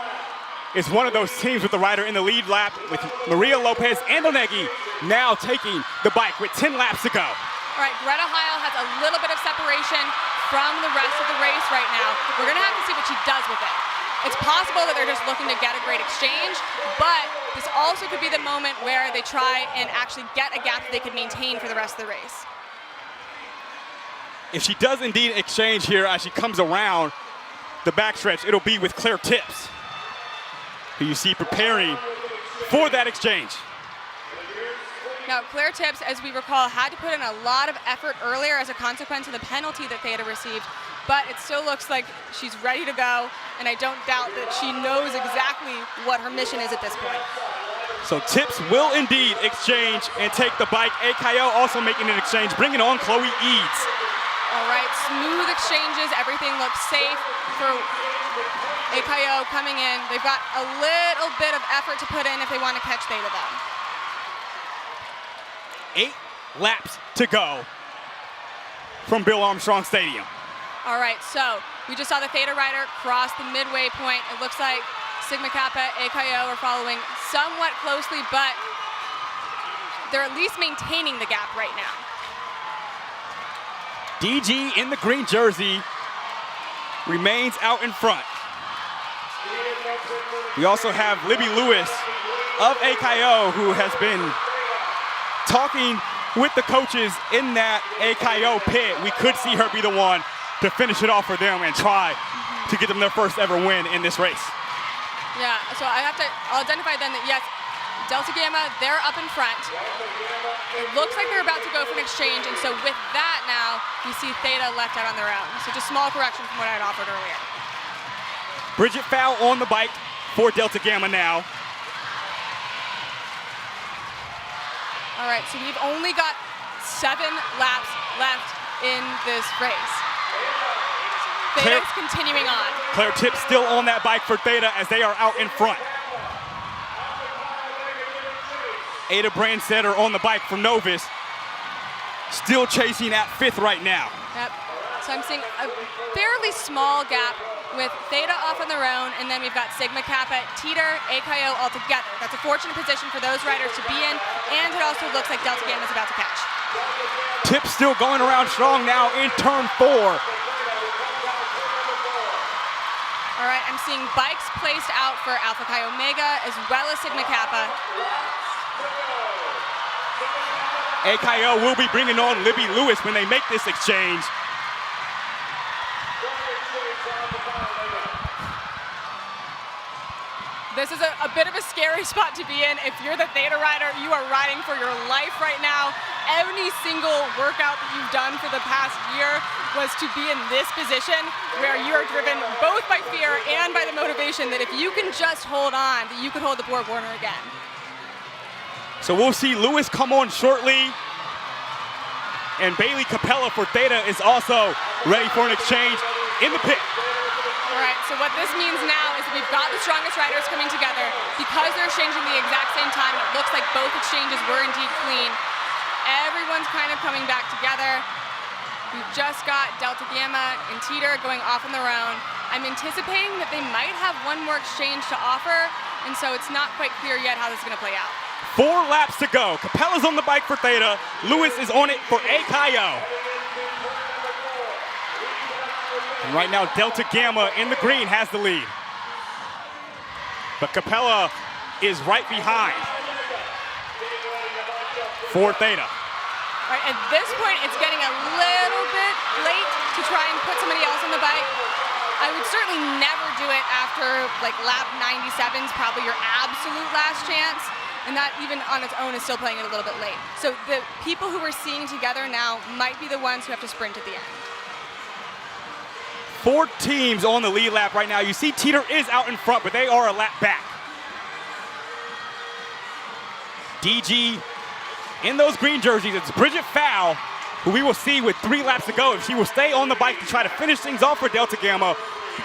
is one of those teams with the rider in the lead lap, with Maria Lopez and Onegi now taking the bike with 10 laps to go. All right, Greta Heil has a little bit of separation from the rest of the race right now. We're gonna have to see what she does with it. It's possible that they're just looking to get a great exchange, but this also could be the moment where they try and actually get a gap that they could maintain for the rest of the race. if she does indeed exchange here as she comes around the backstretch, it'll be with Claire Tips, who you see preparing for that exchange. Now, Claire Tips, as we recall, had to put in a lot of effort earlier as a consequence of the penalty that Theta received, but it still looks like she's ready to go, and I don't doubt that she knows exactly what her mission is at this point. So Tips will indeed exchange and take the bike. AKO also making an exchange, bringing on Chloe Eads. All right, smooth exchanges. Everything looks safe for AKO coming in. They've got a little bit of effort to put in if they want to catch Theta, though. 8 laps to go from Bill Armstrong Stadium. All right, so we just saw the Theta rider cross the midway point. It looks like Sigma Kappa, AKO are following somewhat closely, but they're at least maintaining the gap right now. DG in the green jersey remains out in front. We also have Libby Lewis of AKO, who has been talking with the coaches in that AKO pit. We could see her be the one to finish it off for them and try to get them their first ever win in this race. Yeah, so I'll identify then that yes, Delta Gamma, they're up in front. It looks like they're about to go for an exchange, and so with that now, you see Theta left out on their own. So just small correction from what I had offered earlier. Bridget Fowl on the bike for Delta Gamma now. All right, so we've only got 7 laps left in this race. Theta's continuing on. Claire Tips still on that bike for Theta as they are out in front. Ada Brandsetter on the bike for Novus, still chasing at 5th right now. Yep, so I'm seeing a fairly small gap with Theta off on their own, and then we've got Sigma Kappa, Teeter, AKO all together. That's a fortunate position for those riders to be in, and it also looks like Delta Gamma is about to catch. Tips still going around strong now in turn 4. All right, I'm seeing bikes placed out for Alpha Chi Omega as well as Sigma Kappa. AKO will be bringing on Libby Lewis when they make this exchange. This is a bit of a scary spot to be in. If you're the Theta rider, you are riding for your life right now. Any single workout that you've done for the past year was to be in this position where you are driven both by fear and by the motivation that if you can just hold on, that you could hold the Borg Warner again. So we'll see Lewis come on shortly. And Bailey Capella for Theta is also ready for an exchange in the pit. All right, so what this means now is we've got the strongest riders coming together. Because they're exchanging the exact same time, it looks like both exchanges were indeed clean. Everyone's kind of coming back together. We've just got Delta Gamma and Teeter going off on their own. I'm anticipating that they might have one more exchange to offer, and so it's not quite clear yet how this is going to play out. 4 laps to go. Capella's on the bike for Theta. Lewis is on it for AKO. And right now, Delta Gamma in the green has the lead. But Capella is right behind for Theta. All right, at this point, it's getting a little bit late to try and put somebody else on the bike. I would certainly never do it after like lap 97 is probably your absolute last chance. And that even on its own is still playing it a little bit late. So the people who we're seeing together now might be the ones who have to sprint at the end. 4 teams on the lead lap right now. You see Teeter is out in front, but they are a lap back. DG in those green jerseys, it's Bridget Fowl, who we will see with 3 laps to go if she will stay on the bike to try to finish things off for Delta Gamma,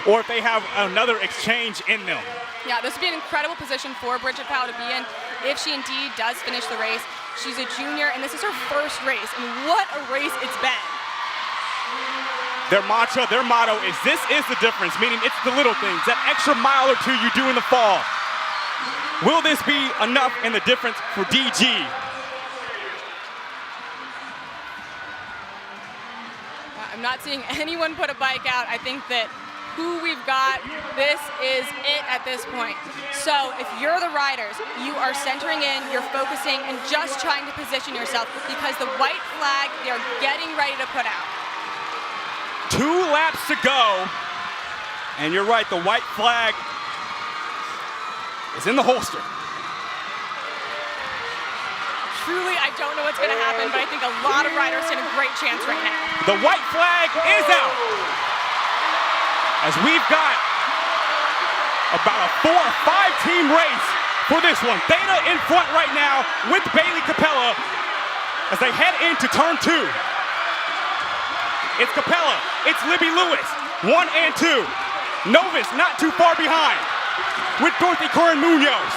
or if they have another exchange in them. Yeah, this would be an incredible position for Bridget Powell to be in if she indeed does finish the race. She's a junior, and this is her first race, and what a race it's been. Their mantra, their motto is this is the difference, meaning it's the little things, that extra mile or 2 you do in the fall. Will this be enough in the difference for DG? I'm not seeing anyone put a bike out. I think that who we've got, this is it at this point. So if you're the riders, you are centering in, you're focusing, and just trying to position yourself because the white flag they're getting ready to put out. 2 laps to go. And you're right, the white flag is in the holster. Truly, I don't know what's going to happen, but I think a lot of riders stand a great chance right now. The white flag is out. As we've got about a 4 or 5 team race for this one. Theta in front right now with Bailey Capella as they head into turn 2. It's Capella, it's Libby Lewis, 1 and 2. Novus not too far behind with Dorothy Curran Munoz.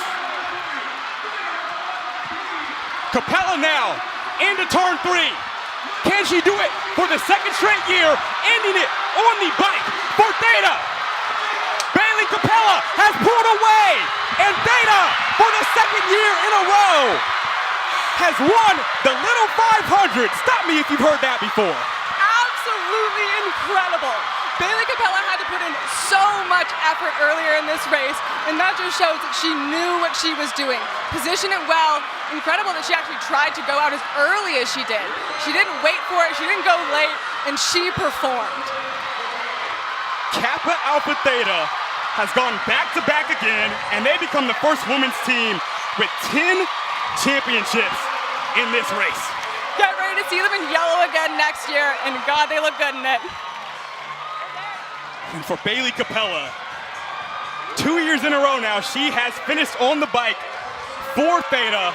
Capella now into turn 3. Can she do it for the 2nd straight year, ending it on the bike for Theta? Bailey Capella has pulled away, and Theta, for the 2nd year in a row, has won the Little 500. Stop me if you've heard that before. Absolutely incredible. Bailey Capella had to put in so much effort earlier in this race, and that just shows that she knew what she was doing. Position it well. Incredible that she actually tried to go out as early as she did. She didn't wait for it, she didn't go late, and she performed. Kappa Alpha Theta has gone back-to-back again, and they become the first women's team with 10 championships in this race. Get ready to see them in yellow again next year, and God, they look good in it. And for Bailey Capella, 2 years in a row now, she has finished on the bike for Theta.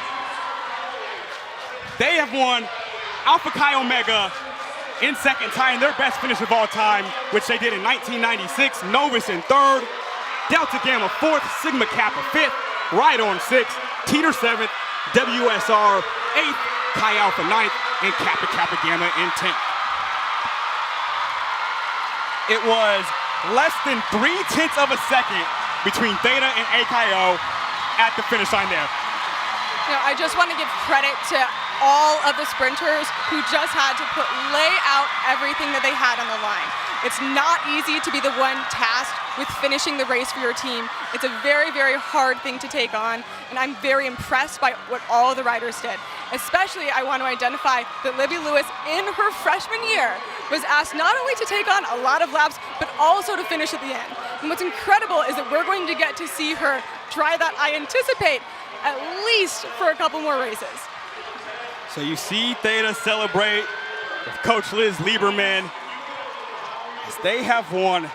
They have won Alpha Chi Omega in 2nd, tying their best finish of all time, which they did in 1996. Novus in 3rd, Delta Gamma 4th, Sigma Kappa 5th, Ride On 6th, Teeter 7th, WSR 8th, Chi Alpha 9th, and Kappa Kappa Gamma in 10th. It was less than 0.3 of a second between Theta and AKO at the finish line there. You know, I just want to give credit to all of the sprinters who just had to lay out everything that they had on the line. It's not easy to be the one tasked with finishing the race for your team. It's a very, very hard thing to take on, and I'm very impressed by what all the riders did. Especially, I want to identify that Libby Lewis, in her freshman year, was asked not only to take on a lot of laps, but also to finish at the end. And what's incredible is that we're going to get to see her try that, I anticipate, at least for a couple more races. So you see Theta celebrate with Coach Liz Lieberman as they have won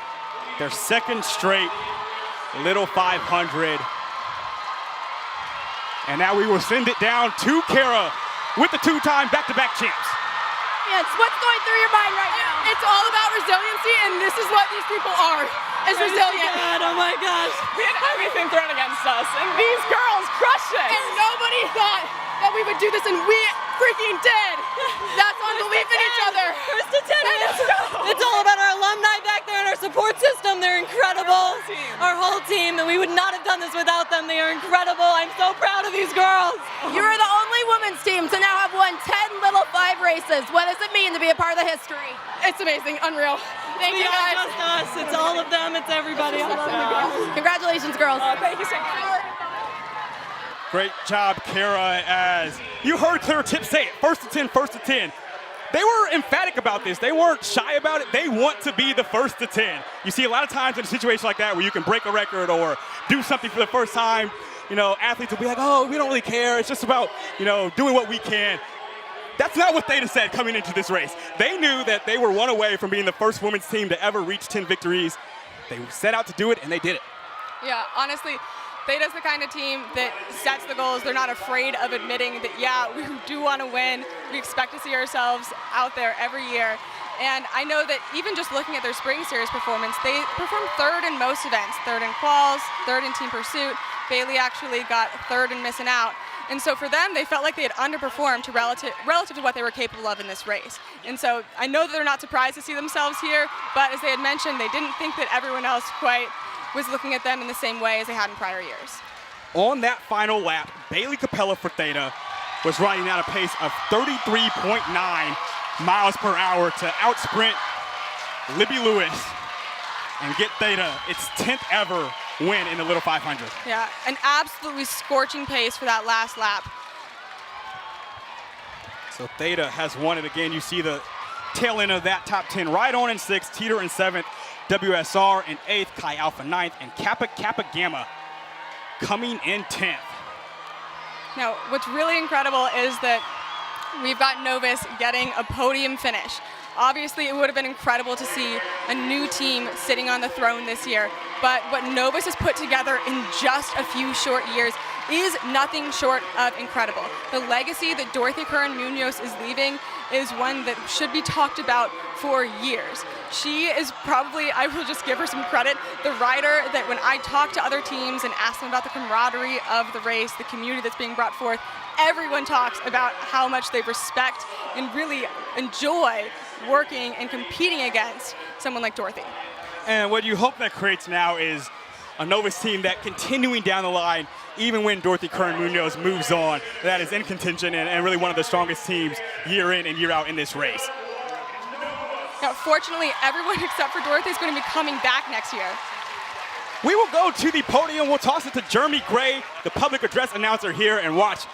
their 2nd straight Little 500. And now we will send it down to Kara with the 2-time back-to-back champs. Yes, what's going through your mind right now? It's all about resiliency, and this is what these people are, is resilient. Oh my gosh. We had everything thrown against us, and these girls crushed it. And nobody thought that we would do this, and we freaking did. That's on belief in each other. First to 10. It's all about our alumni back there and our support system. They're incredible. Our whole team, and we would not have done this without them. They are incredible. I'm so proud of these girls. You are the only women's team to now have won 10 Little 5 races. What does it mean to be a part of the history? It's amazing, unreal. Thank you guys. It's not just us. It's all of them. It's everybody. I love you girls. Congratulations, girls. Thank you so much. Great job, Kara, as you heard Claire Tipp say it, 1st to 10, 1st to 10. They were emphatic about this. They weren't shy about it. They want to be the 1st to 10. You see a lot of times in a situation like that where you can break a record or do something for the first time, you know, athletes will be like, oh, we don't really care. It's just about, you know, doing what we can. That's not what Theta said coming into this race. They knew that they were one away from being the first women's team to ever reach 10 victories. They set out to do it, and they did it. Yeah, honestly, Theta's the kind of team that sets the goals. They're not afraid of admitting that, yeah, we do want to win. We expect to see ourselves out there every year. And I know that even just looking at their spring series performance, they performed 3rd in most events, 3rd in quals, 3rd in team pursuit. Bailey actually got 3rd in missing out. And so for them, they felt like they had underperformed to relative to what they were capable of in this race. And so I know that they're not surprised to see themselves here, but as they had mentioned, they didn't think that everyone else quite was looking at them in the same way as they had in prior years. On that final lap, Bailey Capella for Theta was riding at a pace of 33.9 miles per hour to outsprint Libby Lewis and get Theta its 10th ever win in the Little 500. Yeah, an absolutely scorching pace for that last lap. So Theta has won it again. You see the tail end of that top 10. Right on in 6th, Teeter in 7th, WSR in 8th, Chi Alpha 9th, and Kappa Kappa Gamma coming in 10th. Now, what's really incredible is that we've got Novus getting a podium finish. Obviously, it would have been incredible to see a new team sitting on the throne this year, but what Novus has put together in just a few short years is nothing short of incredible. The legacy that Dorothy Curran Munoz is leaving is one that should be talked about for years. She is probably, I will just give her some credit, the rider that when I talk to other teams and ask them about the camaraderie of the race, the community that's being brought forth, everyone talks about how much they respect and really enjoy working and competing against someone like Dorothy. And what you hope that creates now is a Novus team that continuing down the line, even when Dorothy Curran Munoz moves on, that is in contention and really one of the strongest teams year in and year out in this race. Now, fortunately, everyone except for Dorothy is going to be coming back next year. We will go to the podium. We'll toss it to Jeremy Gray, the public address announcer here, and watch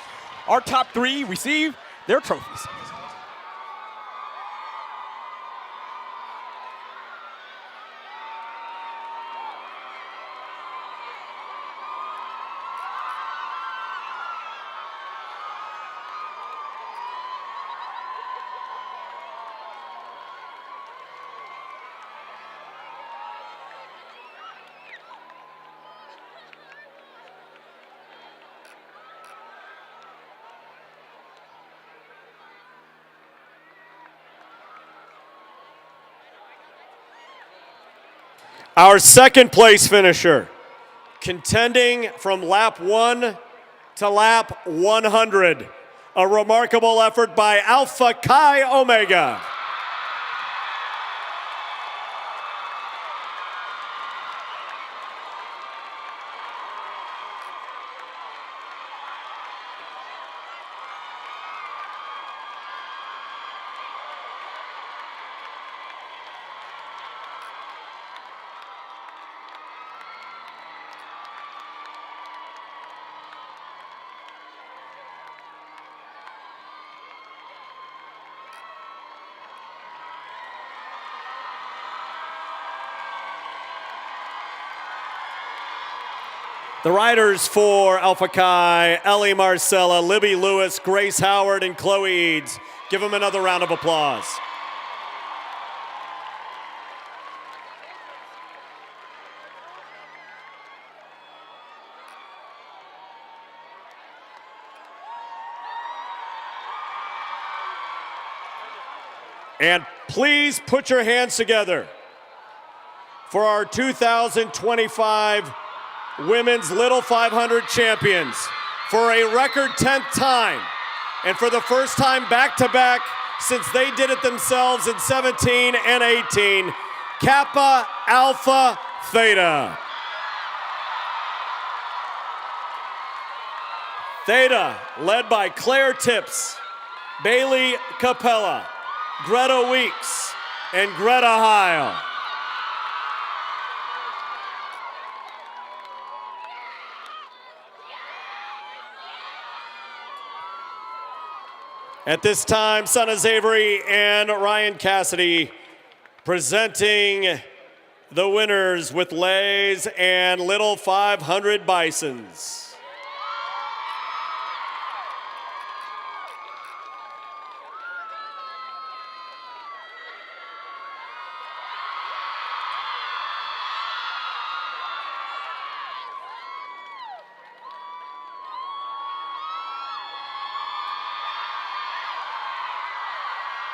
our top 3 receive their trophies. Our second place finisher, contending from lap 1 to lap 100. A remarkable effort by Alpha Chi Omega. The riders for Alpha Chi, Ellie Marcella, Libby Lewis, Grace Howard, and Chloe Eads. Give them another round of applause. And please put your hands together for our 2025 Women's Little 500 champions for a record 10th time, and for the first time back-to-back since they did it themselves in 17 and 18, Kappa Alpha Theta. Theta, led by Claire Tips, Bailey Capella, Greta Weeks, and Greta Heil. At this time, Son of Avery and Ryan Cassidy presenting the winners with leis and Little 500 Bisons.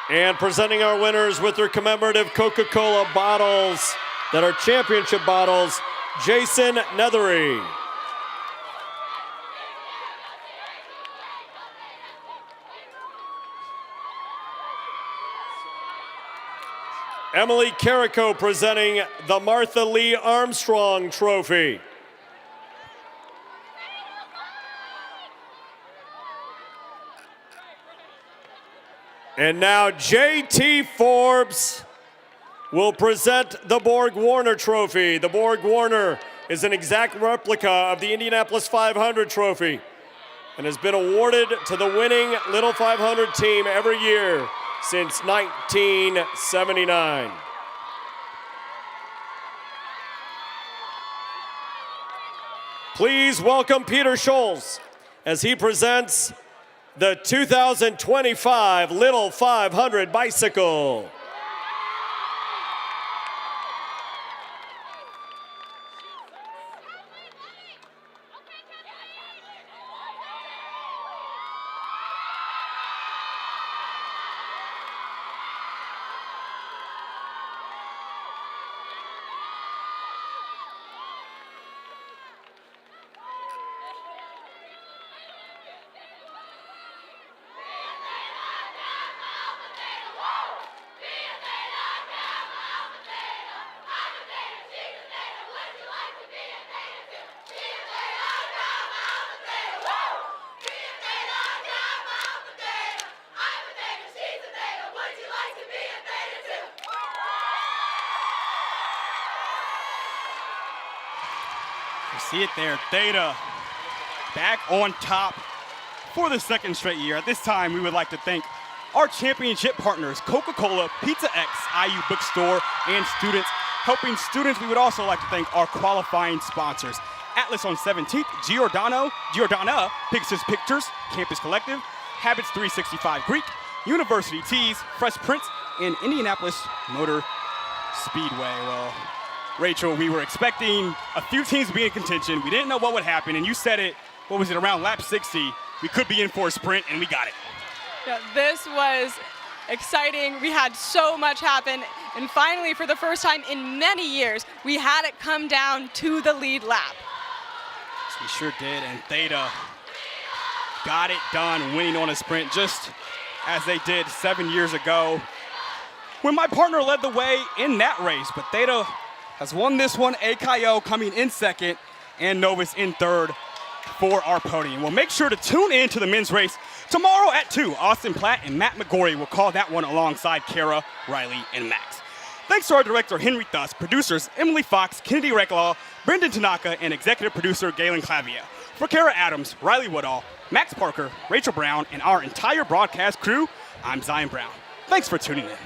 And presenting our winners with their commemorative Coca-Cola bottles that are championship bottles, Jason Nethery. Emily Carrico presenting the Martha Lee Armstrong Trophy. And now J.T. Forbes will present the Borg Warner Trophy. The Borg Warner is an exact replica of the Indianapolis 500 Trophy and has been awarded to the winning Little 500 team every year since 1979. Please welcome Peter Scholes as he presents the 2025 Little 500 bicycle. You see it there, Theta back on top for the second straight year. At this time, we would like to thank our championship partners, Coca-Cola, Pizza X, IU Bookstore, and students. Helping students, we would also like to thank our qualifying sponsors, Atlas on 17th, Giordana, Pegasus Pictures, Campus Collective, Habits 365 Greek, University Tees, Fresh Prince, and Indianapolis Motor Speedway. Well, Rachel, we were expecting a few teams to be in contention. We didn't know what would happen, and you said it, what was it, around lap 60, we could be in for a sprint, and we got it. Yeah, this was exciting. We had so much happen, and finally, for the first time in many years, we had it come down to the lead lap. Yes, we sure did, and Theta got it done, winning on a sprint, just as they did 7 years ago when my partner led the way in that race. But Theta has won this one, AKO coming in second, and Novus in third for our podium. Well, make sure to tune in to the men's race tomorrow at 2. Austin Platt and Matt McGorry will call that one alongside Kara, Riley, and Max. Thanks to our director, Henry Thuss, producers Emily Fox, Kennedy Recklaw, Brendan Tanaka, and executive producer Galen Clavier. For Kara Adams, Riley Woodall, Max Parker, Rachel Brown, and our entire broadcast crew, I'm Zion Brown. Thanks for tuning in.